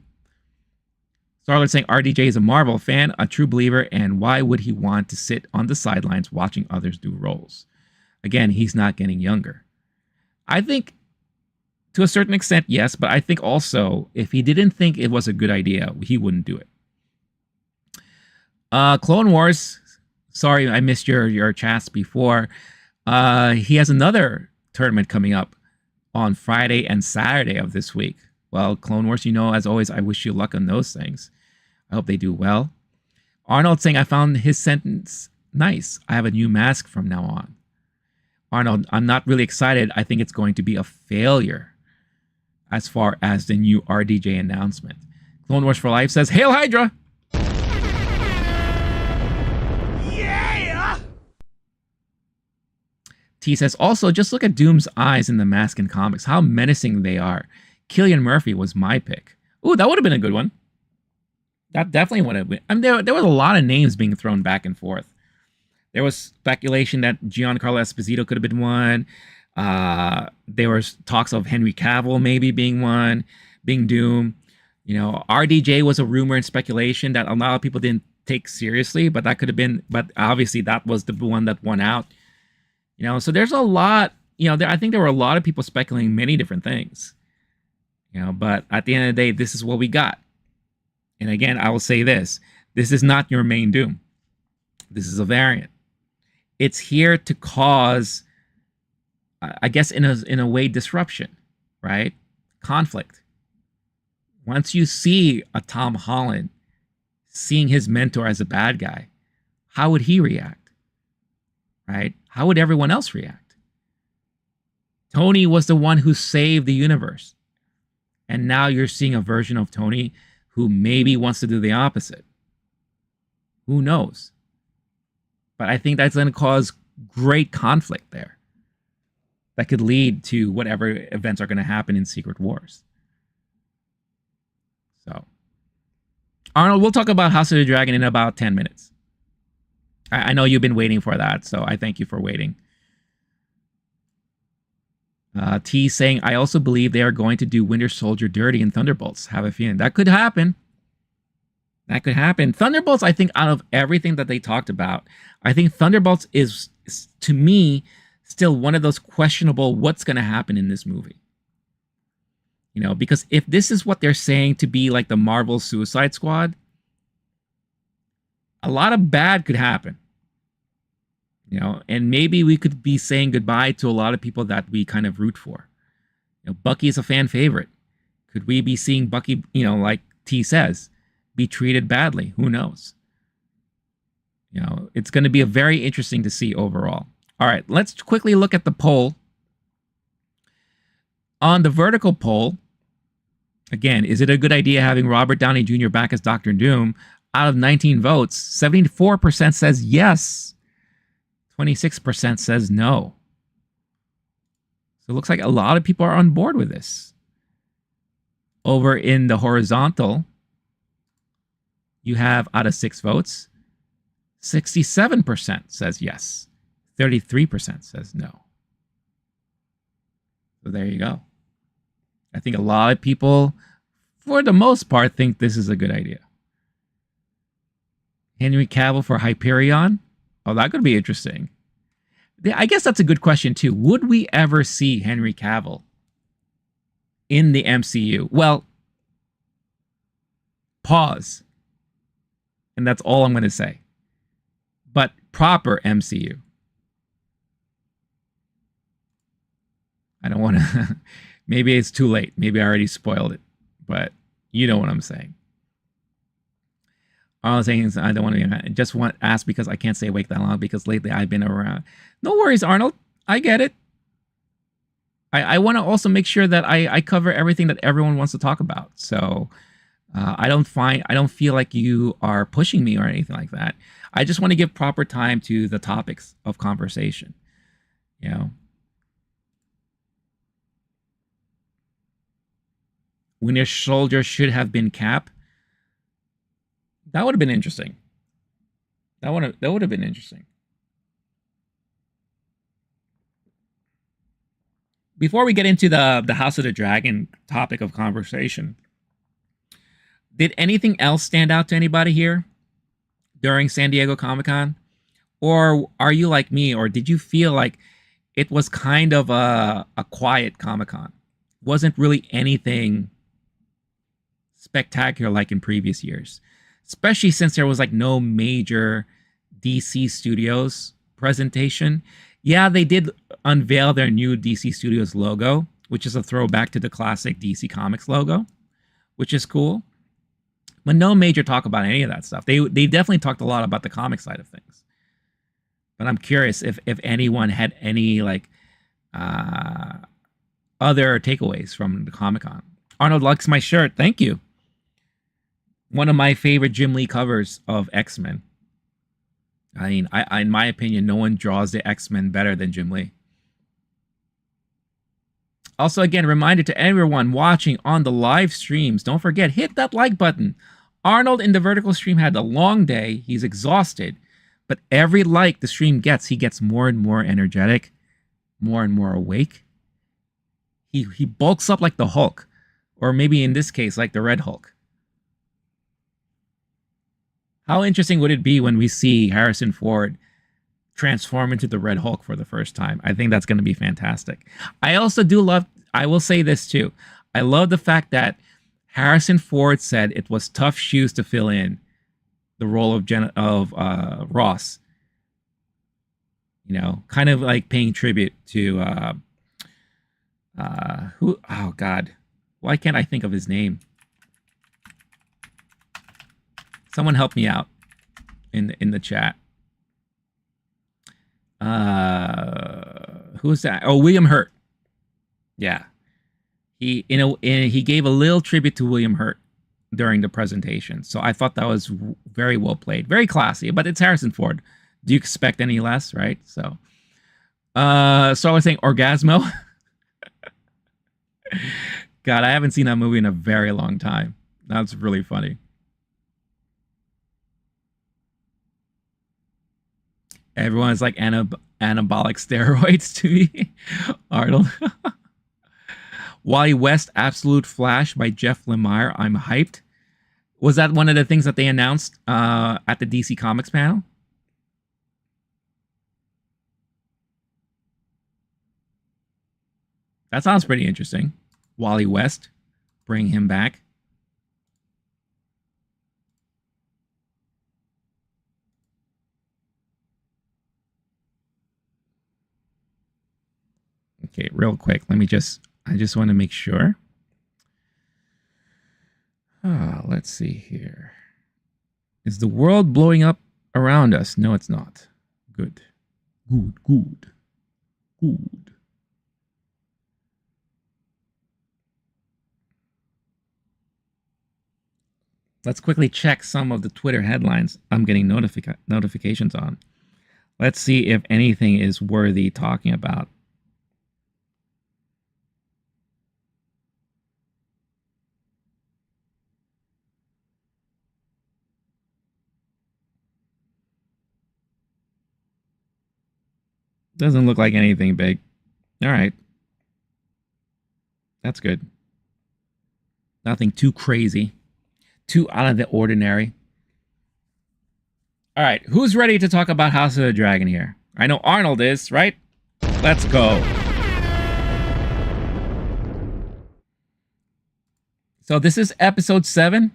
Star-Lord saying RDJ is a Marvel fan, a true believer, and why would he want to sit on the sidelines watching others do roles? Again, he's not getting younger. I think to a certain extent, yes, but I think also if he didn't think it was a good idea, he wouldn't do it. Clone Wars, sorry I missed your chats before. He has another tournament coming up on Friday and Saturday of this week. Well, Clone Wars, you know, as always, I wish you luck on those things. I hope they do well. Arnold saying, I found his sentence nice. I have a new mask from now on. Arnold, I'm not really excited. I think it's going to be a failure as far as the new RDJ announcement. Clone Wars for Life says, Hail Hydra! Yeah! T says, also, just look at Doom's eyes in the mask in comics. How menacing they are. Cillian Murphy was my pick. Ooh, that would have been a good one. That definitely would have been. I mean, there was a lot of names being thrown back and forth. There was speculation that Giancarlo Esposito could have been one. There was talks of Henry Cavill maybe being one, being Doom. You know, RDJ was a rumor and speculation that a lot of people didn't take seriously, but that could have been. But obviously, that was the one that won out. You know, so there's a lot. You know, I think there were a lot of people speculating many different things. You know, but at the end of the day, this is what we got. And again, I will say this. This is not your main Doom. This is a variant. It's here to cause, I guess, in a way, disruption, right? Conflict. Once you see a Tom Holland seeing his mentor as a bad guy, how would he react? Right? How would everyone else react? Tony was the one who saved the universe. And now you're seeing a version of Tony who maybe wants to do the opposite. Who knows? But I think that's going to cause great conflict there. That could lead to whatever events are going to happen in Secret Wars. So, Arnold, we'll talk about House of the Dragon in about 10 minutes. I know you've been waiting for that, so I thank you for waiting. T saying, I also believe they are going to do Winter Soldier dirty in Thunderbolts. Have a feeling. That could happen. That could happen. Thunderbolts, I think, out of everything that they talked about, I think Thunderbolts is to me, still one of those questionable what's going to happen in this movie. You know, because if this is what they're saying to be like the Marvel Suicide Squad, A lot of bad could happen, you know, and maybe we could be saying goodbye to a lot of people that we kind of root for. You know, Bucky is a fan favorite. Could we be seeing Bucky, you know, like T says, be treated badly? Who knows? You know, it's going to be a very interesting to see overall. All right, let's quickly look at the poll. On the vertical poll, again, is it a good idea having Robert Downey Jr. back as Doctor Doom? Out of 19 votes, 74% says yes. 26% says no. So it looks like a lot of people are on board with this. Over in the horizontal, you have out of 6 votes, 67% says yes. 33% says no. So there you go. I think a lot of people, for the most part, think this is a good idea. Henry Cavill for Hyperion? Oh, that could be interesting. I guess that's a good question, too. Would we ever see Henry Cavill in the MCU? Well, pause. And that's all I'm going to say. But proper MCU. I don't want to... Maybe it's too late. Maybe I already spoiled it. But you know what I'm saying. All I'm saying is I don't want to... just want to ask because I can't stay awake that long because lately I've been around. No worries, Arnold. I get it. I want to also make sure that I cover everything that everyone wants to talk about. So I don't feel like you are pushing me or anything like that. I just want to give proper time to the topics of conversation. You know. Winter Soldier should have been Cap. That would have been interesting. That would have been interesting. Before we get into the House of the Dragon topic of conversation, did anything else stand out to anybody here during San Diego Comic-Con? Or are you like me, or did you feel like it was kind of a quiet Comic-Con? Wasn't really anything spectacular like in previous years, especially since there was like no major DC Studios presentation. Yeah, they did unveil their new DC Studios logo, which is a throwback to the classic DC Comics logo, which is cool. But no major talk about any of that stuff. They definitely talked a lot about the comic side of things. But I'm curious if anyone had any like other takeaways from the Comic-Con. Arnold likes my shirt. Thank you. One of my favorite Jim Lee covers of X-Men. I mean, in my opinion, no one draws the X-Men better than Jim Lee. Also, again, reminder to everyone watching on the live streams, don't forget, hit that like button. Arnold in the vertical stream had a long day. He's exhausted. But every like the stream gets, he gets more and more energetic, more and more awake. He bulks up like the Hulk. Or maybe in this case, like the Red Hulk. How interesting would it be when we see Harrison Ford transform into the Red Hulk for the first time? I think that's going to be fantastic. I also do love, I will say this too. I love the fact that Harrison Ford said it was tough shoes to fill in the role of Ross. You know, kind of like paying tribute to who? Oh God, why can't I think of his name? Someone help me out in the chat. Who's that? Oh, William Hurt. Yeah, he he gave a little tribute to William Hurt during the presentation. So I thought that was very well played, very classy. But it's Harrison Ford. Do you expect any less, right? So I was saying Orgasmo. God, I haven't seen that movie in a very long time. That's really funny. Everyone's like anabolic steroids to me. Arnold. Wally West, Absolute Flash by Jeff Lemire. I'm hyped. Was that one of the things that they announced at the DC Comics panel? That sounds pretty interesting. Wally West, bring him back. Okay, real quick. I just want to make sure. Let's see here. Is the world blowing up around us? No, it's not. Good. Good. Let's quickly check some of the Twitter headlines I'm getting notifications on. Let's see if anything is worthy talking about. Doesn't look like anything big. All right. That's good. Nothing too crazy, too out of the ordinary. All right. Who's ready to talk about House of the Dragon here? I know Arnold is, right? Let's go. So this is episode 7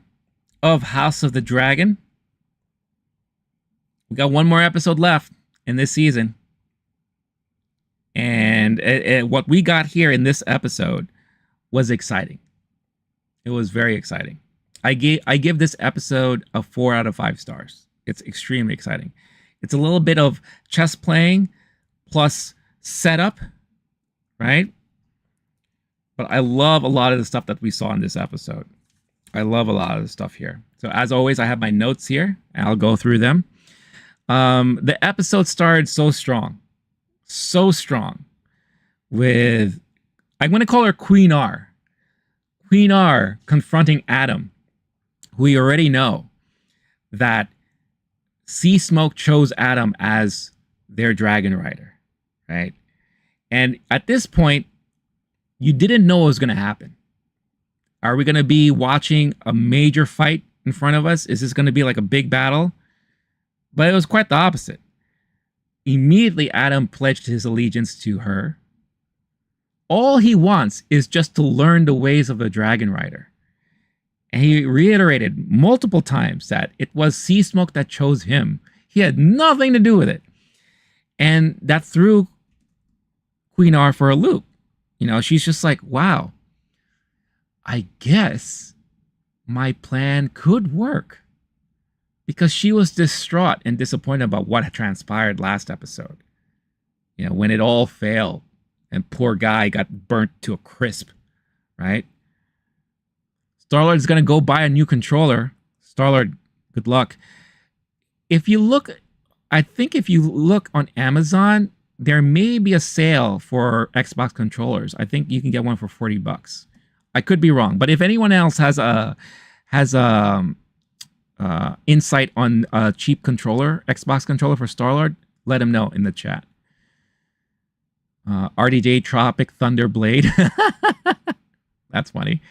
of House of the Dragon. We got one more episode left in this season. And what we got here in this episode was exciting. It was very exciting. I give this episode a 4 out of 5 stars. It's extremely exciting. It's a little bit of chess playing plus setup, right? But I love a lot of the stuff that we saw in this episode. I love a lot of the stuff here. So as always, I have my notes here, and I'll go through them. The episode started so strong with, I'm going to call her Queen R. Queen R confronting Adam, who we already know that Sea Smoke chose Adam as their dragon rider, right? And at this point, you didn't know what was going to happen. Are we going to be watching a major fight in front of us? Is this going to be like a big battle? But it was quite the opposite. Immediately, Adam pledged his allegiance to her. All he wants is just to learn the ways of a dragon rider. And he reiterated multiple times that it was Sea Smoke that chose him. He had nothing to do with it. And that threw Queen R for a loop. You know, she's just like, wow, I guess my plan could work. Because she was distraught and disappointed about what had transpired last episode. You know, when it all failed and poor guy got burnt to a crisp, right? Star-Lord's going to go buy a new controller. Star-Lord, good luck. If you look, I think if you look on Amazon, there may be a sale for Xbox controllers. I think you can get one for $40. I could be wrong, but if anyone else has insight on a cheap controller, Xbox controller for Star-Lord, let him know in the chat. RDJ Tropic Thunder Blade. That's funny.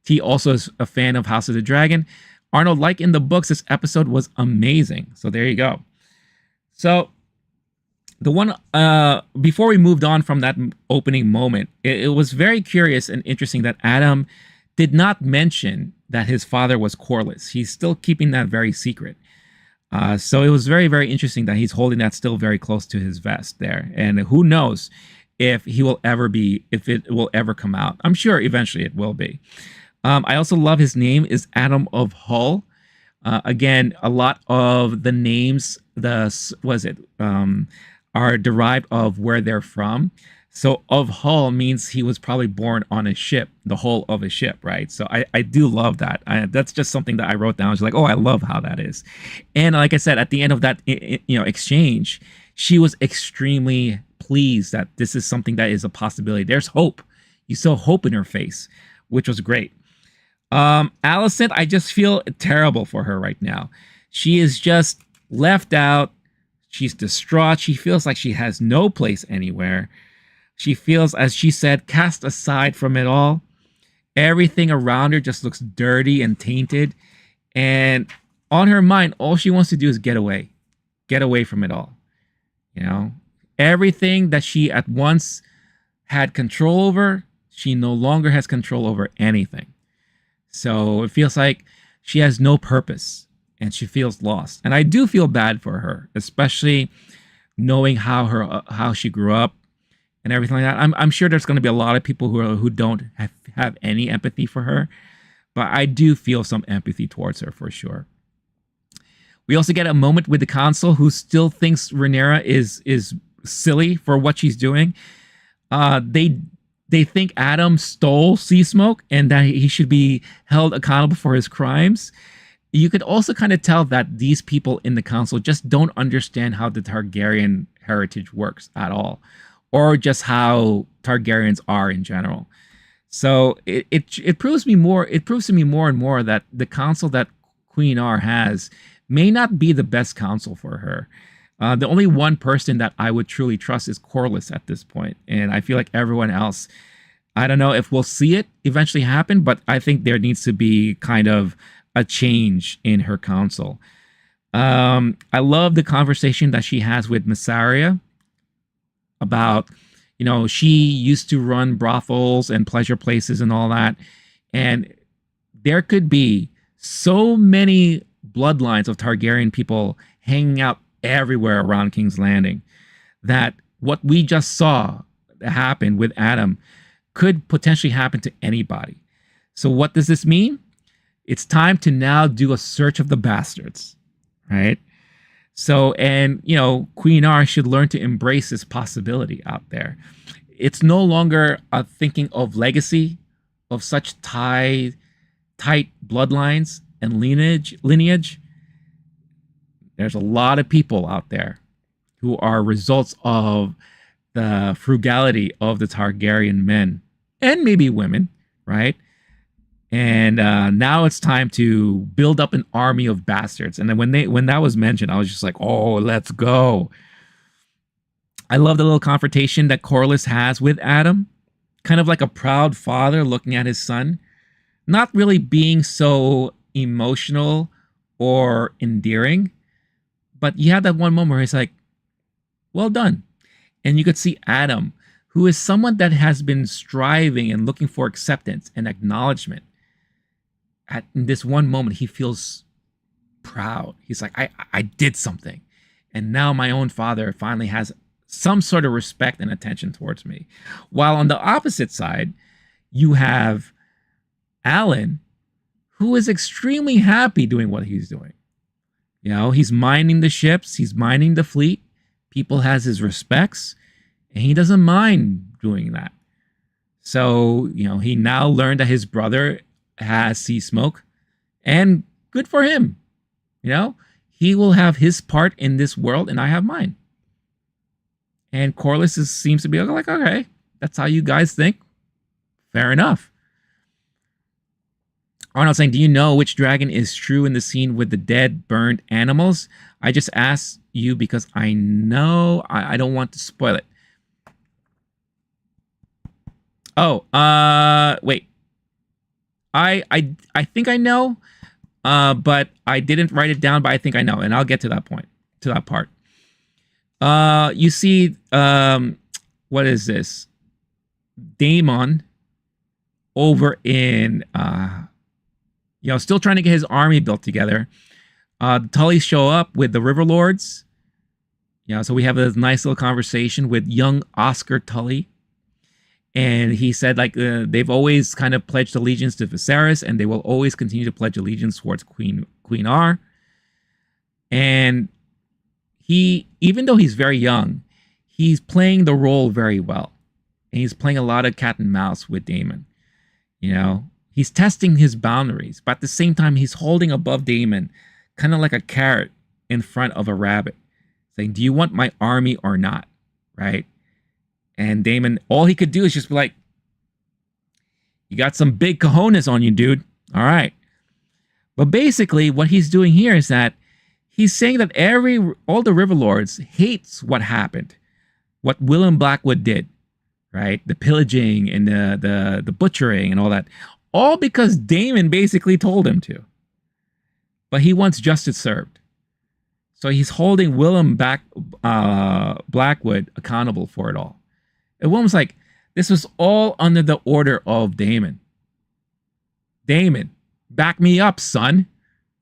T also is a fan of House of the Dragon. Arnold, like in the books, this episode was amazing. So there you go. So the one, before we moved on from that opening moment, it was very curious and interesting that Adam did not mention that his father was Corlys. He's still keeping that very secret. So it was very, very interesting that he's holding that still very close to his vest there. And who knows if it will ever come out. I'm sure eventually it will be. I also love his name is Adam of Hull. Again, a lot of the names, are derived of where they're from. So of hull means he was probably born on a ship, the hull of a ship, right? So I do love that. That's just something that I wrote down. I was like, oh, I love how that is. And like I said, at the end of that exchange, she was extremely pleased that this is something that is a possibility. There's hope. You saw hope in her face, which was great. Alicent, I just feel terrible for her right now. She is just left out. She's distraught. She feels like she has no place anywhere. She feels, as she said, cast aside from it all. Everything around her just looks dirty and tainted. And on her mind, all she wants to do is get away. Get away from it all. You know, everything that she at once had control over, she no longer has control over anything. So it feels like she has no purpose and she feels lost. And I do feel bad for her, especially knowing how she grew up and everything like that. I'm sure there's going to be a lot of people who don't have any empathy for her, but I do feel some empathy towards her for sure. We also get a moment with the council who still thinks Rhaenyra is silly for what she's doing. They think Adam stole Sea Smoke and that he should be held accountable for his crimes. You could also kind of tell that these people in the council just don't understand how the Targaryen heritage works at all, or just how Targaryens are in general. So it proves to me more and more that the council that Queen R has may not be the best council for her. The only one person that I would truly trust is Corlys at this point, and I feel like everyone else, I don't know if we'll see it eventually happen, but I think there needs to be kind of a change in her council. I love the conversation that she has with Massaria about, she used to run brothels and pleasure places and all that. And there could be so many bloodlines of Targaryen people hanging out everywhere around King's Landing that what we just saw happen with Adam could potentially happen to anybody. So what does this mean? It's time to now do a search of the bastards, right? So, and, Queen R should learn to embrace this possibility out there. It's no longer a thinking of legacy of such tight bloodlines and lineage. There's a lot of people out there who are results of the frugality of the Targaryen men and maybe women, right? And now it's time to build up an army of bastards. And then when that was mentioned, I was just like, oh, let's go. I love the little confrontation that Corlys has with Adam, kind of like a proud father looking at his son, not really being so emotional or endearing, but you have that one moment where he's like, well done. And you could see Adam, who is someone that has been striving and looking for acceptance and acknowledgement. In this one moment, he feels proud. He's like, I did something. And now my own father finally has some sort of respect and attention towards me. While on the opposite side, you have Alan, who is extremely happy doing what he's doing. He's minding the ships. He's minding the fleet. People has his respects. And he doesn't mind doing that. So, he now learned that his brother has Sea Smoke, and good for him. He will have his part in this world, and I have mine. And Corlys seems to be like, okay, that's how you guys think. Fair enough. Arnold saying, do you know which dragon is true in the scene with the dead, burned animals? I just asked you because I know I don't want to spoil it. Oh, wait. I think I know, but I didn't write it down, but I think I know, and I'll get to that point, to that part. You see, what is this? Daemon over in, still trying to get his army built together. The Tullys show up with the River Lords. So we have a nice little conversation with young Oscar Tully. And he said, they've always kind of pledged allegiance to Viserys, and they will always continue to pledge allegiance towards Queen R. And he, even though he's very young, he's playing the role very well. And he's playing a lot of cat and mouse with Daemon. He's testing his boundaries, but at the same time, he's holding above Daemon, kind of like a carrot in front of a rabbit, saying, do you want my army or not? Right? And Daemon, all he could do is just be like, you got some big cojones on you, dude. All right. But basically, what he's doing here is that he's saying that all the River Lords hates what happened, what Willem Blackwood did, right? The pillaging and the butchering and all that, all because Daemon basically told him to. But he wants justice served. So he's holding Willem Blackwood accountable for it all. And Willem's like, this was all under the order of Daemon. Daemon, back me up, son.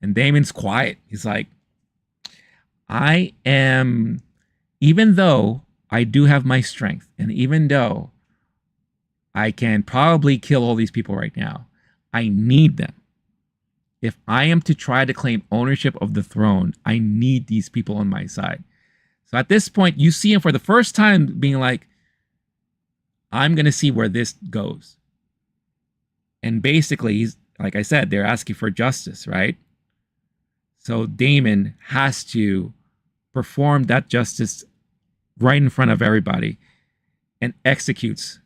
And Daemon's quiet. He's like, even though I do have my strength. And even though I can probably kill all these people right now, I need them. If I am to try to claim ownership of the throne, I need these people on my side. So at this point, you see him for the first time being like, I'm going to see where this goes. And basically, he's, like I said, they're asking for justice, right? So Daemon has to perform that justice right in front of everybody and executes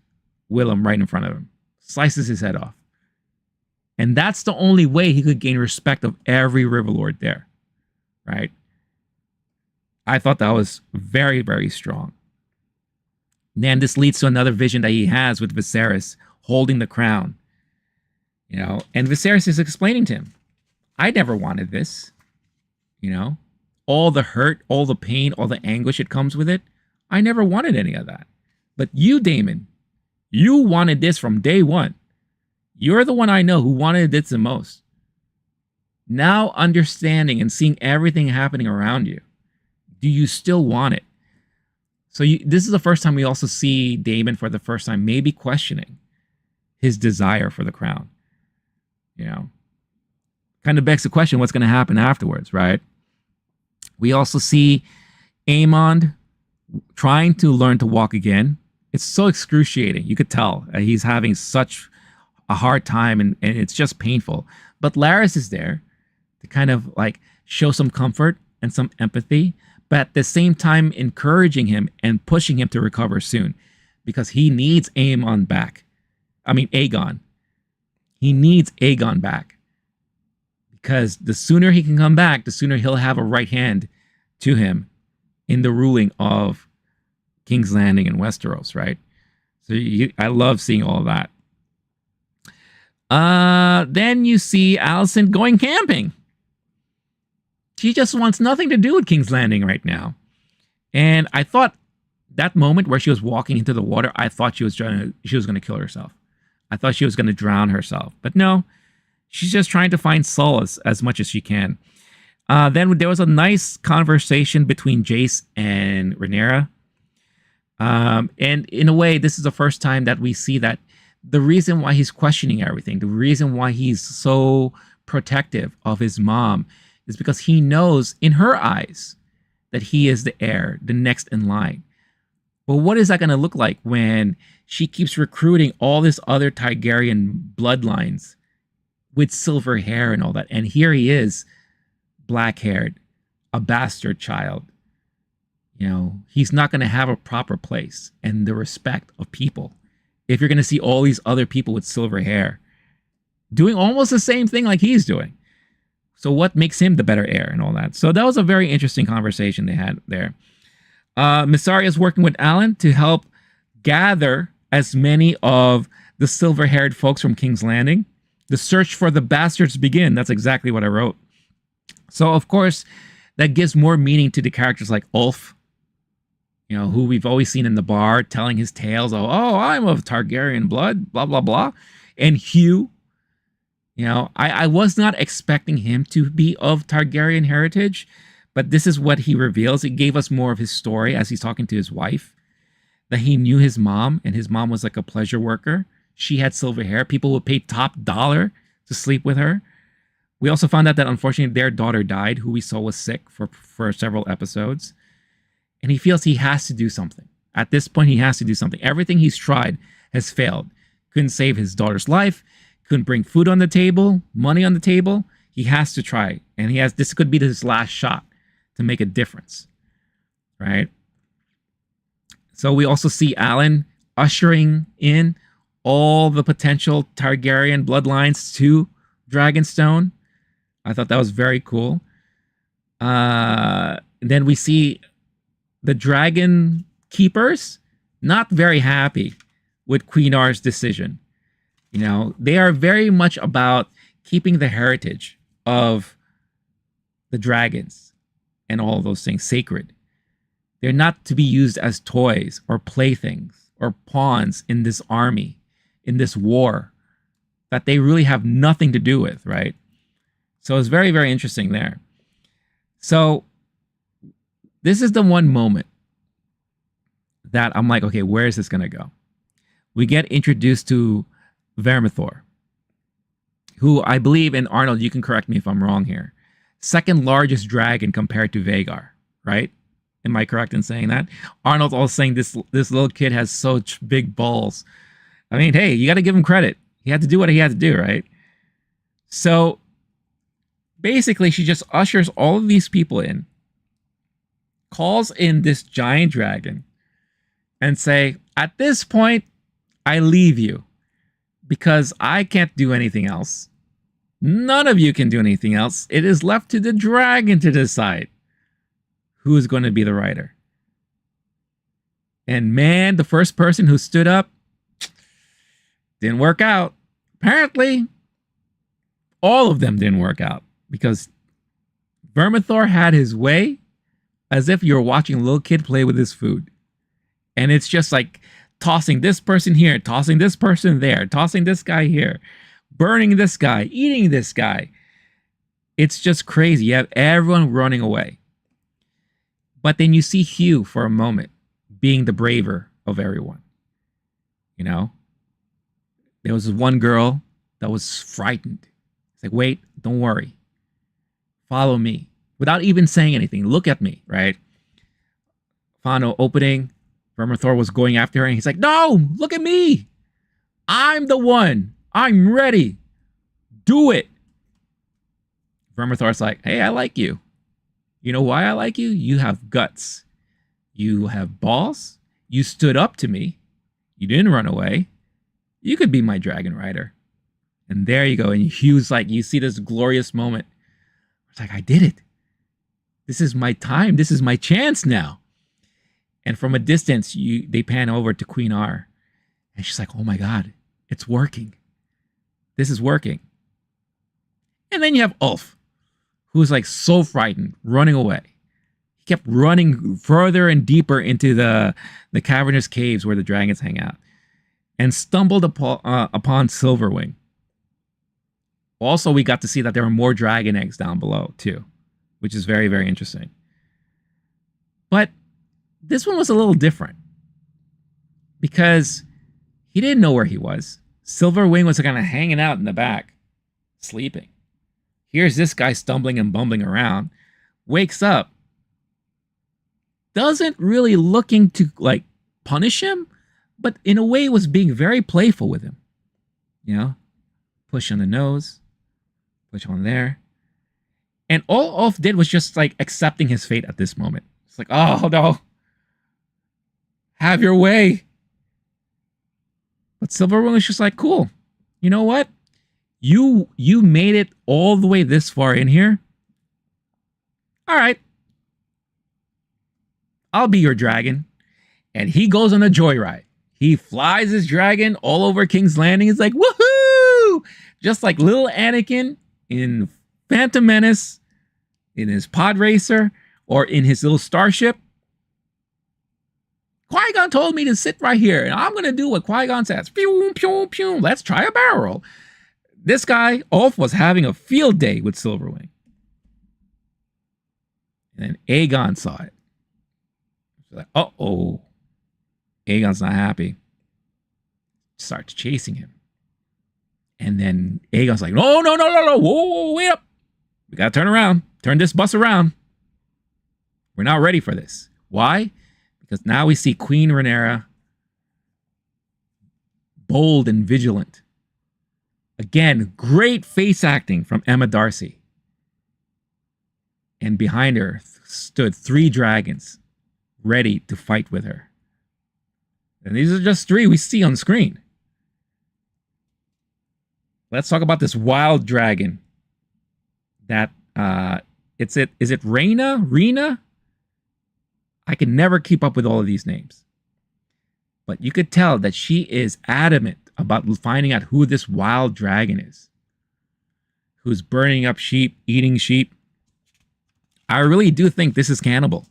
Willem right in front of him, slices his head off. And that's the only way he could gain respect of every Riverlord there, right? I thought that was very, very strong. Then this leads to another vision that he has with Viserys holding the crown. You know, and Viserys is explaining to him, I never wanted this. You know, all the hurt, all the pain, all the anguish it comes with it. I never wanted any of that. But you, Daemon, you wanted this from day one. You're the one I know who wanted this the most. Now understanding and seeing everything happening around you, do you still want it? So this is the first time we also see Daemon for the first time maybe questioning his desire for the crown. You know, kind of begs the question, what's going to happen afterwards, right? We also see Aemond trying to learn to walk again. It's so excruciating. You could tell he's having such a hard time and it's just painful. But Larys is there to kind of like show some comfort and some empathy, but at the same time encouraging him and pushing him to recover soon because he needs Aemond back. I mean, Aegon. He needs Aegon back because the sooner he can come back, the sooner he'll have a right hand to him in the ruling of King's Landing and Westeros, right? So I love seeing all of that. Then you see Alicent going camping. She just wants nothing to do with King's Landing right now. And I thought that moment where she was walking into the water, I thought she was going to kill herself. I thought she was going to drown herself. But no, she's just trying to find solace as much as she can. Then there was a nice conversation between Jace and Rhaenyra. And in a way, this is the first time that we see that the reason why he's questioning everything, the reason why he's so protective of his mom is because he knows in her eyes that he is the heir, the next in line. But what is that going to look like when she keeps recruiting all this other Targaryen bloodlines with silver hair and all that? And here he is, black-haired, a bastard child. You know, he's not going to have a proper place and the respect of people if you're going to see all these other people with silver hair doing almost the same thing like he's doing. So what makes him the better heir and all that? So that was a very interesting conversation they had there. Mysaria is working with Alan to help gather as many of the silver-haired folks from King's Landing. The search for the bastards begin. That's exactly what I wrote. So, of course, that gives more meaning to the characters like Ulf, you know, who we've always seen in the bar telling his tales of, oh, I'm of Targaryen blood, blah, blah, blah. And Hugh, you know, I was not expecting him to be of Targaryen heritage, but this is what he reveals. It gave us more of his story as he's talking to his wife, that he knew his mom, and his mom was like a pleasure worker. She had silver hair. People would pay top dollar to sleep with her. We also found out that unfortunately their daughter died, who we saw was sick for several episodes. And he feels he has to do something. At this point, he has to do something. Everything he's tried has failed. Couldn't save his daughter's life. Couldn't bring food on the table, money on the table. He has to try. And this could be his last shot to make a difference. Right? So we also see Alan ushering in all the potential Targaryen bloodlines to Dragonstone. I thought that was very cool. Then we see the Dragon Keepers not very happy with Queen R's decision. You know, they are very much about keeping the heritage of the dragons and all those things sacred. They're not to be used as toys or playthings or pawns in this army, in this war that they really have nothing to do with, right? So it's very, very interesting there. So this is the one moment that I'm like, okay, where is this going to go? We get introduced to Vermithor, who I believe, and Arnold, you can correct me if I'm wrong here, second largest dragon compared to Vagar, right? Am I correct in saying that? Arnold's also saying this little kid has such big balls. I mean, hey, you got to give him credit. He had to do what he had to do, right? So basically, she just ushers all of these people in, calls in this giant dragon, and say, at this point, I leave you because I can't do anything else. None of you can do anything else. It is left to the dragon to decide who is going to be the rider. And man, the first person who stood up didn't work out. Apparently, all of them didn't work out because Vermithor had his way as if you're watching a little kid play with his food. And it's just like tossing this person here, tossing this person there, tossing this guy here, burning this guy, eating this guy. It's just crazy. You have everyone running away. But then you see Hugh for a moment being the braver of everyone. You know? There was one girl that was frightened. It's like, wait, don't worry. Follow me. Without even saying anything. Look at me, right? Fano opening. Vermithor was going after her, and he's like, no, look at me. I'm the one. I'm ready. Do it. Vermithor's like, hey, I like you. You know why I like you? You have guts. You have balls. You stood up to me. You didn't run away. You could be my dragon rider. And there you go. And Hugh's like, you see this glorious moment. It's like, I did it. This is my time. This is my chance now. And from a distance, they pan over to Queen R. And she's like, oh my God, it's working. This is working. And then you have Ulf, who's like so frightened, running away. He kept running further and deeper into the cavernous caves where the dragons hang out. And stumbled upon Silverwing. Also, we got to see that there are more dragon eggs down below, too. Which is very, very interesting. But this one was a little different. Because he didn't know where he was. Silverwing was kind of hanging out in the back, sleeping. Here's this guy stumbling and bumbling around. Wakes up. Doesn't really looking to, like, punish him. But in a way was being very playful with him. You know? Push on the nose. Push on there. And all Ulf did was just like accepting his fate at this moment. It's like, oh no. Have your way. But Silverwing was just like, cool. You know what? You made it all the way this far in here. All right. I'll be your dragon. And he goes on a joyride. He flies his dragon all over King's Landing. He's like, woohoo! Just like little Anakin in Phantom Menace, in his pod racer, or in his little starship. Qui-Gon told me to sit right here, and I'm going to do what Qui-Gon says. Pew, pew, pew. Let's try a barrel roll. This guy, Ulf, was having a field day with Silverwing. And then Aegon saw it. He's like, uh-oh. Aegon's not happy. Starts chasing him. And then Aegon's like, no, whoa, wait up. We got to turn around. Turn this bus around. We're not ready for this. Why? Because now we see Queen Rhaenyra bold and vigilant. Again, great face acting from Emma Darcy. And behind her stood 3 dragons ready to fight with her. And these are just 3 we see on screen. Let's talk about this wild dragon. That is it Rena? I can never keep up with all of these names. But you could tell that she is adamant about finding out who this wild dragon is. Who's burning up sheep, eating sheep. I really do think this is cannibal.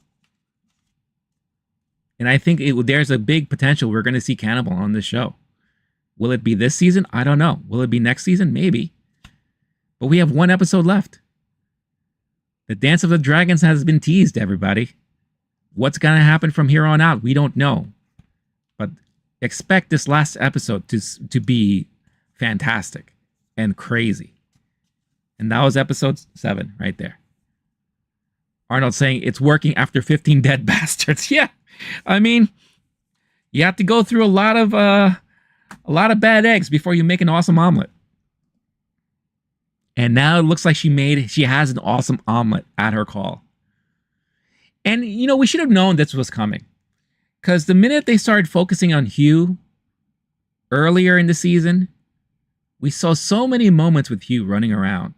And I think there's a big potential we're going to see cannibal on this show. Will it be this season? I don't know. Will it be next season? Maybe. But we have 1 episode left. The Dance of the Dragons has been teased, everybody. What's going to happen from here on out? We don't know. But expect this last episode to be fantastic and crazy. And that was episode 7 right there. Arnold saying it's working after 15 dead bastards. Yeah. I mean, you have to go through a lot of bad eggs before you make an awesome omelet. And now it looks like she has an awesome omelet at her call. And you know, we should have known this was coming. Because the minute they started focusing on Hugh earlier in the season, we saw so many moments with Hugh running around.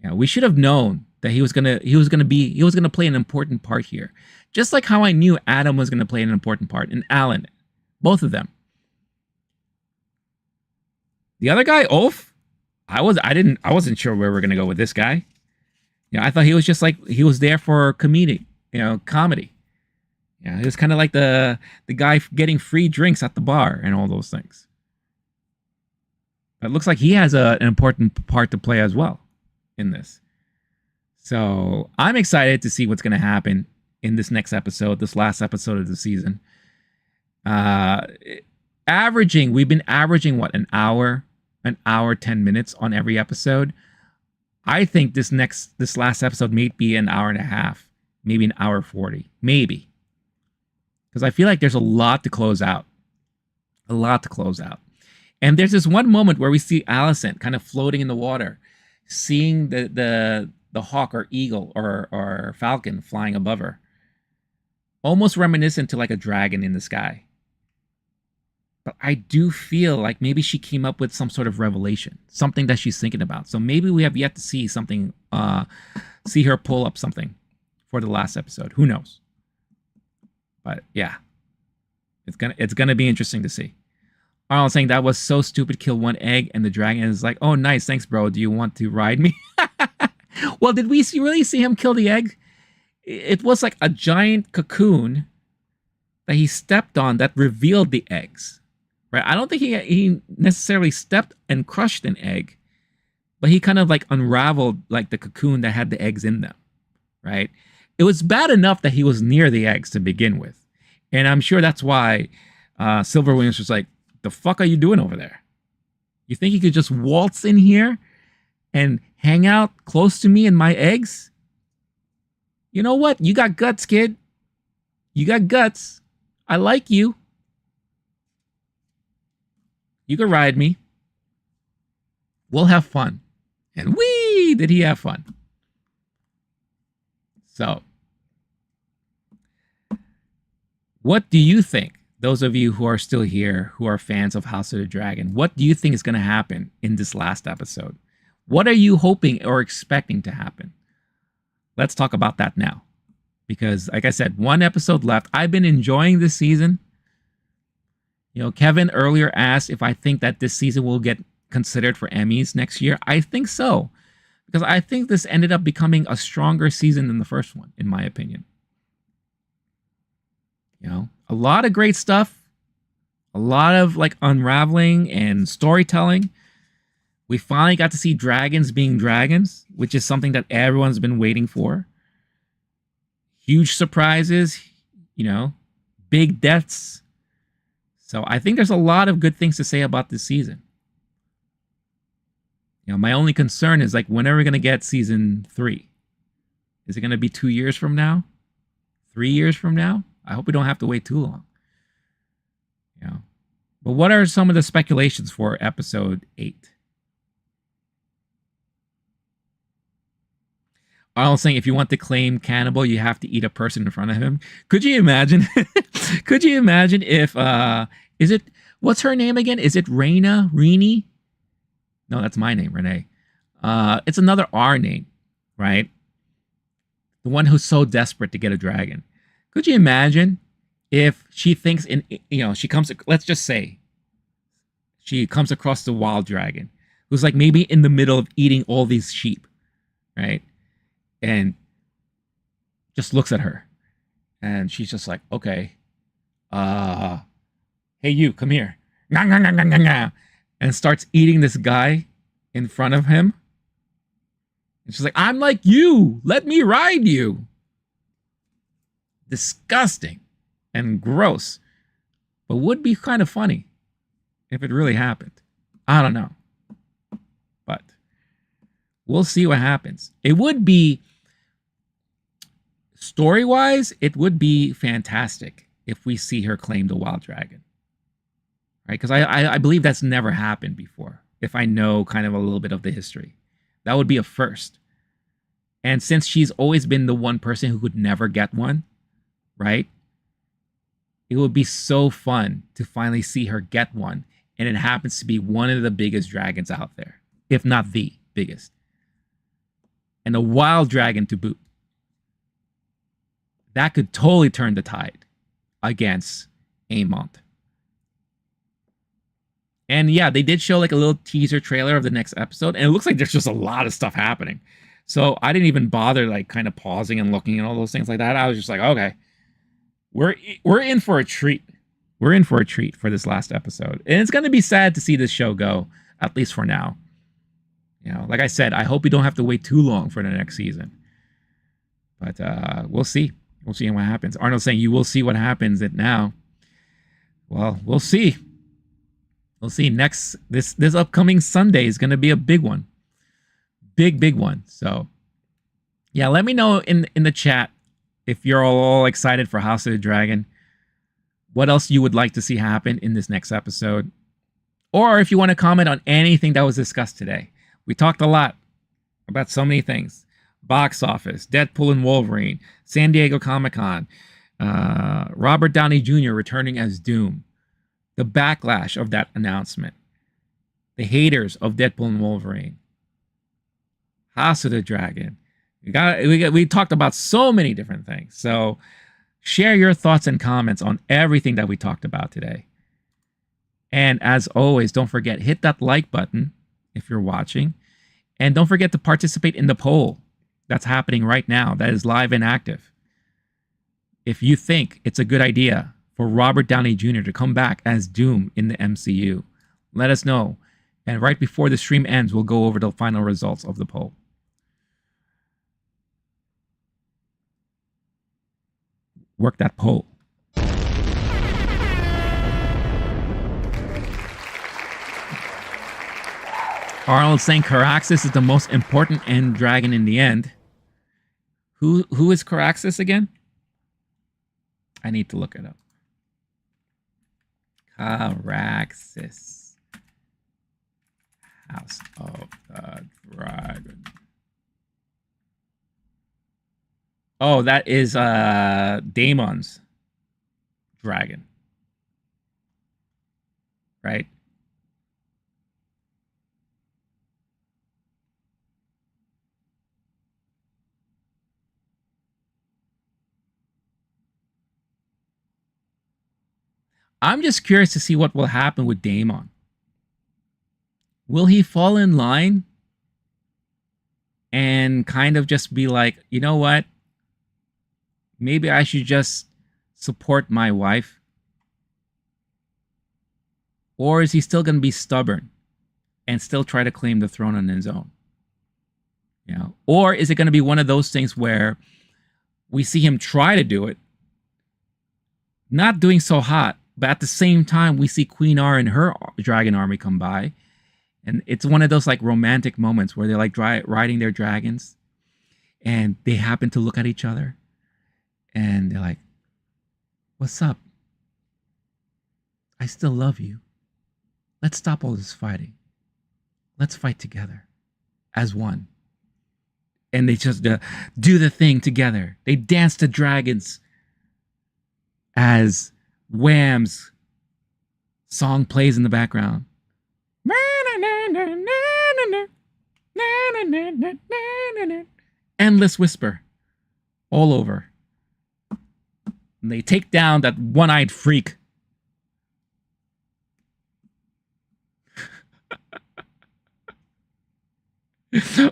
Yeah, we should have known that he was gonna play an important part here. Just like how I knew Adam was gonna play an important part, and Alan. Both of them. The other guy, Ulf, I wasn't sure where we're gonna go with this guy. You know, I thought he was just like he was there for comedy. Yeah, he was kind of like the guy getting free drinks at the bar and all those things. But it looks like he has an important part to play as well in this. So I'm excited to see what's going to happen in this next episode, this last episode of the season. We've been averaging what, an hour 10 minutes on every episode. I think this last episode may be an hour and a half, maybe an hour 40, maybe. Because I feel like there's a lot to close out. And there's this one moment where we see Alicent kind of floating in the water, seeing the hawk or eagle or falcon flying above her. Almost reminiscent to like a dragon in the sky. But I do feel like maybe she came up with some sort of revelation, something that she's thinking about. So maybe we have yet to see something, see her pull up something for the last episode. Who knows? But yeah, it's gonna be interesting to see. Arnold saying that was so stupid. Kill one egg, and the dragon is like, "Oh, nice, thanks, bro. Do you want to ride me?" Well, did we really see him kill the egg? It was like a giant cocoon that he stepped on that revealed the eggs, right? I don't think he necessarily stepped and crushed an egg, but he kind of like unraveled like the cocoon that had the eggs in them, right? It was bad enough that he was near the eggs to begin with. And I'm sure that's why Silver Williams was like, the fuck are you doing over there? You think you could just waltz in here and hang out close to me and my eggs? You know what? You got guts, kid. You got guts. I like you. You can ride me. We'll have fun. And wee, did he have fun. So, what do you think, those of you who are still here, who are fans of House of the Dragon, what do you think is going to happen in this last episode? What are you hoping or expecting to happen? Let's talk about that now. Because, like I said, one episode left. I've been enjoying this season. You know, Kevin earlier asked if I think that this season will get considered for Emmys next year. I think so. Because I think this ended up becoming a stronger season than the first one, in my opinion. You know, a lot of great stuff. A lot of like unraveling and storytelling. We finally got to see dragons being dragons, which is something that everyone's been waiting for. Huge surprises, you know, big deaths. So I think there's a lot of good things to say about this season. You know, my only concern is like, when are we going to get season 3? Is it going to be 2 years from now? 3 years from now? I hope we don't have to wait too long. You know, but what are some of the speculations for episode 8? Arnold saying, if you want to claim cannibal, you have to eat a person in front of him. Could you imagine? Could you imagine if, what's her name again? Is it Raina? Rini? No, that's my name, Renee. It's another R name, right? The one who's so desperate to get a dragon. Could you imagine if she thinks let's just say she comes across the wild dragon who's like maybe in the middle of eating all these sheep, right? And just looks at her and she's just like, okay, hey, you come here. And starts eating this guy in front of him. And she's like, I'm like you. Let me ride you. Disgusting and gross. but would be kind of funny if it really happened. I don't know. But we'll see what happens. It would be, story-wise, it would be fantastic if we see her claim the wild dragon. Right? Because I believe that's never happened before, if I know kind of a little bit of the history. That would be a first. And since she's always been the one person who could never get one, right? It would be so fun to finally see her get one. And it happens to be one of the biggest dragons out there, if not the biggest. And a wild dragon to boot. That could totally turn the tide against Aemont. And yeah, they did show like a little teaser trailer of the next episode, and it looks like there's just a lot of stuff happening. So I didn't even bother like kind of pausing and looking and all those things like that. I was just like, okay, we're in for a treat. We're in for a treat for this last episode. And it's going to be sad to see this show go, at least for now. You know, like I said, I hope we don't have to wait too long for the next season. But we'll see. We'll see what happens. Arnold's saying you will see what happens at now. Well, we'll see. We'll see. Next, this upcoming Sunday is going to be a big one. Big one. So, yeah, let me know in the chat if you're all excited for House of the Dragon. What else you would like to see happen in this next episode. Or if you want to comment on anything that was discussed today. We talked a lot about so many things. Box office, Deadpool and Wolverine, San Diego Comic-Con, Robert Downey Jr. returning as Doom, the backlash of that announcement, the haters of Deadpool and Wolverine, House of the Dragon. We talked about so many different things. So share your thoughts and comments on everything that we talked about today. And as always, don't forget, hit that like button if you're watching. And don't forget to participate in the poll that's happening right now, that is live and active. If you think it's a good idea for Robert Downey Jr. to come back as Doom in the MCU, let us know. And right before the stream ends, we'll go over the final results of the poll. Work that poll. Arnold saying Caraxes is the most important end dragon in the end. Who is Caraxes again? I need to look it up. Caraxes. House of the Dragon. Oh, that is Daemon's dragon. Right? I'm just curious to see what will happen with Daemon. Will he fall in line and kind of just be like, you know what? Maybe I should just support my wife? Or is he still going to be stubborn and still try to claim the throne on his own? You know? Or is it going to be one of those things where we see him try to do it, not doing so hot, but at the same time, we see Queen R and her dragon army come by. And it's one of those like romantic moments where they're like riding their dragons and they happen to look at each other and they're like, what's up? I still love you. Let's stop all this fighting. Let's fight together as one. And they just do the thing together. They dance to dragons as Wham's song plays in the background. Endless whisper all over. And they take down that one-eyed freak.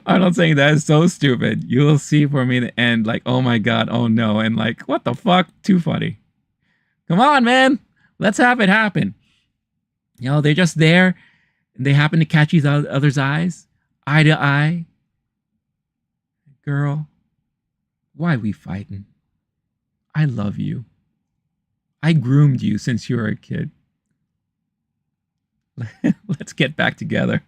I'm not saying that is so stupid. You will see for me the end, like, oh my god, oh no, and like, what the fuck? Too funny. Come on, man. Let's have it happen. You know, they're just there. And they happen to catch each other's eyes. Eye to eye. Girl, why we fighting? I love you. I groomed you since you were a kid. Let's get back together.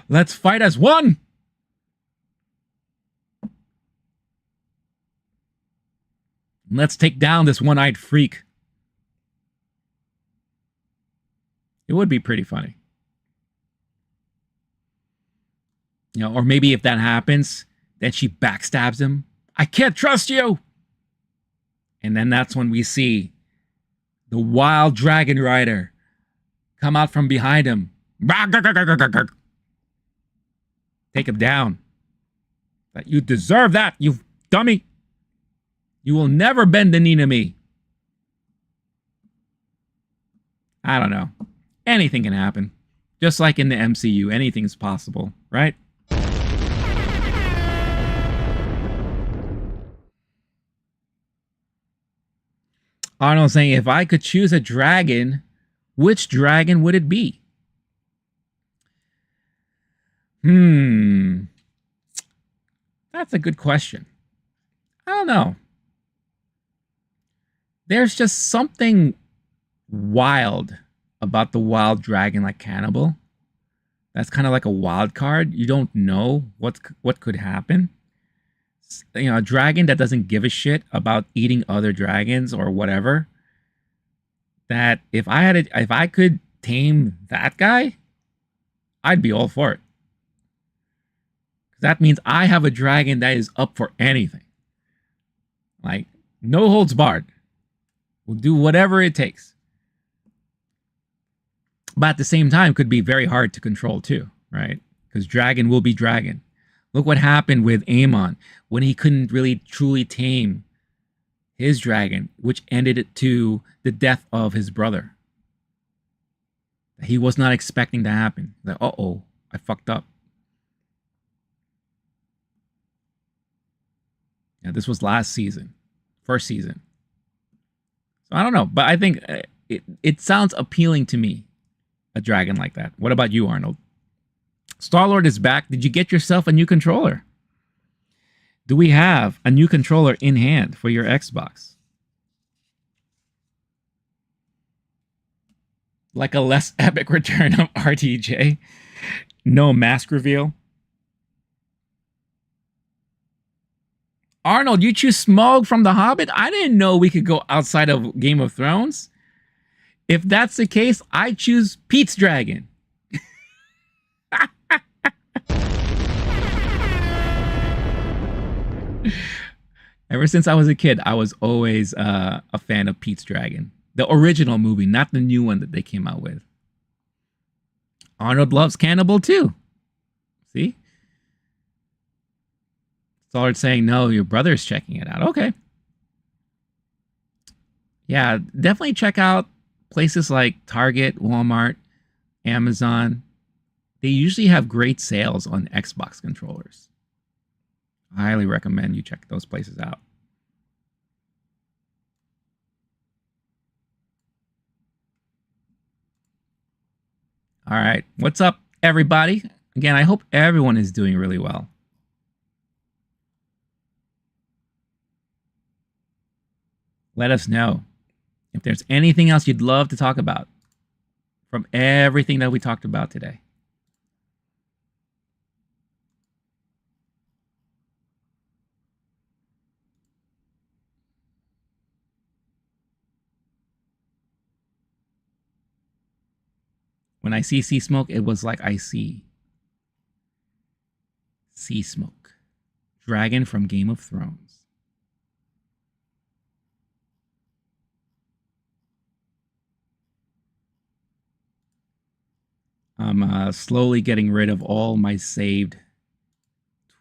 Let's fight as one. Let's take down this one-eyed freak. It would be pretty funny. You know, or maybe if that happens, then she backstabs him. I can't trust you. And then that's when we see the wild dragon rider come out from behind him. Take him down. That you deserve that, you dummy. You will never bend the knee to me. I don't know. Anything can happen. Just like in the MCU, anything's possible, right? Arnold saying, if I could choose a dragon, which dragon would it be? That's a good question. I don't know. There's just something wild about the wild dragon like Cannibal. That's kind of like a wild card. You don't know what could happen. You know, a dragon that doesn't give a shit about eating other dragons or whatever. That if I could tame that guy, I'd be all for it. That means I have a dragon that is up for anything. Like, no holds barred. We'll do whatever it takes. But at the same time, could be very hard to control too, right? Because dragon will be dragon. Look what happened with Aemon when he couldn't really truly tame his dragon, which ended it to the death of his brother. He was not expecting to happen. Like, uh-oh, I fucked up. Yeah, this was last season, first season. So I don't know, but I think it sounds appealing to me, a dragon like that. What about you, Arnold? Star-Lord is back. Did you get yourself a new controller? Do we have a new controller in hand for your Xbox? Like a less epic return of RDJ? No mask reveal? Arnold, you choose Smaug from The Hobbit? I didn't know we could go outside of Game of Thrones. If that's the case, I choose Pete's Dragon. Ever since I was a kid, I was always a fan of Pete's Dragon. The original movie, not the new one that they came out with. Arnold loves Cannibal too. See? Started saying, no, your brother's checking it out. Okay. Yeah, definitely check out places like Target, Walmart, Amazon. They usually have great sales on Xbox controllers. I highly recommend you check those places out. All right. What's up, everybody? Again, I hope everyone is doing really well. Let us know if there's anything else you'd love to talk about from everything that we talked about today. When I see sea smoke, it was like I see sea smoke. Dragon from Game of Thrones. I'm slowly getting rid of all my saved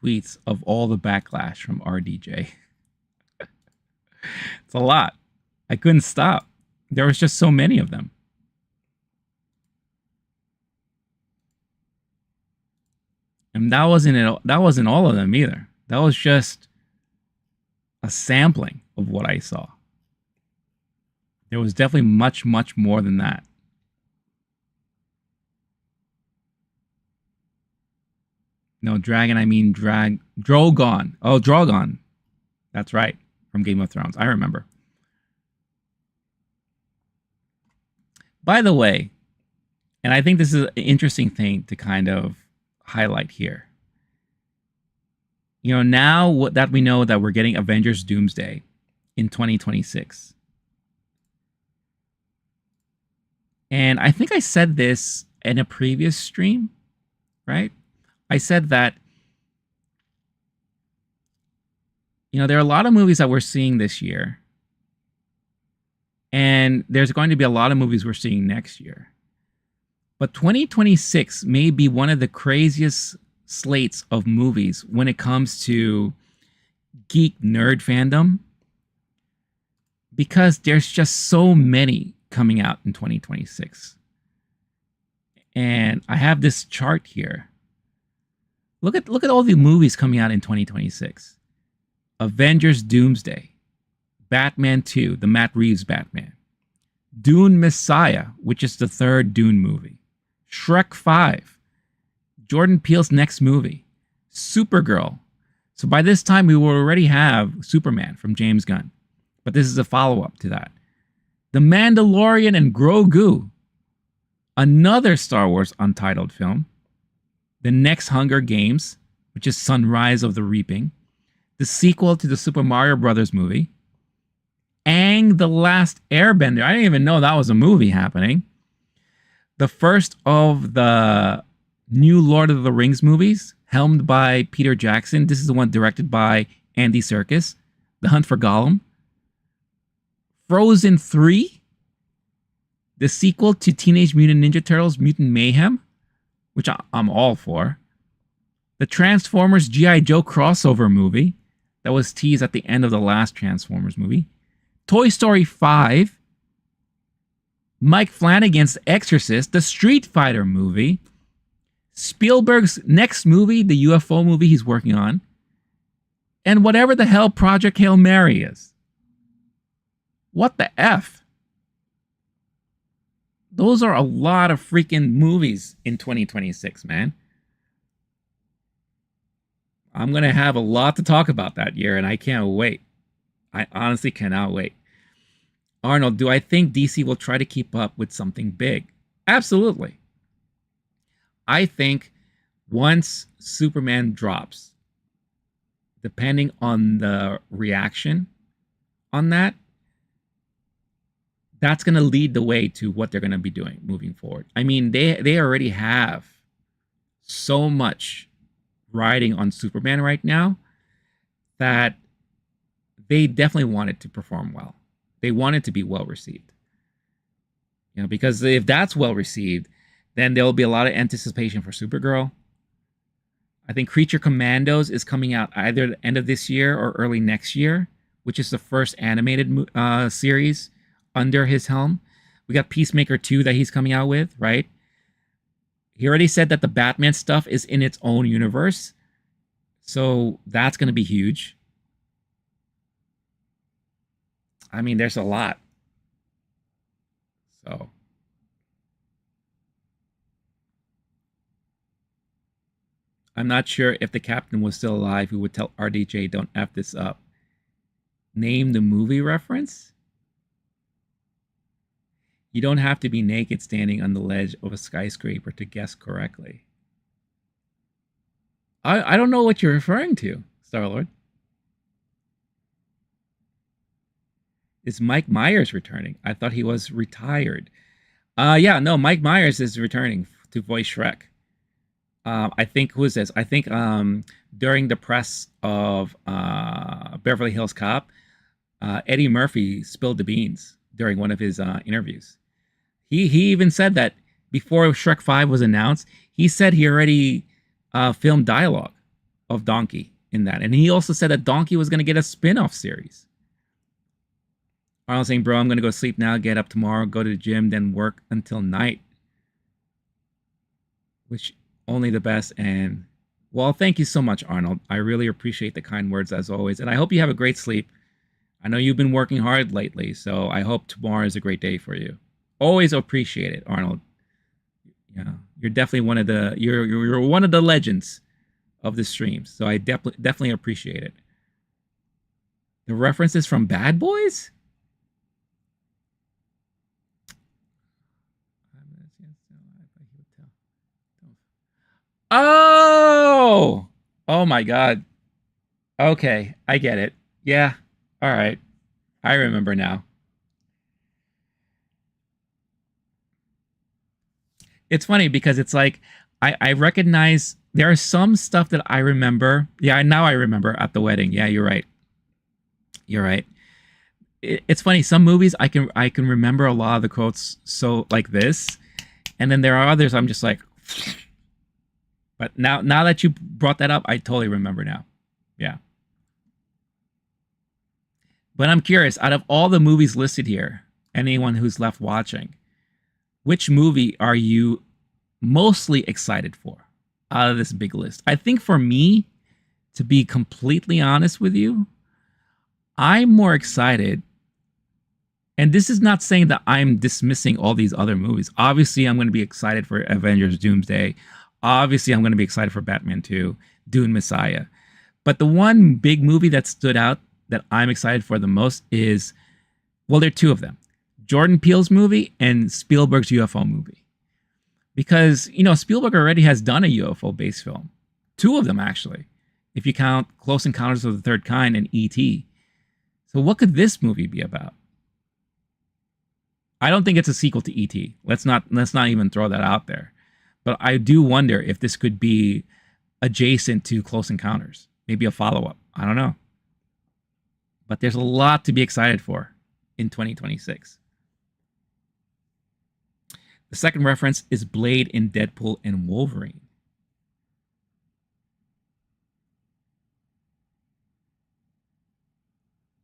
tweets of all the backlash from RDJ. It's a lot. I couldn't stop. There was just so many of them. And that wasn't all of them either. That was just a sampling of what I saw. There was definitely much, much more than that. No, dragon, I mean Drogon. Oh, Drogon. That's right. from Game of Thrones. I remember. By the way, and I think this is an interesting thing to kind of highlight here. You know, now that we know that we're getting Avengers Doomsday in 2026. And I think I said this in a previous stream, right? I said that, you know, there are a lot of movies that we're seeing this year. And there's going to be a lot of movies we're seeing next year. But 2026 may be one of the craziest slates of movies when it comes to geek nerd fandom, because there's just so many coming out in 2026. And I have this chart here. Look at all the movies coming out in 2026. Avengers Doomsday, Batman 2, the Matt Reeves Batman, Dune Messiah, which is the third Dune movie, Shrek 5, Jordan Peele's next movie, Supergirl. So by this time, we will already have Superman from James Gunn. But this is a follow-up to that. The Mandalorian and Grogu, another Star Wars untitled film. The next Hunger Games, which is Sunrise of the Reaping. The sequel to the Super Mario Brothers movie. Aang the Last Airbender. I didn't even know that was a movie happening. The first of the new Lord of the Rings movies, helmed by Peter Jackson. This is the one directed by Andy Serkis. The Hunt for Gollum. Frozen 3. The sequel to Teenage Mutant Ninja Turtles Mutant Mayhem, which I'm all for. The Transformers G.I. Joe crossover movie that was teased at the end of the last Transformers movie. Toy Story 5. Mike Flanagan's Exorcist, the Street Fighter movie. Spielberg's next movie, the UFO movie he's working on. And whatever the hell Project Hail Mary is. What the F? Those are a lot of freaking movies in 2026, man. I'm going to have a lot to talk about that year, and I can't wait. I honestly cannot wait. Arnold, do I think DC will try to keep up with something big? Absolutely. I think once Superman drops, depending on the reaction on that, that's going to lead the way to what they're going to be doing moving forward. I mean, they already have so much riding on Superman right now that they definitely want it to perform well. They want it to be well received. You know, because if that's well received, then there'll be a lot of anticipation for Supergirl. I think Creature Commandos is coming out either the end of this year or early next year, which is the first animated series under his helm. We got Peacemaker 2 that he's coming out with, right? He already said that the Batman stuff is in its own universe. So that's going to be huge. I mean, there's a lot. So. I'm not sure if the captain was still alive who would tell RDJ, don't F this up. Name the movie reference? You don't have to be naked standing on the ledge of a skyscraper to guess correctly. I don't know what you're referring to, Star-Lord. Is Mike Myers returning? I thought he was retired. Yeah, no, Mike Myers is returning to voice Shrek. I think, who is this? I think during the press of Beverly Hills Cop, Eddie Murphy spilled the beans during one of his interviews. He even said that before Shrek 5 was announced, he said he already filmed dialogue of Donkey in that. And he also said that Donkey was going to get a spin-off series. Arnold saying, bro, I'm going to go sleep now, get up tomorrow, go to the gym, then work until night. Which, only the best. And, well, thank you so much, Arnold. I really appreciate the kind words as always. And I hope you have a great sleep. I know you've been working hard lately, so I hope tomorrow is a great day for you. Always appreciate it, Arnold. Yeah, you're definitely one of the you're one of the legends of the streams. So I definitely appreciate it. The references from Bad Boys? Oh! Oh my god. Okay, I get it. Yeah. All right. I remember now. It's funny because it's like I recognize there are some stuff that I remember. Yeah, now I remember at the wedding. Yeah, you're right. You're right. It's funny. Some movies I can remember a lot of the quotes so like this, and then there are others I'm just like. But now that you brought that up, I totally remember now. Yeah. But I'm curious. Out of all the movies listed here, anyone who's left watching, which movie are you mostly excited for out of this big list? I think for me, to be completely honest with you, I'm more excited. And this is not saying that I'm dismissing all these other movies. Obviously, I'm going to be excited for Avengers Doomsday. Obviously, I'm going to be excited for Batman 2, Dune Messiah. But the one big movie that stood out that I'm excited for the most is, well, there are two of them: Jordan Peele's movie and Spielberg's UFO movie. Because, Spielberg already has done a UFO based film. Two of them, actually, if you count Close Encounters of the Third Kind and E.T. So, what could this movie be about? I don't think it's a sequel to E.T. Let's not even throw that out there. But I do wonder if this could be adjacent to Close Encounters, maybe a follow up. I don't know. But there's a lot to be excited for in 2026. The second reference is Blade in Deadpool and Wolverine.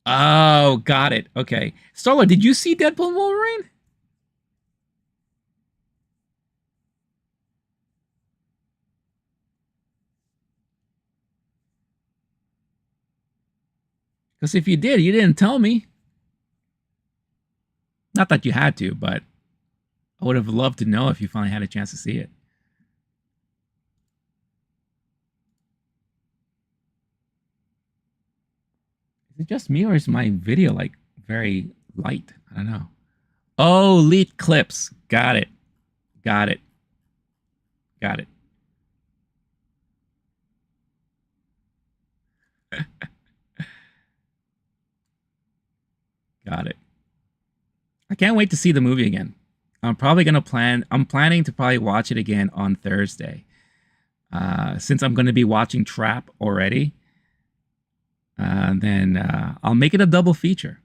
Oh, got it. Okay. Starla, did you see Deadpool and Wolverine? Because if you did, you didn't tell me. Not that you had to, but I would have loved to know if you finally had a chance to see it. Is it just me or is my video like very light? I don't know. Oh, leaked clips. Got it. Got it. Got it. Got it. I can't wait to see the movie again. I'm planning to probably watch it again on Thursday. Since I'm going to be watching Trap already, then I'll make it a double feature.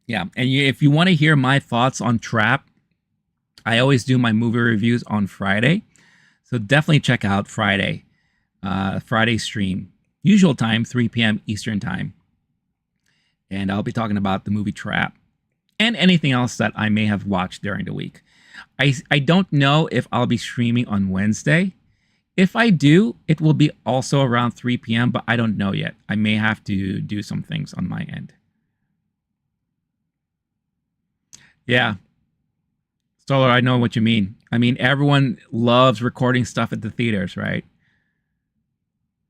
Yeah, and if you want to hear my thoughts on Trap, I always do my movie reviews on Friday. So definitely check out Friday stream. Usual time, 3 p.m. Eastern time. And I'll be talking about the movie Trap and anything else that I may have watched during the week. I don't know if I'll be streaming on Wednesday. If I do, it will be also around 3 p.m., but I don't know yet. I may have to do some things on my end. Yeah, Stoller, I know what you mean. I mean, everyone loves recording stuff at the theaters, right?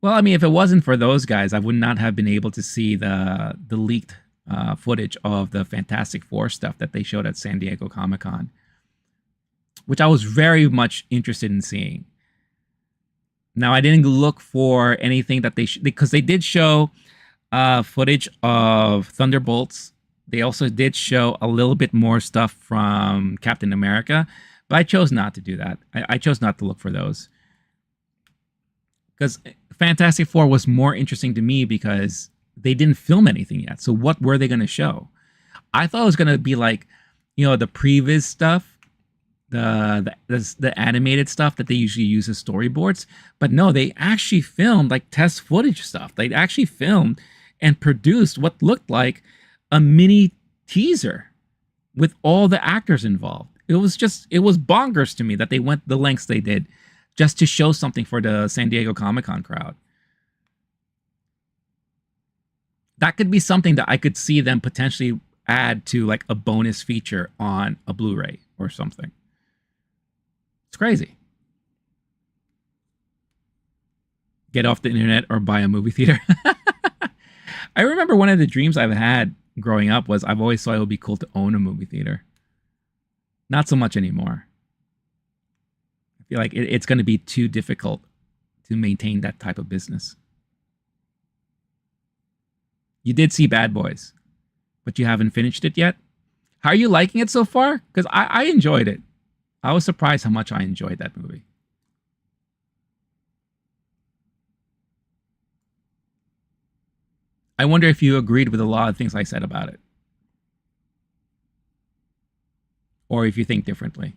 Well, I mean, if it wasn't for those guys, I would not have been able to see the leaked footage of the Fantastic Four stuff that they showed at San Diego Comic Con, which I was very much interested in seeing. Now, I didn't look for anything that because they did show footage of Thunderbolts. They also did show a little bit more stuff from Captain America, but I chose not to do that. I chose not to look for those because Fantastic Four was more interesting to me because they didn't film anything yet. So what were they going to show? I thought it was going to be like, the previous stuff, the animated stuff that they usually use as storyboards. But no, they actually filmed like test footage stuff. They actually filmed and produced what looked like a mini teaser with all the actors involved. It was bonkers to me that they went the lengths they did just to show something for the San Diego Comic-Con crowd. That could be something that I could see them potentially add to like a bonus feature on a Blu-ray or something. It's crazy. Get off the internet or buy a movie theater. I remember one of the dreams I've had growing up was I've always thought it would be cool to own a movie theater. Not so much anymore. I feel like it's going to be too difficult to maintain that type of business. You did see Bad Boys, but you haven't finished it yet. How are you liking it so far? Because I enjoyed it. I was surprised how much I enjoyed that movie. I wonder if you agreed with a lot of things I said about it. Or if you think differently.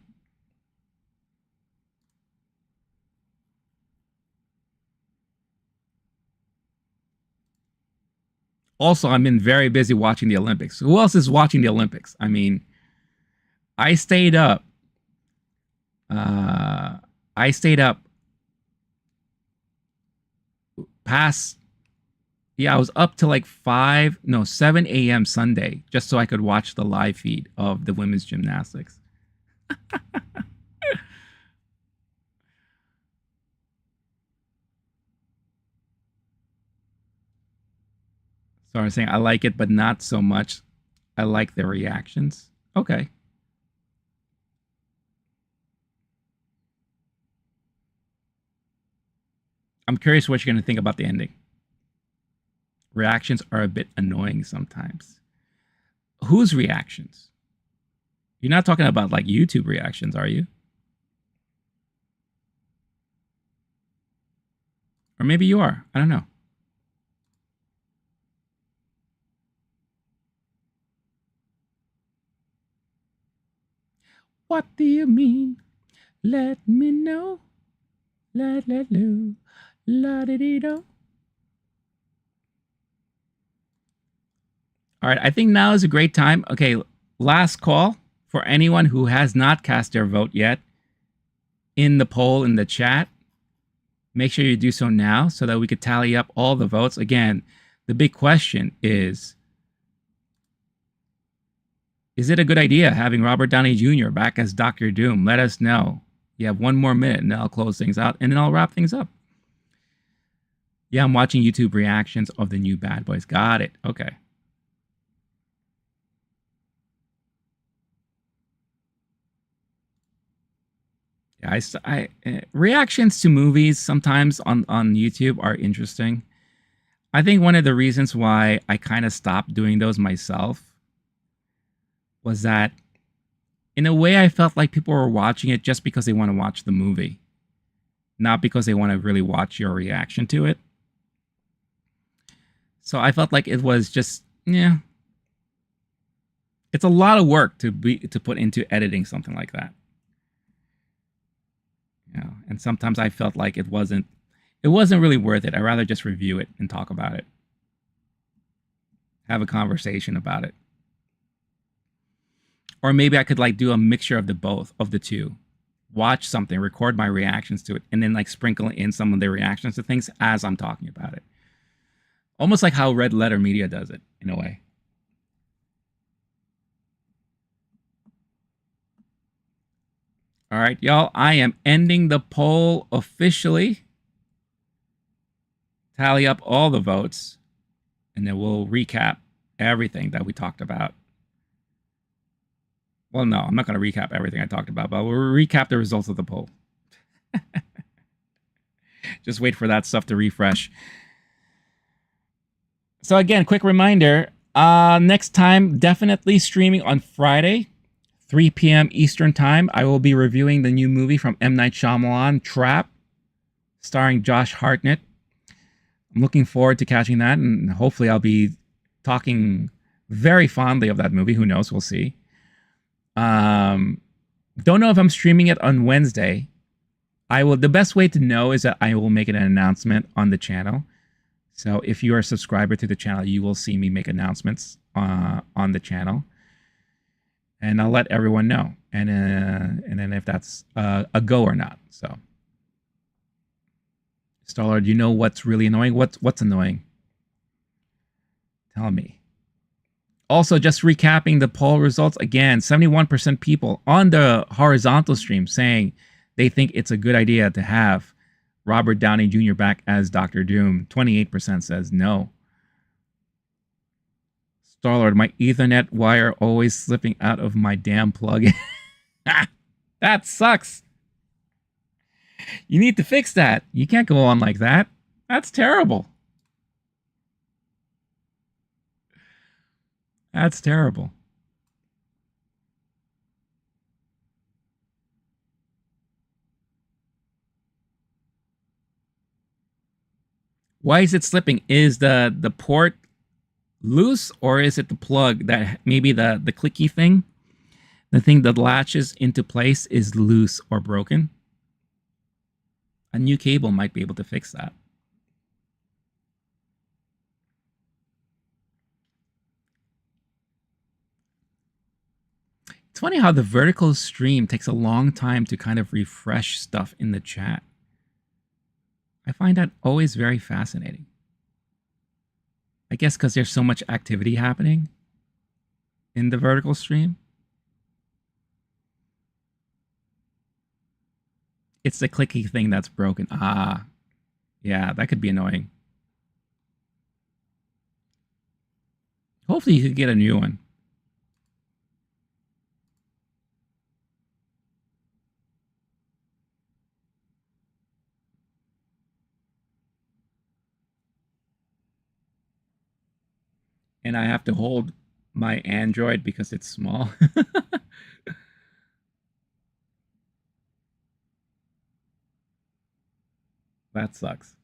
Also, I've been very busy watching the Olympics. Who else is watching the Olympics? I mean, I stayed up. I stayed up past, yeah, I was up to like 7 a.m. Sunday just so I could watch the live feed of the women's gymnastics. So I'm saying I like it, but not so much. I like the reactions. Okay. I'm curious what you're going to think about the ending. Reactions are a bit annoying sometimes. Whose reactions? You're not talking about like YouTube reactions, are you? Or maybe you are. I don't know. What do you mean? Let me know. La la la. La di di do. All right, I think now is a great time. Okay, last call for anyone who has not cast their vote yet in the poll in the chat. Make sure you do so now so that we could tally up all the votes. Again, the big question is it a good idea having Robert Downey Jr. back as Dr. Doom? Let us know. You have one more minute and I'll close things out and then I'll wrap things up. Yeah, I'm watching YouTube reactions of the new Bad Boys. Got it. Okay. Yeah, reactions to movies sometimes on YouTube are interesting. I think one of the reasons why I kind of stopped doing those myself was that in a way I felt like people were watching it just because they want to watch the movie, not because they want to really watch your reaction to it. So I felt like it was just, yeah. It's a lot of work to put into editing something like that. You know, and sometimes I felt like it wasn't really worth it. I'd rather just review it and talk about it. Have a conversation about it. Or maybe I could like do a mixture of the two. Watch something, record my reactions to it, and then like sprinkle in some of the reactions to things as I'm talking about it. Almost like how Red Letter Media does it, in a way. All right, y'all, I am ending the poll officially. Tally up all the votes, and then we'll recap everything that we talked about. Well, no, I'm not going to recap everything I talked about, but we'll recap the results of the poll. Just wait for that stuff to refresh. So again, quick reminder, next time, definitely streaming on Friday, 3 p.m. Eastern Time. I will be reviewing the new movie from M. Night Shyamalan, Trap, starring Josh Hartnett. I'm looking forward to catching that, and hopefully I'll be talking very fondly of that movie. Who knows? We'll see. Don't know if I'm streaming it on Wednesday. The best way to know is that I will make an announcement on the channel. So if you are a subscriber to the channel, you will see me make announcements on the channel. And I'll let everyone know. And then if that's a go or not. So, Starlord, you know what's really annoying? What's annoying? Tell me. Also, just recapping the poll results again, 71% people on the horizontal stream saying they think it's a good idea to have Robert Downey Jr. back as Doctor Doom. 28% says no. Starlord, my Ethernet wire always slipping out of my damn plug. That sucks. You need to fix that. You can't go on like that. That's terrible. That's terrible. Why is it slipping? Is the port loose, or is it the plug that maybe the clicky thing, the thing that latches into place is loose or broken? A new cable might be able to fix that. It's funny how the vertical stream takes a long time to kind of refresh stuff in the chat. I find that always very fascinating. I guess because there's so much activity happening in the vertical stream. It's the clicky thing that's broken. Ah, yeah, that could be annoying. Hopefully you could get a new one. And I have to hold my Android because it's small. That sucks.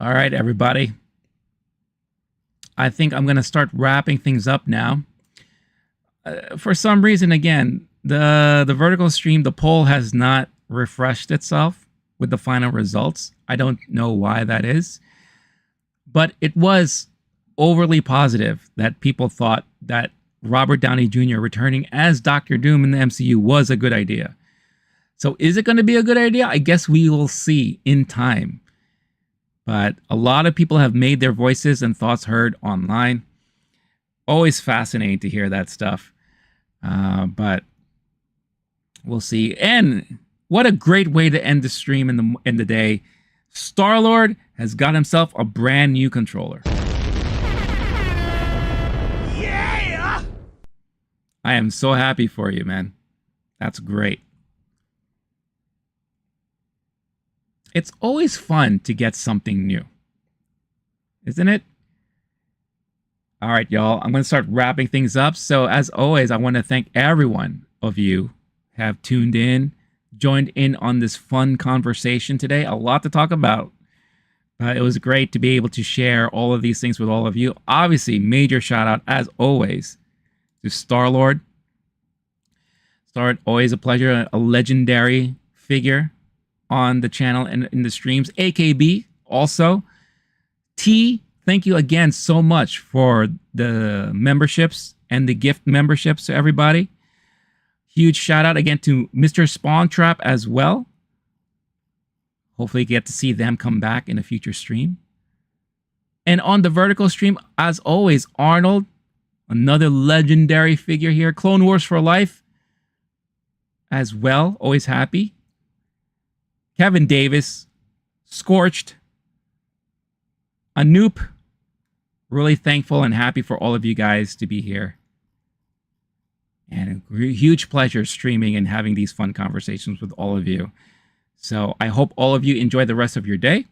All right, everybody. I think I'm going to start wrapping things up now. For some reason, again, the vertical stream, the poll has not refreshed itself with the final results. I don't know why that is. But it was overly positive that people thought that Robert Downey Jr. returning as Doctor Doom in the MCU was a good idea. So is it going to be a good idea? I guess we will see in time. But a lot of people have made their voices and thoughts heard online. Always fascinating to hear that stuff. But we'll see. And what a great way to end the stream in the day. Star-Lord has got himself a brand new controller. Yeah! I am so happy for you, man. That's great. It's always fun to get something new, isn't it? All right, y'all. I'm going to start wrapping things up. So as always, I want to thank everyone of you who have tuned in, joined in on this fun conversation today. A lot to talk about. It was great to be able to share all of these things with all of you. Obviously, major shout out, as always, to Star-Lord. Star-Lord, always a pleasure. A legendary figure on the channel and in the streams. AKB also. T, thank you again so much for the memberships and the gift memberships to everybody. Huge shout out again to Mr. Spawntrap as well. Hopefully get to see them come back in a future stream. And on the vertical stream, as always, Arnold, another legendary figure here. Clone Wars for life as well. Always happy. Kevin Davis, Scorched, Anoop. Really thankful and happy for all of you guys to be here. And a huge pleasure streaming and having these fun conversations with all of you. So I hope all of you enjoy the rest of your day.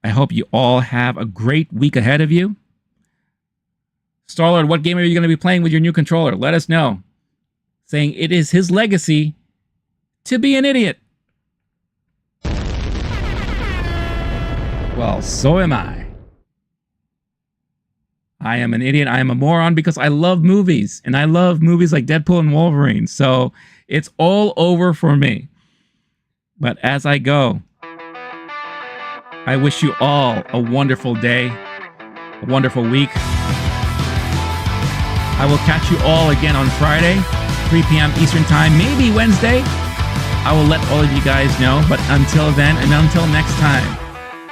I hope you all have a great week ahead of you. Star-Lord, what game are you going to be playing with your new controller? Let us know. Saying it is his legacy to be an idiot. Well, so am I. I am an idiot. I am a moron because I love movies. And I love movies like Deadpool and Wolverine. So it's all over for me. But as I go, I wish you all a wonderful day, a wonderful week. I will catch you all again on Friday. 3 p.m. Eastern Time, maybe Wednesday. I will let all of you guys know. But until then, and until next time,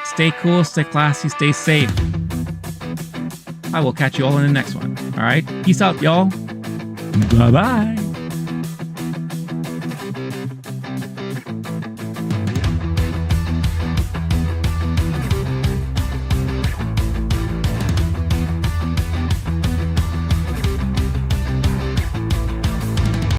stay cool, stay classy, stay safe. I will catch you all in the next one. All right? Peace out, y'all. Bye-bye.